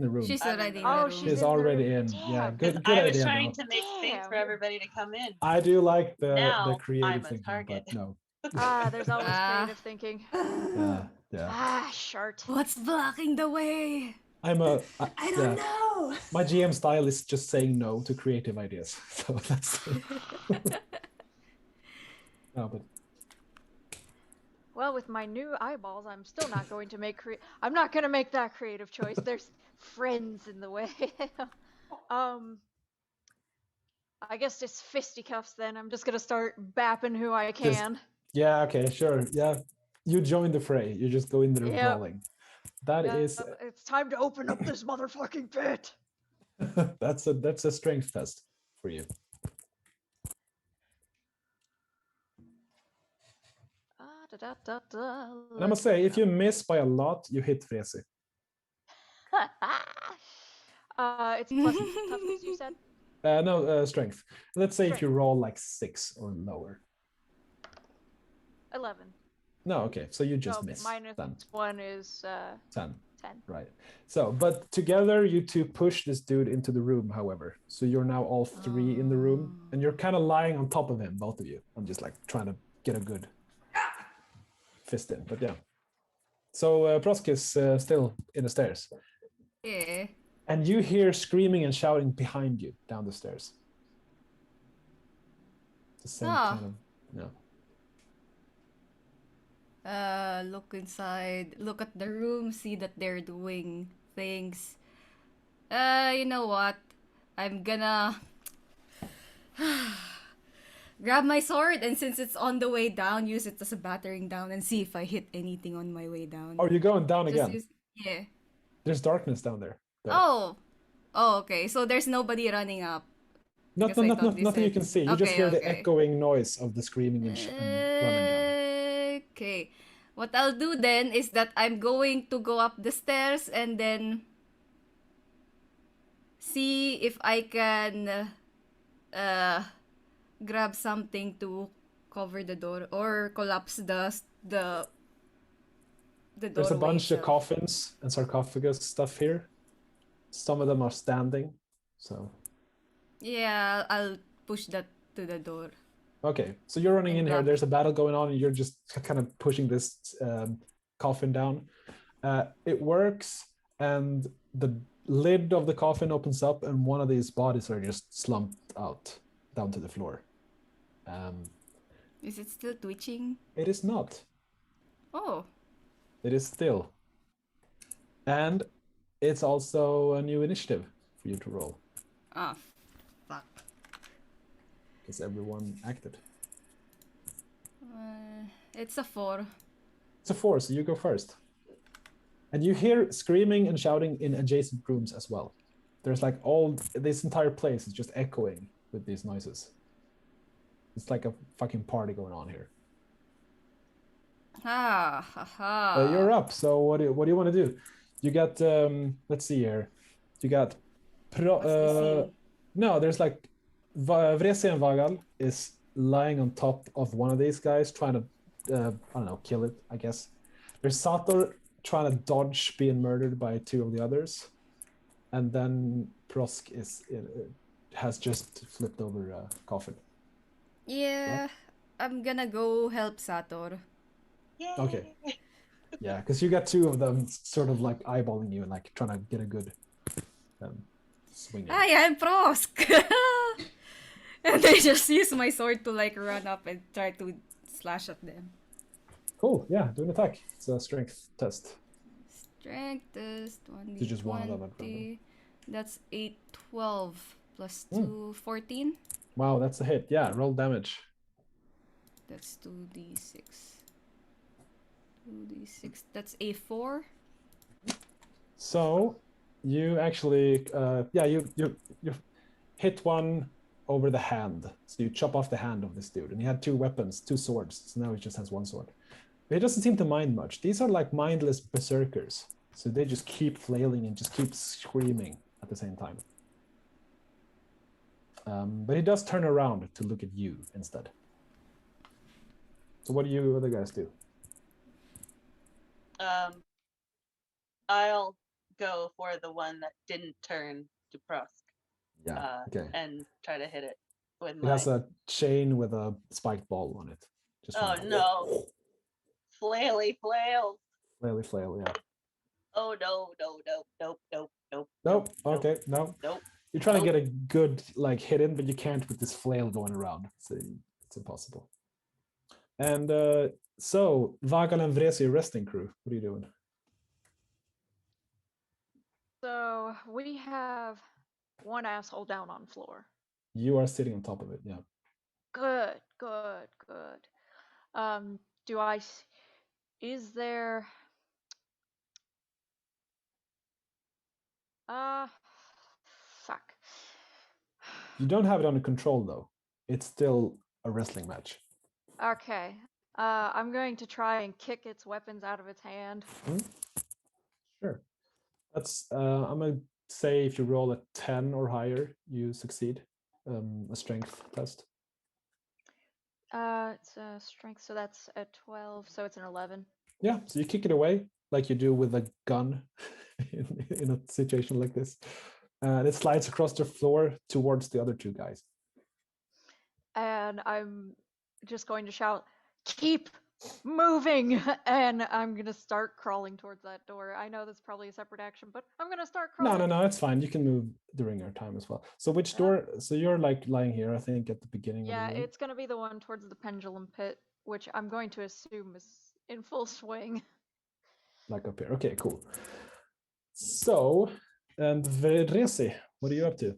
the room. She's already in the room. She's already in. Yeah, good idea. I was trying to make space for everybody to come in. I do like the I'm creative a thinking, target. but no. There's always creative thinking. Yeah. Shart. What's blocking the way? I don't know. My GM style is just saying no to creative ideas. So that's no, but well, with my new eyeballs, I'm still not going to make I'm not going to make that creative choice. There's friends in the way. I guess it's fisticuffs then. I'm just going to start bapping who I can. Yeah, okay, sure. Yeah. You join the fray. You just go in there brawling. That is... It's time to open up this motherfucking pit. That's a strength test for you. And I must say, if you miss by a lot, you hit Fresi. It's plus toughness, you said? No, strength. Let's say if you roll like 6 or lower. 11. No, okay, so you just miss. Minus 1 is 10. 10. Right. So, but together you two push this dude into the room, however. So you're now all 3 in the room, and you're kind of lying on top of him, both of you. I'm just like trying to get a good fist in, but yeah. So Prosk is still in the stairs. Yeah. And you hear screaming and shouting behind you down the stairs. The same kind of, look inside, look at the room, see that they're doing things. You know what? I'm gonna grab my sword, and since it's on the way down, use it as a battering down and see if I hit anything on my way down. Oh, you're going down Just again. yeah. There's darkness down there. Though. Oh. Oh, okay. So there's nobody running up. Because I thought Nothing you said... can see. You just Okay, hear the okay. echoing noise of the screaming and running down. Okay. What I'll do then is that I'm going to go up the stairs and then see if I can grab something to cover the door or collapse the There's a doorway bunch of itself. coffins and sarcophagus stuff here. Some of them are standing, so. Yeah, I'll push that to the door. Okay, so you're running And in here. grab There's it. a battle going on, and you're just kind of pushing this coffin down. It works, and the lid of the coffin opens up, and one of these bodies are just slumped out down to the floor. Is it still twitching? It is not. Oh. It is still. And it's also a new initiative for you to roll. Ah, fuck. Because everyone acted. It's a 4. It's a 4, so you go first. And you hear screaming and shouting in adjacent rooms as well. There's like this entire place is just echoing with these noises. It's like a fucking party going on here. You're up. So what do you want to do? You got let's see here. You got no, there's like Vresi and Vagal is lying on top of one of these guys trying to I don't know, kill it, I guess. There's Sator trying to dodge being murdered by 2 of the others. And then Prosk has just flipped over a coffin. Yeah, What? I'm gonna go help Sator. Yay! Okay. Yeah, because you got 2 of them sort of like eyeballing you and like trying to get a good swing. Hi, I'm Prosk! And I just use my sword to like run up and try to slash at them. Cool, yeah, do an attack. It's a strength test. Strength test, 1d20. So just one of them at random. That's 8, 12 plus 2, 14. Wow, that's a hit. Yeah, roll damage. That's 2d6. 2d6, that's a 4. So you actually, you hit one over the hand. So you chop off the hand of this dude, and he had 2 weapons, 2 swords. So now he just has 1 sword. But he doesn't seem to mind much. These are like mindless berserkers. So they just keep flailing and just keep screaming at the same time. But he does turn around to look at you instead. So what do you other guys do? I'll go for the one that didn't turn to Prosk. Yeah, okay. And try to hit it with It has a chain with a spiked ball on it. Just no. Flaily flail. Flaily flail, yeah. Oh no. Nope. Okay, no. Nope. You're trying to get a good like hit in, but you can't with this flail going around. It's impossible. And so Vagal and Vresi resting crew. What are you doing? So we have one asshole down on floor. You are sitting on top of it, yeah. Good. Is there... fuck. You don't have it under control though. It's still a wrestling match. Okay. I'm going to try and kick its weapons out of its hand. Sure. That's I'm gonna say if you roll a 10 or higher, you succeed. A strength test. It's a strength, so that's a 12, so it's an 11. Yeah, so you kick it away like you do with a gun in a situation like this. And it slides across the floor towards the other 2 guys. And I'm just going to shout, "Keep moving!" And I'm going to start crawling towards that door. I know that's probably a separate action, but I'm going to start crawling. No, it's fine. You can move during your time as well. So which door? So you're like lying here, I think, at the beginning of the room. It's going to be the one towards the pendulum pit, which I'm going to assume is in full swing. Like up here. Okay, cool. So, and Vresi, what are you up to?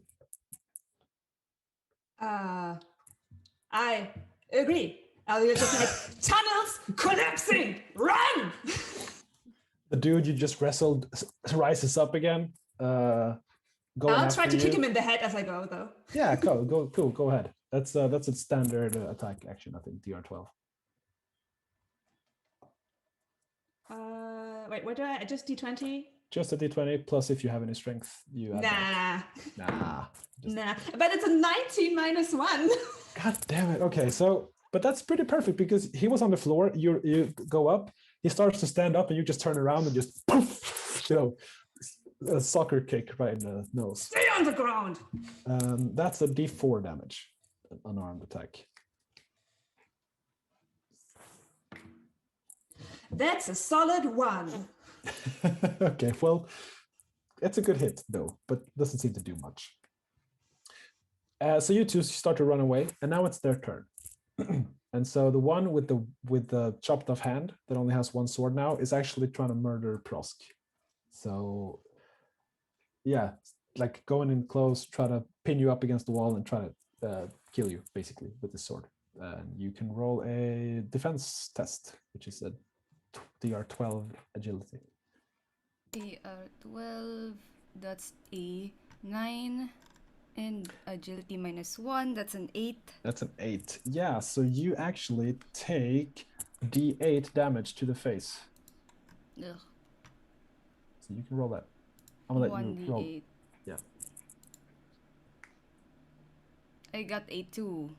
I agree. Elliot just like, tunnels collapsing! Run! The dude you just wrestled rises up again. I'll try to kick him in the head as I go, though. Yeah, cool. Go ahead. That's a standard attack action, I think. DR12. Wait, what do I adjust D20? Just a D20 plus if you have any strength, you add that. Nah. Nah. But it's a 19 minus 1. God damn it. Okay, so but that's pretty perfect because he was on the floor. You go up, he starts to stand up, and you just turn around and just poof, a soccer kick right in the nose. Stay on the ground. That's a D4 damage, an unarmed attack. That's a solid 1. Okay, well, it's a good hit though, but doesn't seem to do much. So you two start to run away, and now it's their turn. And so the one with the chopped off hand that only has one sword now is actually trying to murder Prosk. So yeah, like going in close, try to pin you up against the wall and try to kill you basically with the sword. And you can roll a defense test, which is a DR12 agility. DR12, that's a 9. And agility minus 1, that's an 8. That's an 8. Yeah, so you actually take D8 damage to the face. Ugh. So you can roll that. I'm gonna let you roll. 1d8. Yeah. I got a 2.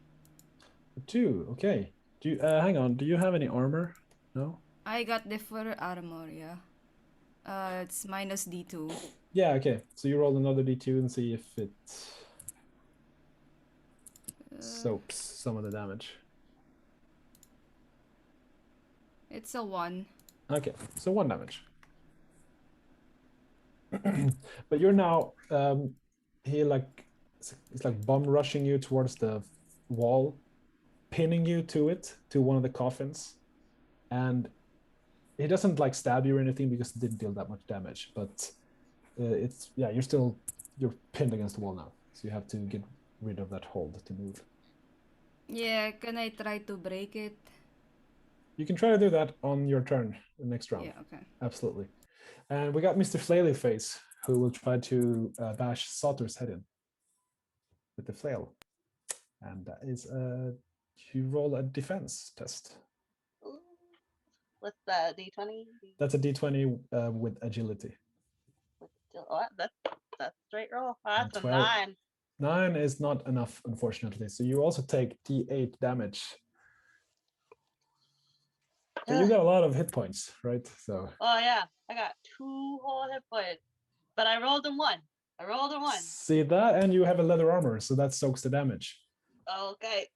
2, okay. Do you, hang on, do you have any armor? No? I got the full armor, yeah. It's minus D2. Yeah, okay. So you roll another D2 and see if it soaks some of the damage. It's a 1. Okay, so 1 damage. But you're now he like it's like bum rushing you towards the wall, pinning you to one of the coffins, and he doesn't like stab you or anything because it didn't deal that much damage, but it's you're pinned against the wall now, so you have to get rid of that hold to move. Yeah, can I try to break it? You can try to do that on your turn the next round. Yeah, okay. Absolutely. And we got Mr. Flaily-Face, who will try to bash Sauter's head in with the flail. And that is you roll a defense test. What's that, D20? That's a D20 with agility. Oh, that's straight roll. That's a 12. 9. 9 is not enough, unfortunately. So you also take D8 damage. But you got a lot of hit points, right? So. Oh yeah, I got 2 whole hit points, but I rolled a 1. See that, and you have a leather armor, so that soaks the damage. Okay.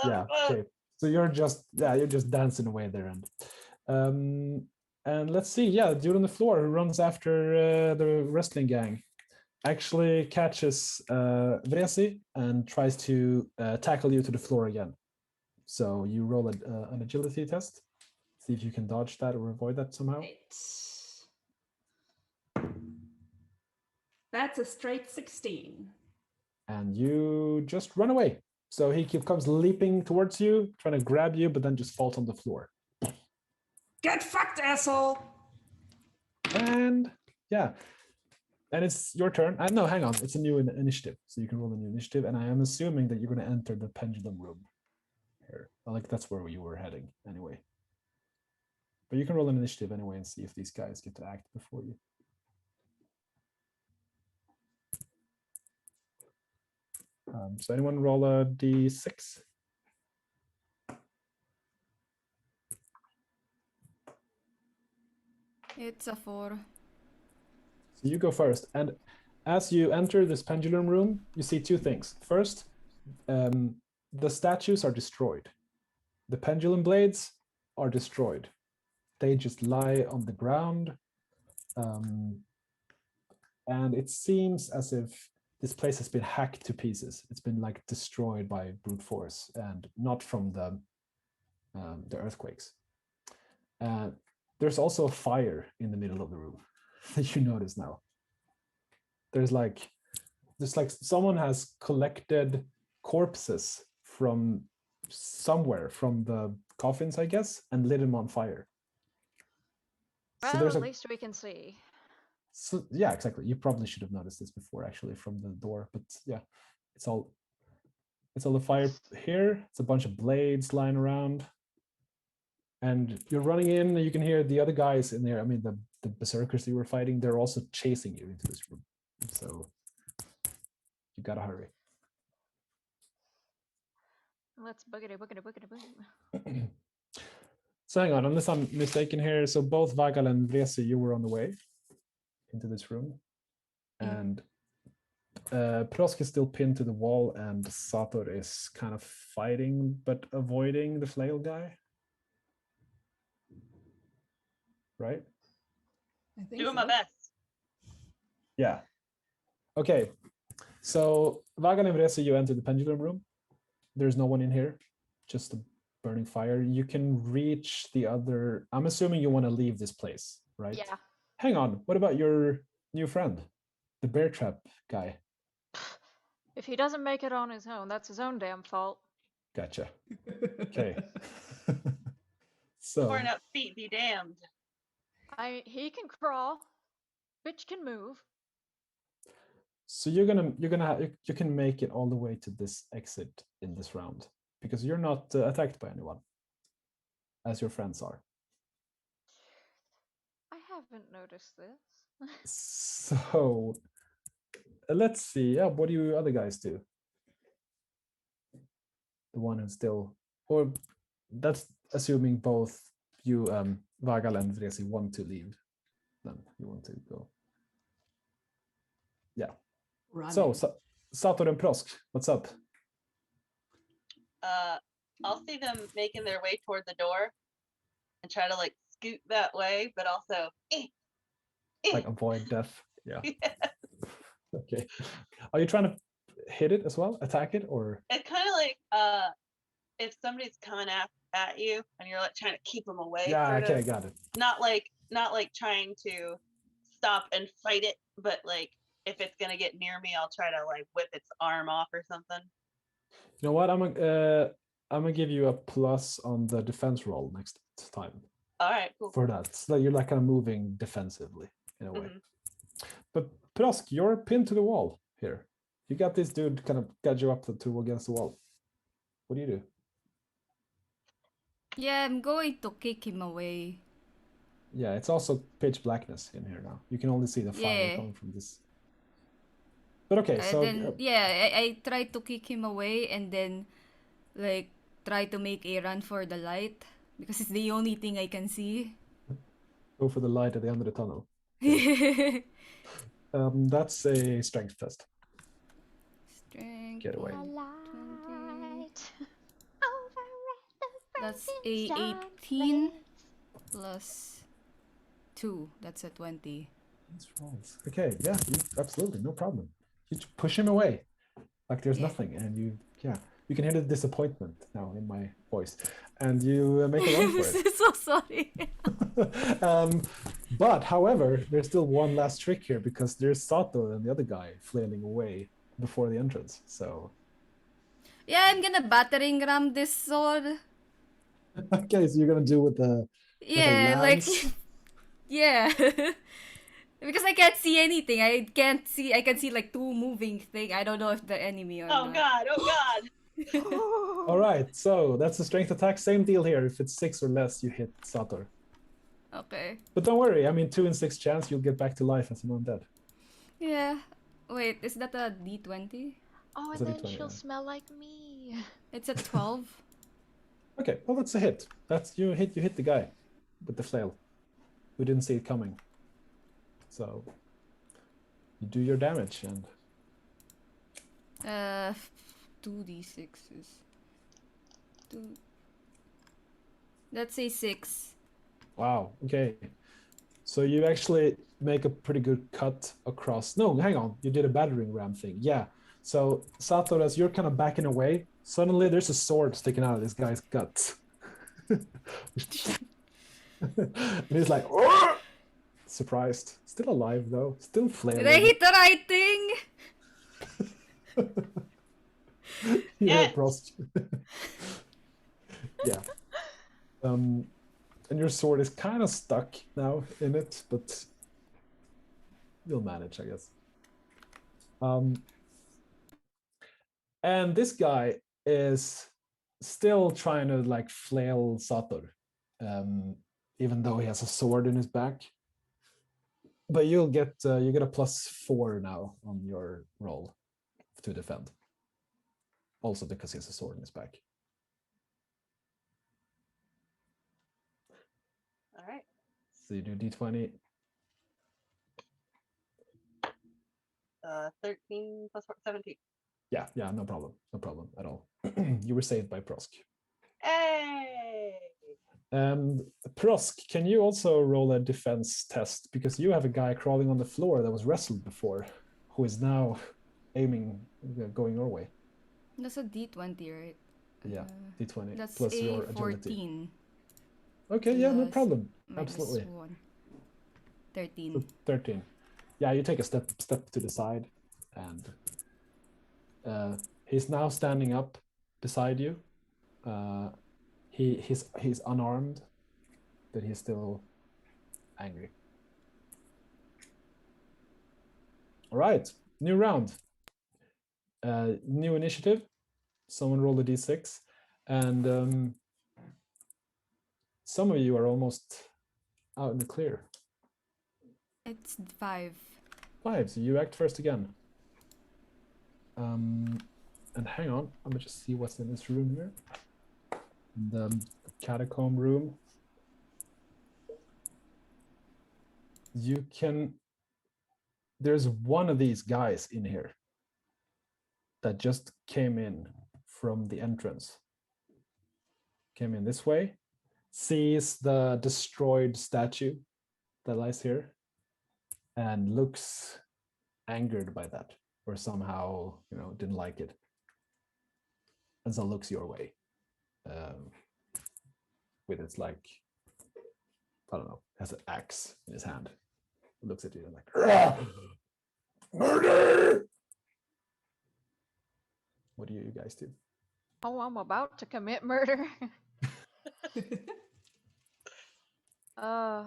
Yeah. Okay. So you're just dancing away there, and let's see. Yeah, dude on the floor who runs after the wrestling gang actually catches Vresi and tries to tackle you to the floor again. So you roll an agility test. See if you can dodge that or avoid that somehow. That's a straight 16. And you just run away. So he comes leaping towards you, trying to grab you, but then just falls on the floor. Get fucked, asshole! And yeah. And it's your turn. No, hang on. It's a new initiative. So you can roll a new initiative. And I am assuming that you're going to enter the pendulum room here. Like that's where you were heading anyway. But you can roll an initiative anyway and see if these guys get to act before you. So anyone roll a D6? It's a 4. So you go first. And as you enter this pendulum room, you see 2 things. First, the statues are destroyed. The pendulum blades are destroyed. They just lie on the ground. And it seems as if this place has been hacked to pieces. It's been like destroyed by brute force and not from the earthquakes. There's also a fire in the middle of the room that you notice now. There's like someone has collected corpses from somewhere, from the coffins, I guess, and lit them on fire. Well, So there's at a least we can see. so yeah, exactly. You probably should have noticed this before, actually, from the door. But yeah, it's all the fire here. It's a bunch of blades lying around, and you're running in. And you can hear the other guys in there. I mean, the berserkers you were fighting. They're also chasing you into this room. So you gotta hurry. Let's boogity boogity boogity boom. So hang on, unless I'm mistaken here. So both Vagal and Vresi, you were on the way into this room, and Prosk is still pinned to the wall, and Sator is kind of fighting but avoiding the flail guy. Right? I think Doing so. my best. Yeah. Okay. So Vagal and Vresi, you enter the pendulum room. There's no one in here, just a burning fire. You can reach the other. I'm assuming you want to leave this place, right? Yeah. Hang on. What about your new friend, the bear trap guy? If he doesn't make it on his own, that's his own damn fault. Gotcha. Okay. So Torn up feet be damned. He can crawl. Bitch can move. so you're gonna you can make it all the way to this exit in this round because you're not attacked by anyone, as your friends are. I haven't noticed this. So let's see. Yeah, what do you other guys do? The one who's still, or that's assuming both you, Vagal and Vresi, want to leave. Then you want to go. Yeah. Running. So Sator and Prosk, what's up? I'll see them making their way toward the door and try to like scoot that way, but also Like avoid death. Yeah. Yeah. Okay. Are you trying to hit it as well? Attack it, or? It's kind of like if somebody's coming at you and you're like trying to keep them away. Yeah. sort Okay. of. Got it. Not like trying to stop and fight it, but like if it's gonna get near me, I'll try to like whip its arm off or something. You know what? I'm gonna give you a plus on the defense roll next time All right, cool. for that. So you're like kind of moving defensively in a way. Mhm. But Prosk, you're pinned to the wall here. You got this dude kind of got you up to against the wall. What do you do? Yeah, I'm going to kick him away. Yeah, it's also pitch blackness in here now. You can only see the fire Yeah. coming from this. But okay, so Then I try to kick him away and then like try to make a run for the light because it's the only thing I can see. go for the light at the end of the tunnel. That's a strength test. Strength. Get away. 20. That's a 18 plus 2. That's a 20. These rolls. Okay, yeah, absolutely, no problem. You push him away like there's Yeah. nothing, and you can hear the disappointment now in my voice, and you make a run for it. So sorry. But however, there's still one last trick here because there's Sato and the other guy flailing away before the entrance. So Yeah, I'm gonna battering ram this sword. okay, so you're gonna do with the Yeah, like lance? yeah. Because I can't see anything. I can see like two moving thing. I don't know if the enemy or Oh not. god, oh god. All right, so that's a strength attack. Same deal here. If it's 6 or less, you hit Sator. Okay. But don't worry. I mean, 2 in 6 chance you'll get back to life as an undead. Yeah. Wait, is that a D20? Oh, It's and a then D20, she'll yeah. smell like me. It's a 12. Okay, well that's a hit. That's you hit the guy with the flail who didn't see it coming. So you do your damage and 2d6s. 2. That's a 6. wow, okay. So you actually make a pretty good cut across. No, hang on. You did a battering ram thing. Yeah. So Sato, as you're kind of backing away, suddenly there's a sword sticking out of this guy's gut. And he's like, "Argh!" Surprised. Still alive though. Still flailing. Did I hit the right thing? Yeah, Yes. Prost. Yeah. And your sword is kind of stuck now in it, but you'll manage, I guess. And this guy is still trying to like flail Sator, even though he has a sword in his back. But you get a +4 now on your roll to defend. Also because he has a sword in his back. All right. So you do d20. 13 plus 17. Yeah, no problem at all. You were saved by Prosk. Hey! And Prosk, can you also roll a defense test? Because you have a guy crawling on the floor that was wrestled before, who is now aiming, going your way. That's a D20, right? Yeah, d20 That's plus a your agility. 14. Okay, yeah, no Plus problem. minus Absolutely. 1. 13. So 13. Yeah, you take a step to the side, and he's now standing up beside you. He's unarmed, but he's still angry. All right, new round. New initiative. Someone roll a d6, and some of you are almost out in the clear. It's 5. 5, so you act first again. And hang on, I'm gonna just see what's in this room here. The catacomb room. You can. There's one of these guys in here that just came in from the entrance. Came in this way, sees the destroyed statue that lies here, and looks angered by that, or somehow, didn't like it. And so looks your way. With its like, I don't know, has an axe in his hand. Looks at you and like, murder! What do you guys do? Oh, I'm about to commit murder. I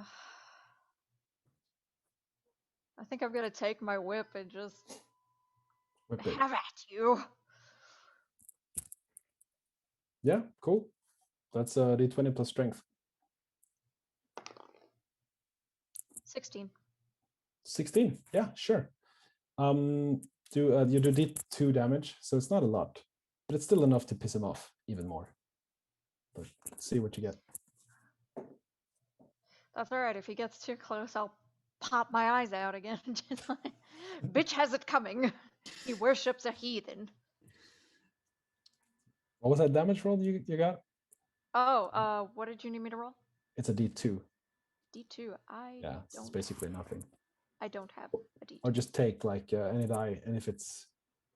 think I'm gonna take my whip and just Whip it. have at you. Yeah, cool. That's a d20 plus strength. 16. 16. Yeah, sure. You do d2 damage, so it's not a lot, but it's still enough to piss him off even more. But let's see what you get. That's alright. If he gets too close, I'll pop my eyes out again. Just like, bitch has it coming. He worships a heathen. What was that damage roll you got? Oh, what did you need me to roll? It's a d2. D2. Yeah, it's basically nothing. I don't have a D2. Or just take like any die, and if it's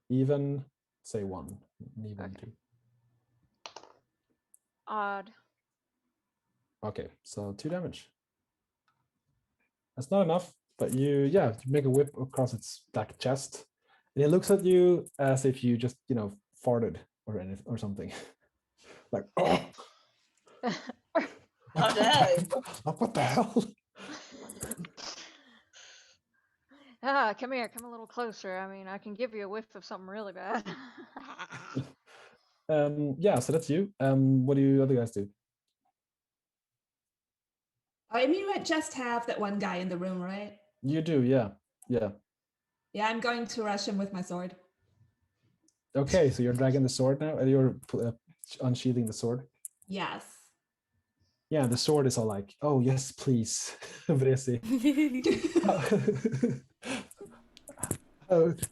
even, say 1. Even Okay. 2. Odd. Okay, so 2 damage. That's not enough, but you make a whip across its black chest, and it looks at you as if you just farted or anything or something. Like, oh, Oh, no. what the hell? Come here. Come a little closer. I mean, I can give you a whiff of something really bad. Yeah, so that's you. What do you other guys do? I mean, we just have that one guy in the room, right? You do, yeah. Yeah, I'm going to rush him with my sword. Okay, so you're dragging the sword now, and you're unsheathing the sword. Yes. Yeah, the sword is all like, oh yes, please, Vresi.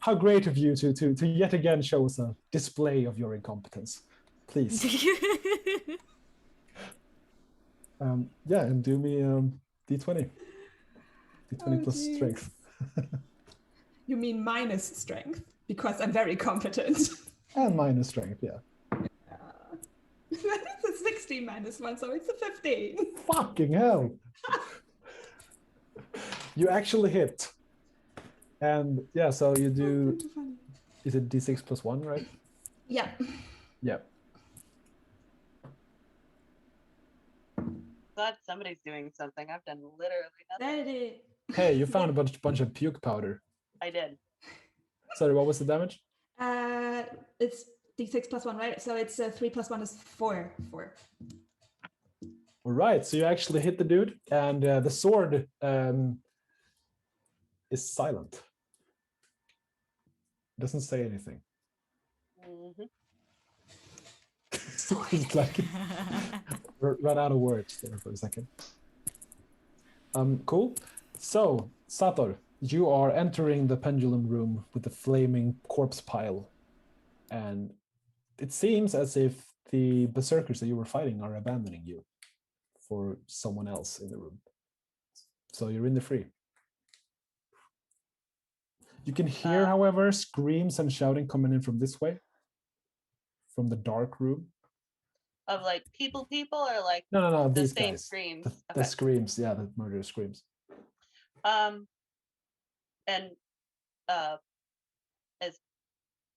How great of you to yet again show us a display of your incompetence. Please. Yeah, and do me d20. D20 plus geez. strength. You mean minus strength? Because I'm very competent. And minus strength, yeah. It's a 16 minus 1, so it's a 15. Fucking hell. You actually hit. And yeah, so you do, is it d6 plus 1, right? Yeah. Yeah. Glad somebody's doing something. I've done literally nothing. There it is. Hey, you found a bunch of puke powder. I did. Sorry, what was the damage? It's d6 plus 1, right? So it's 3 plus 1 is 4. 4. All right, so you actually hit the dude, and the sword is silent. It doesn't say anything. Mhm. It's like run out of words there for a second. Cool. So, Sator, you are entering the pendulum room with the flaming corpse pile, and it seems as if the berserkers that you were fighting are abandoning you for someone else in the room. So you're in the free. You can hear, however, screams and shouting coming in from this way, from the dark room. Of like people, or like No, the these same guys. screams. The Okay. screams, yeah, the murder screams. And is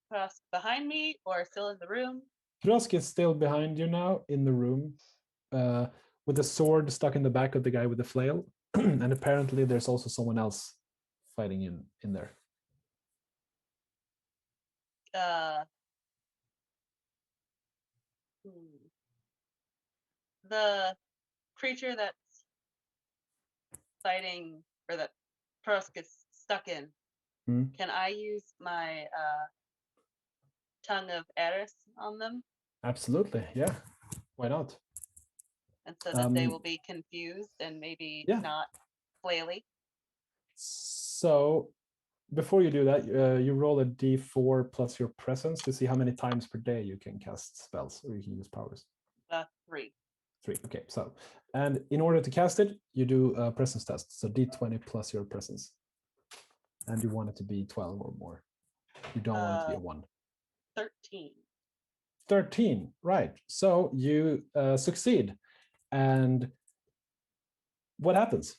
Frost behind me or still in the room? Trosk is still behind you now in the room, with the sword stuck in the back of the guy with the flail, and apparently there's also someone else fighting in there. The creature that's fighting, or that Frost gets stuck in, can I use my tongue of Eris on them? Absolutely, yeah. Why not? And so that they will be confused and maybe not flaily. So before you do that, you roll a d4 plus your presence to see how many times per day you can cast spells or you can use powers. 3. 3, okay. So, and in order to cast it, you do a presence test. So d20 plus your presence. And you want it to be 12 or more. You don't want it to be a 1. 13. 13, right. So you succeed. And what happens?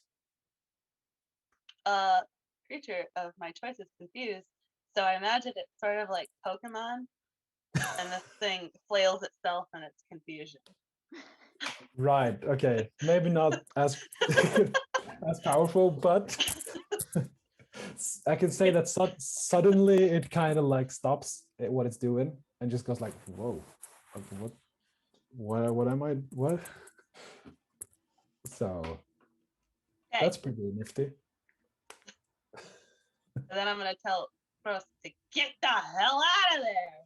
Creature of my choice is confused. So I imagine it's sort of like Pokemon, and this thing flails itself in its confusion. Right, okay. Maybe not as as powerful, but I can say that suddenly it kind of like stops what it's doing and just goes like, whoa, what am I, what? So that's pretty nifty. And then I'm going to tell Frost to get the hell out of there.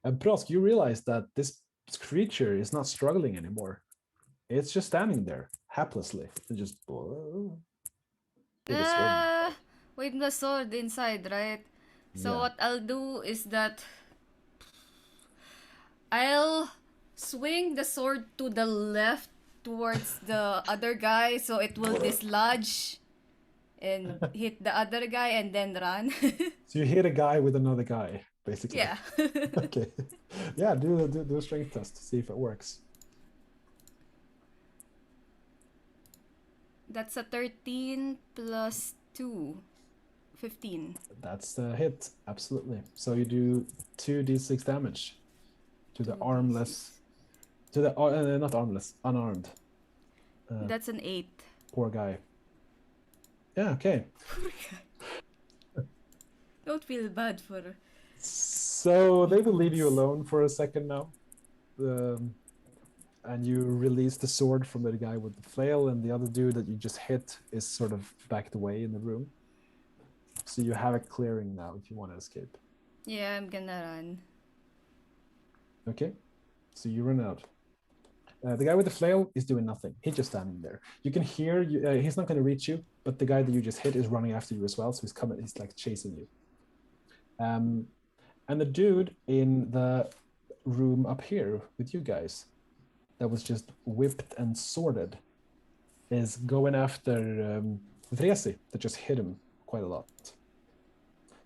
And Prosk, you realize that this creature is not struggling anymore. It's just standing there, haplessly. And just... with the sword inside, right? So what I'll do is that I'll swing the sword to the left towards the other guy so it will dislodge and hit the other guy and then run. So you hit a guy with another guy, basically. Yeah. Okay. Yeah, do a strength test to see if it works. That's a 13 plus 2. 15. That's a hit, absolutely. So you do 2d6 damage to the armless, to the not armless, unarmed. That's an 8. Poor guy. Yeah, okay. Poor guy. Don't feel bad for her. So they will leave you alone for a second now. And you release the sword from the guy with the flail, and the other dude that you just hit is sort of backed away in the room. So you have a clearing now if you want to escape. Yeah, I'm gonna run. Okay, so you run out. The guy with the flail is doing nothing. He's just standing there. You can hear, he's not going to reach you, but the guy that you just hit is running after you as well. So he's coming, he's like chasing you. And the dude in the room up here with you guys that was just whipped and sworded is going after Vresi that just hit him quite a lot.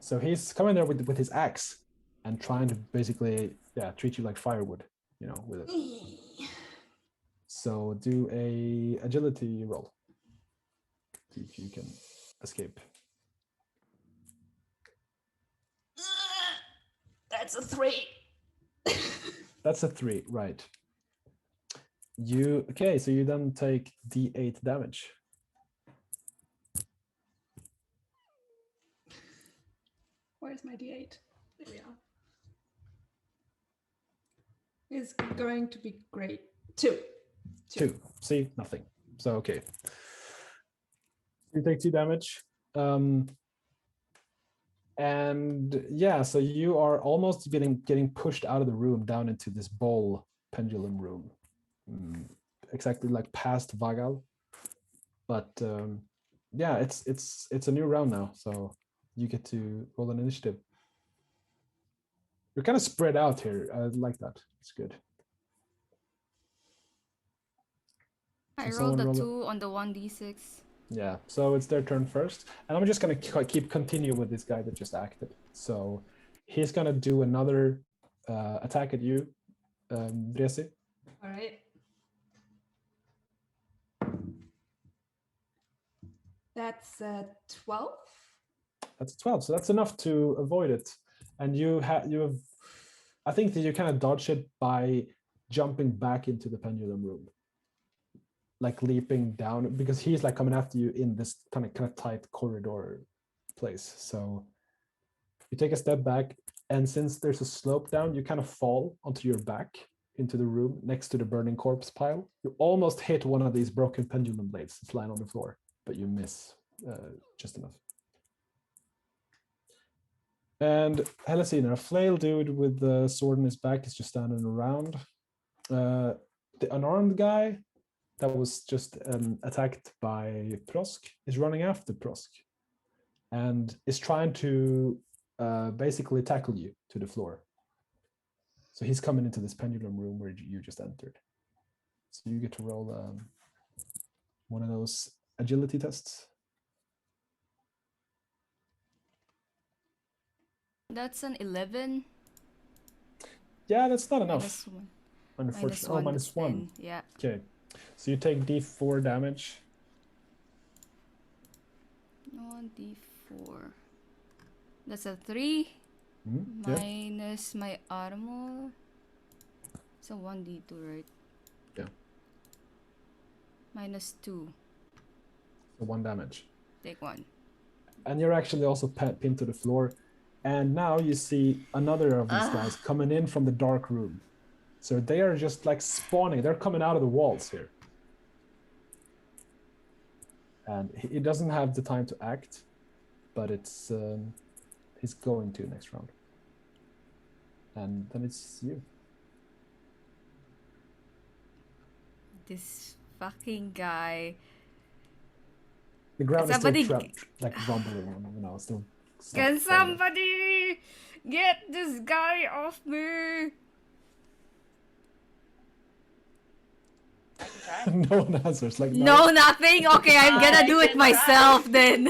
So he's coming there with his axe and trying to basically, treat you like firewood, with it. So do a agility roll. See if you can escape. That's a 3. That's a 3, right. Okay, so you then take d8 damage. Where's my d8? There we are. It's going to be great. 2. 2. See, nothing. So okay. You take 2 damage. And yeah, so you are almost getting pushed out of the room down into this ball pendulum room. Exactly like past Vagal. But yeah, it's a new round now, so you get to roll an initiative. You're kind of spread out here. I like that. It's good. I So rolled a someone 2 on the 1d6. Yeah, so it's their turn first, and I'm just gonna continue with this guy that just acted. So he's gonna do another attack at you, Bresi. All right. That's 12. That's 12, so that's enough to avoid it. And you have, I think that you kind of dodge it by jumping back into the pendulum room, like leaping down, because he's like coming after you in this kind of tight corridor place. So you take a step back, and since there's a slope down, you kind of fall onto your back into the room next to the burning corpse pile. You almost hit one of these broken pendulum blades that's lying on the floor, but you miss just enough. And Helesina, a flail dude with the sword in his back is just standing around. The unarmed guy that was just attacked by Prosk is running after Prosk and is trying to basically tackle you to the floor. So he's coming into this pendulum room where you just entered. So you get to roll one of those agility tests. That's an 11. Yeah, that's not enough. Minus 1. Unfortunately. Oh, minus 1. 10. Yeah. Okay. So you take d4 damage. 1d4. That's a 3. Yeah. Minus my armor. So 1d2, right? Yeah. Minus 2. So 1 damage. Take 1. And you're actually also pinned to the floor. And now you see another of these guys coming in from the dark room. So they are just like spawning. They're coming out of the walls here. And he doesn't have the time to act, but it's he's going to next round. And then it's you. This fucking guy. The ground Somebody is still like rumbling, still. Can somebody get this guy off me? No one answers. Like no, nothing. Okay, I'm gonna do it myself then.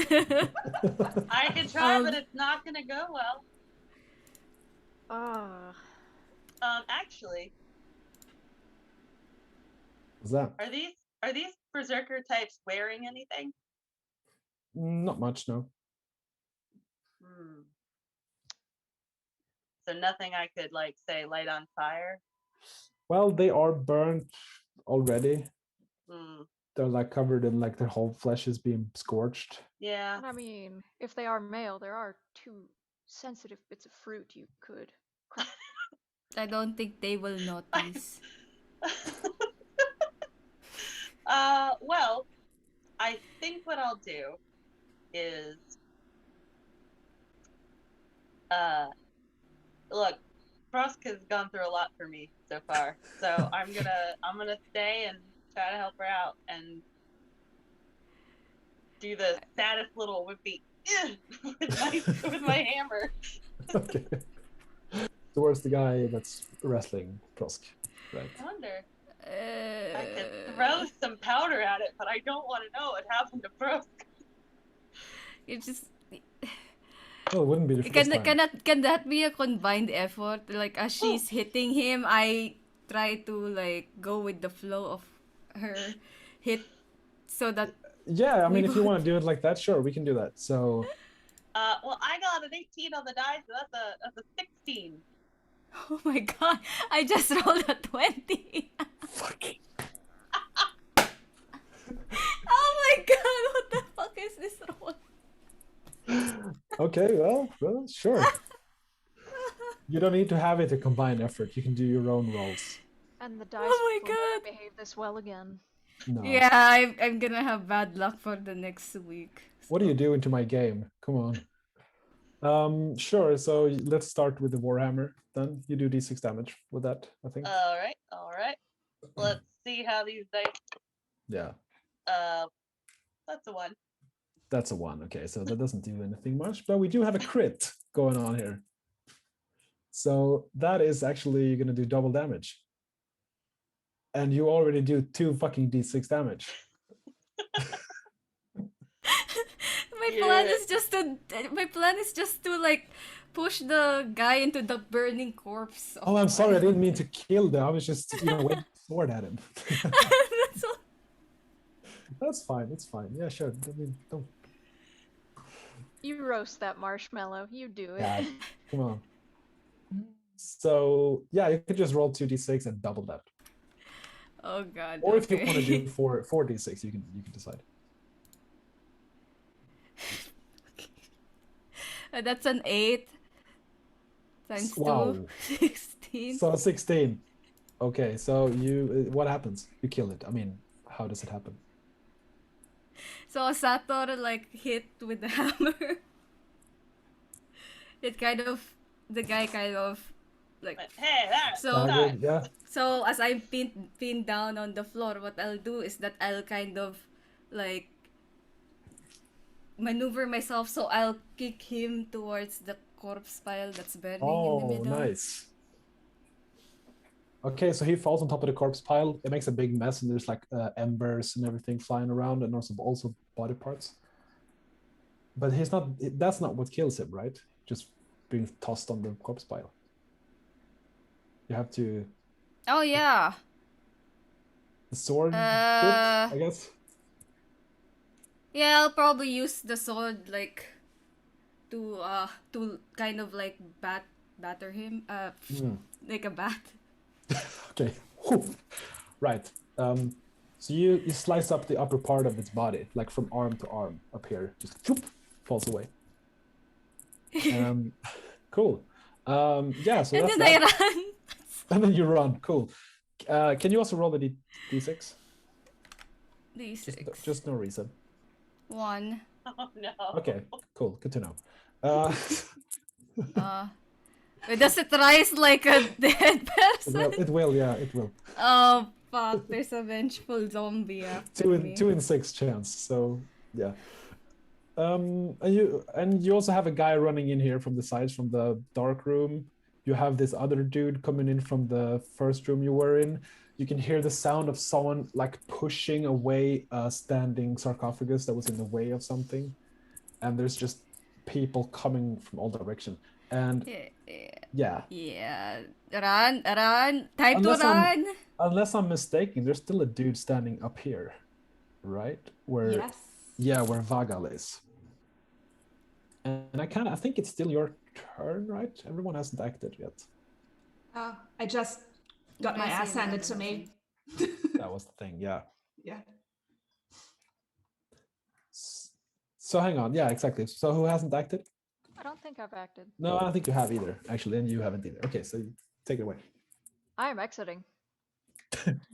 I can try, but it's not gonna go well. Actually, what's that? Are these berserker types wearing anything? Not much, no. So nothing I could like say light on fire. Well, they are burnt already. Hmm. They're like covered in like their whole flesh is being scorched. Yeah. And I mean, if they are male, there are 2 sensitive bits of fruit you could crack. I don't think they will notice. Well, I think what I'll do is look, Frosk has gone through a lot for me so far. So I'm gonna stay and try to help her out and do the saddest little whippy with my hammer. Okay. Towards the guy that's wrestling Prosk, right? I wonder. I could throw some powder at it, but I don't want to know what happened to Prosk. It just. Well, it wouldn't be the first time. Can that be a combined effort? Like as she's hitting him, I try to like go with the flow of her hit, so that. Yeah, I mean, if you want to do it like that, sure, we can do that. So. Well, I got an 18 on the die, so that's a 16. Oh my god, I just rolled a 20. Fuck. Oh my god, what the fuck is this roll? Okay, well, sure. You don't need to have it a combined effort. You can do your own rolls. And the dice Oh my will never god. behave this well again. No. Yeah, I'm gonna have bad luck for the next week. What are you doing to my game? Come on. Sure. So let's start with the Warhammer. Then you do d6 damage with that, I think. All right. Let's see how these dice. Yeah, That's a 1. that's a 1. Okay, so that doesn't do anything much, but we do have a crit going on here. So that is actually going to do double damage. And you already do 2 fucking d6 damage. My plan is just to like push the guy into the burning corpse. Oh, I'm sorry. I didn't mean to kill them. I was just, waving a sword at him. That's all. That's fine. It's fine. Yeah, sure. I mean, don't. You roast that marshmallow. You do it. Yeah, come on. So yeah, you could just roll 2d6 and double that. Oh god. Or if you okay. want to do 4d6, you can decide. That's an 8 times Wow. 2, 16. So 16. Okay, so what happens? You kill it. I mean, how does it happen? So Sator like hit with the hammer. The guy kind of like. But hey, that's So- time. Yeah. So as I'm pinned down on the floor, what I'll do is that I'll kind of like maneuver myself, so I'll kick him towards the corpse pile that's burning in the Oh, middle. nice. Okay, so he falls on top of the corpse pile. It makes a big mess, and there's like embers and everything flying around, and also body parts. But that's not what kills him, right? Just being tossed on the corpse pile. You have to. Oh yeah. The sword bit, I guess. Yeah, I'll probably use the sword like to kind of like batter him like a bat. Okay. Whew. Right. So you slice up the upper part of its body, like from arm to arm up here, just whoop, falls away. Cool. Yeah, so And that's then I that. run. And then you run. Cool. Can you also roll the d6? D6. Just no reason. 1. Oh no. Okay, cool. Good to know. Does it rise like a dead person? It will, yeah, it will. Oh fuck! There's a vengeful zombie after me. 2 in 6 chance. So yeah. And you also have a guy running in here from the sides from the dark room. You have this other dude coming in from the first room you were in. You can hear the sound of someone like pushing away a standing sarcophagus that was in the way of something. And there's just people coming from all directions. And yeah. Run. Time Unless to run. Unless I'm mistaken, there's still a dude standing up here, right? Where Yes. yeah, where Vagal is. And I think it's still your turn, right? Everyone hasn't acted yet. I just got my ass handed to me. That was the thing, yeah. Yeah. So hang on, yeah, exactly. So who hasn't acted? I don't think I've acted. No, I don't think you have either, actually, and you haven't either. Okay, so you take it away. I am exiting.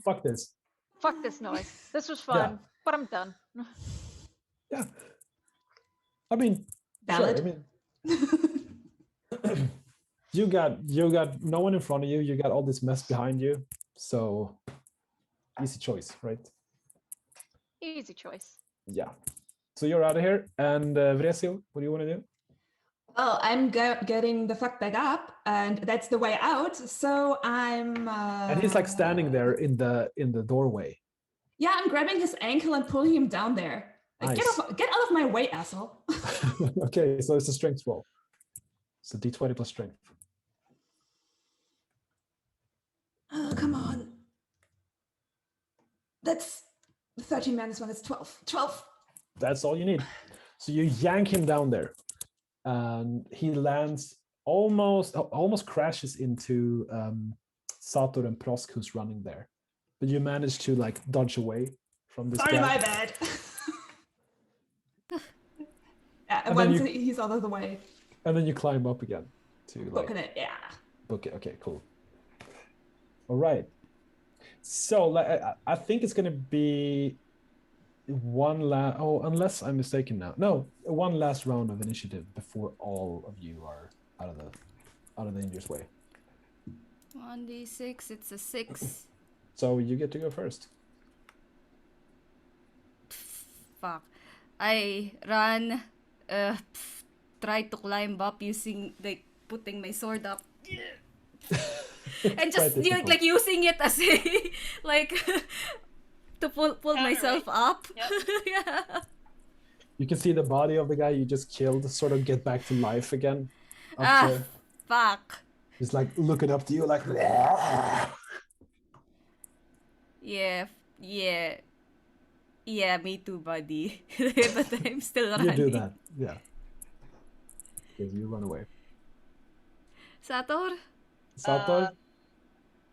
Fuck this. Fuck this noise. This was fun, but I'm done. Yeah. I mean, Valid. sure, I mean, you got no one in front of you. You got all this mess behind you. So easy choice, right? Easy choice. Yeah. So you're out of here. And Vresil, what do you want to do? Well, I'm getting the fuck back up, and that's the way out. So I'm. And he's like standing there in the doorway. Yeah, I'm grabbing his ankle and pulling him down there. Like, Nice. get out of my way, asshole. Okay, so it's a strength roll. So d20 plus strength. Oh, come on. That's 13 minus 1, that's 12. 12. That's all you need. So you yank him down there, and he lands almost crashes into Sator and Prosk, who's running there. But you manage to like dodge away from this Sorry, guy. my bad. Yeah, And once then you- he's out of the way, And then you climb up again to like booking it. Yeah. book it. Okay, cool. All right. So I think it's gonna be one last. Oh, unless I'm mistaken now. No, one last round of initiative before all of you are out of the dangerous way. 1d6, it's a 6. So you get to go first. Fuck. I run, try to climb up using, like, putting my sword up. And just like using it as a, like, to pull myself up. Yep. Yeah. You can see the body of the guy you just killed sort of get back to life again. Ah, fuck. He's like looking up to you like. Yeah, me too, buddy. But I'm still running. You do that, yeah. Because you run away. Sator? Sator?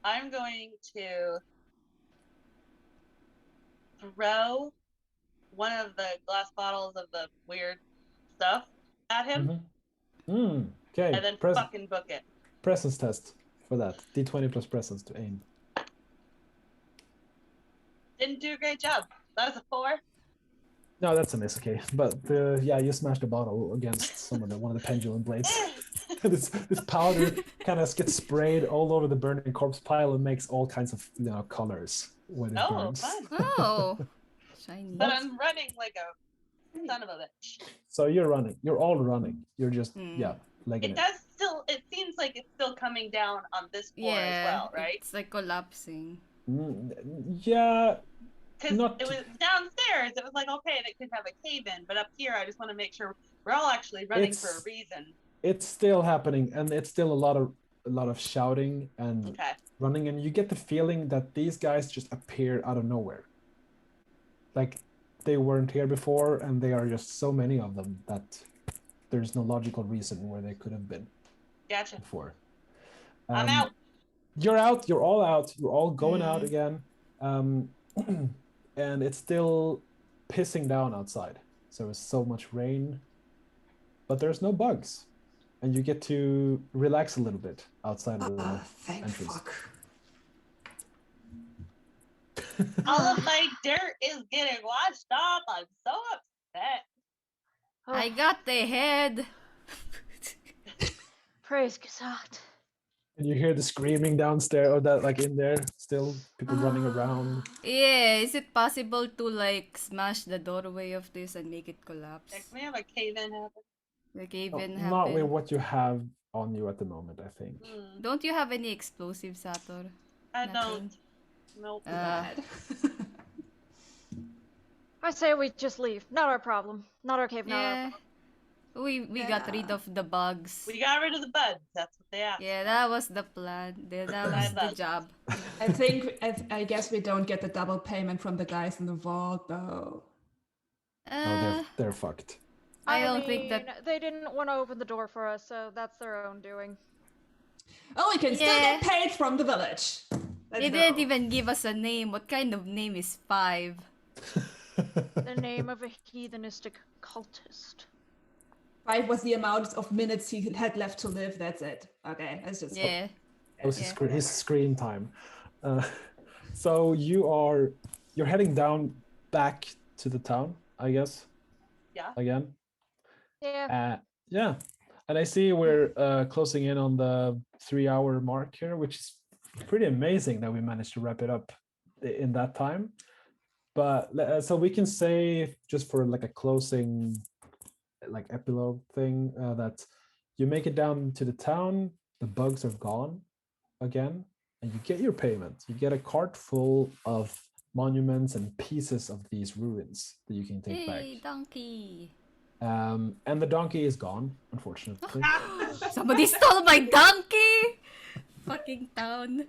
I'm going to throw one of the glass bottles of the weird stuff at him, Okay. and then fucking book it. Presence test for that. D20 plus presence to aim. Didn't do a great job. That was a 4. No, that's a miss. Okay, but yeah, you smashed the bottle against one of the pendulum blades. this powder kind of gets sprayed all over the burning corpse pile and makes all kinds of colors when it burns. Fun. Oh, shiny. But I'm running like a son of a bitch. So you're running. You're all running. You're just legging It does still. It seems like it's still coming down on this floor as well, right? It's like collapsing. Yeah. Because it was downstairs. It was like, okay, they could have a cave in, but up here, I just want to make sure we're all actually running for a reason. It's still happening, and it's still a lot of shouting and running, and you get the feeling that these guys just appeared out of nowhere. Like they weren't here before, and they are just so many of them that there's no logical reason where they could have been. Gotcha. Before. I'm out. You're out. You're all out. You're all going out again. And it's still pissing down outside. So it's so much rain, but there's no bugs. And you get to relax a little bit outside of the entrance. Fuck. All of my dirt is getting washed off. I'm so upset. I got the head. Praise Gesagt. And you hear the screaming downstairs, or that like in there, still people running around. Yeah, is it possible to like smash the doorway of this and make it collapse? Can we have a cave-in happen? The cave-in happen? Not with what you have on you at the moment, I think. Don't you have any explosives, Sator? I don't. Nope. Bad. I say we just leave. Not our problem. Not our cave, not our problem. We got rid of the bugs. We got rid of the bugs. That's what they asked. Yeah, that was the plan. That was the job. I guess we don't get the double payment from the guys in the vault, though. They're fucked. I don't think that they didn't want to open the door for us, so that's their own doing. Oh, we can still get paid from the village. They didn't even give us a name. What kind of name is 5? The name of a heathenistic cultist. 5 was the amount of minutes he had left to live. That's it. Okay, that's just yeah. That was his screen time. So you're heading down back to the town, I guess. Yeah. Again. Yeah. Yeah. And I see we're closing in on the 3-hour mark here, which is pretty amazing that we managed to wrap it up in that time. But so we can say, just for like a closing, like epilogue thing, that you make it down to the town, the bugs are gone again, and you get your payment. You get a cart full of monuments and pieces of these ruins that you can take back. Hey, donkey! And the donkey is gone, unfortunately. Somebody stole my donkey! Fucking town.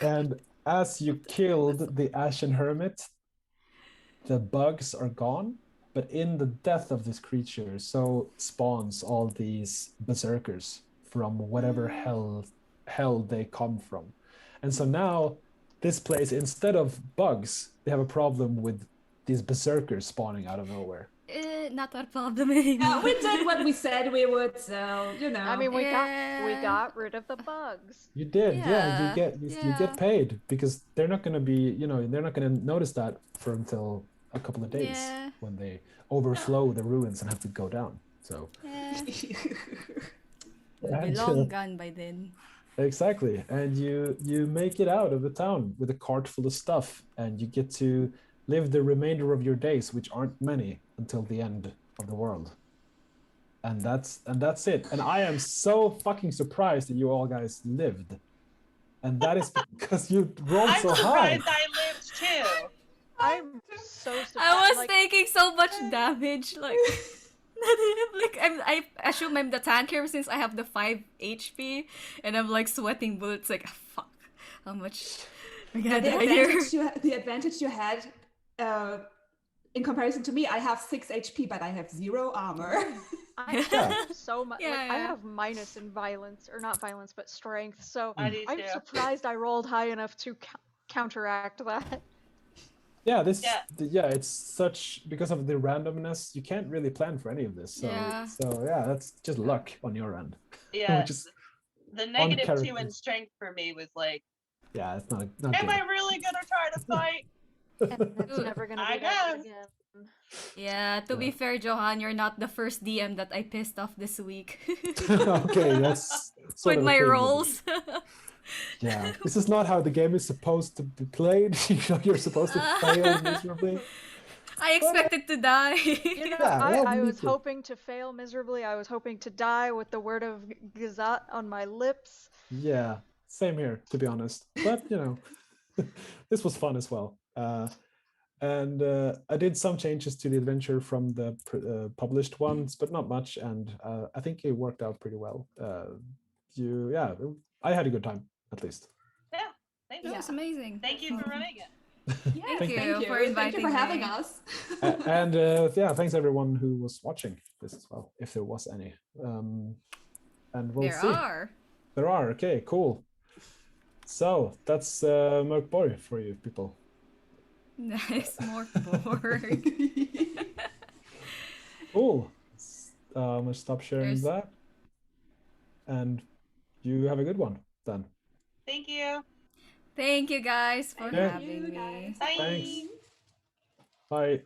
And as you killed the Ashen Hermit, the bugs are gone, But in the death of this creature, so spawns all these berserkers from whatever hell they come from. And so now this place, instead of bugs, they have a problem with these berserkers spawning out of nowhere. Not our problem anymore. Yeah, we did what we said we would, so you know. I mean, we Yeah. got rid of the bugs. You did, yeah. You Yeah. get paid because they're not going to be, they're not going to notice that for until a couple of days Yeah. when they overflow the ruins and have to go down. So Yeah. We'll be and, long gone by then. exactly, and you make it out of the town with a cart full of stuff, and you get to live the remainder of your days, which aren't many, until the end of the world. And that's it. And I am so fucking surprised that you all guys lived. And that is because you rolled I'm so high. surprised I lived too. I'm so surprised. I was like, taking so much damage, like I assume I'm the tanker since I have the 5 HP, and I'm like sweating bullets. Like fuck, how much? I gotta die here. The advantage you had, in comparison to me, I have 6 HP, but I have 0 armor. I have so much. Like, I Yeah. have minus in violence, or not violence, but strength. So I do I'm too. surprised I rolled high enough to counteract that. Yeah, Yeah. it's such, because of the randomness, you can't really plan for any of this. So Yeah. that's just luck on your end. Yeah. Which is The negative 2 in character. strength for me was like, yeah, it's not am good. I really gonna try to fight? That's never gonna I be that guess. again. Yeah, to be fair, Johan, you're not the first DM that I pissed off this week. Okay, that's sort With of a my thing. rolls. Yeah, this is not how the game is supposed to be played. You're supposed to fail miserably. I expected to die. You know, Yeah, well, I me was too. hoping to fail miserably. I was hoping to die with the word of Gazat on my lips. Yeah, same here, to be honest. But this was fun as well. And I did some changes to the adventure from the published ones, but not much. And I think it worked out pretty well. I had a good time, at least. Yeah. Thank That you. was amazing. Thank you for running it. Yeah, Thank you thank you. for Thank you inviting for having me. us. And thanks everyone who was watching this as well, if there was any. And we'll There see. are. There are. Okay, cool. So that's MÖRK BORG for you people. Nice, Mork Borg. Cool. I'm gonna stop sharing There's- that. And you have a good one then. Thank you. Thank you guys for Yeah. having you, me. guys. Bye. Thanks. Bye.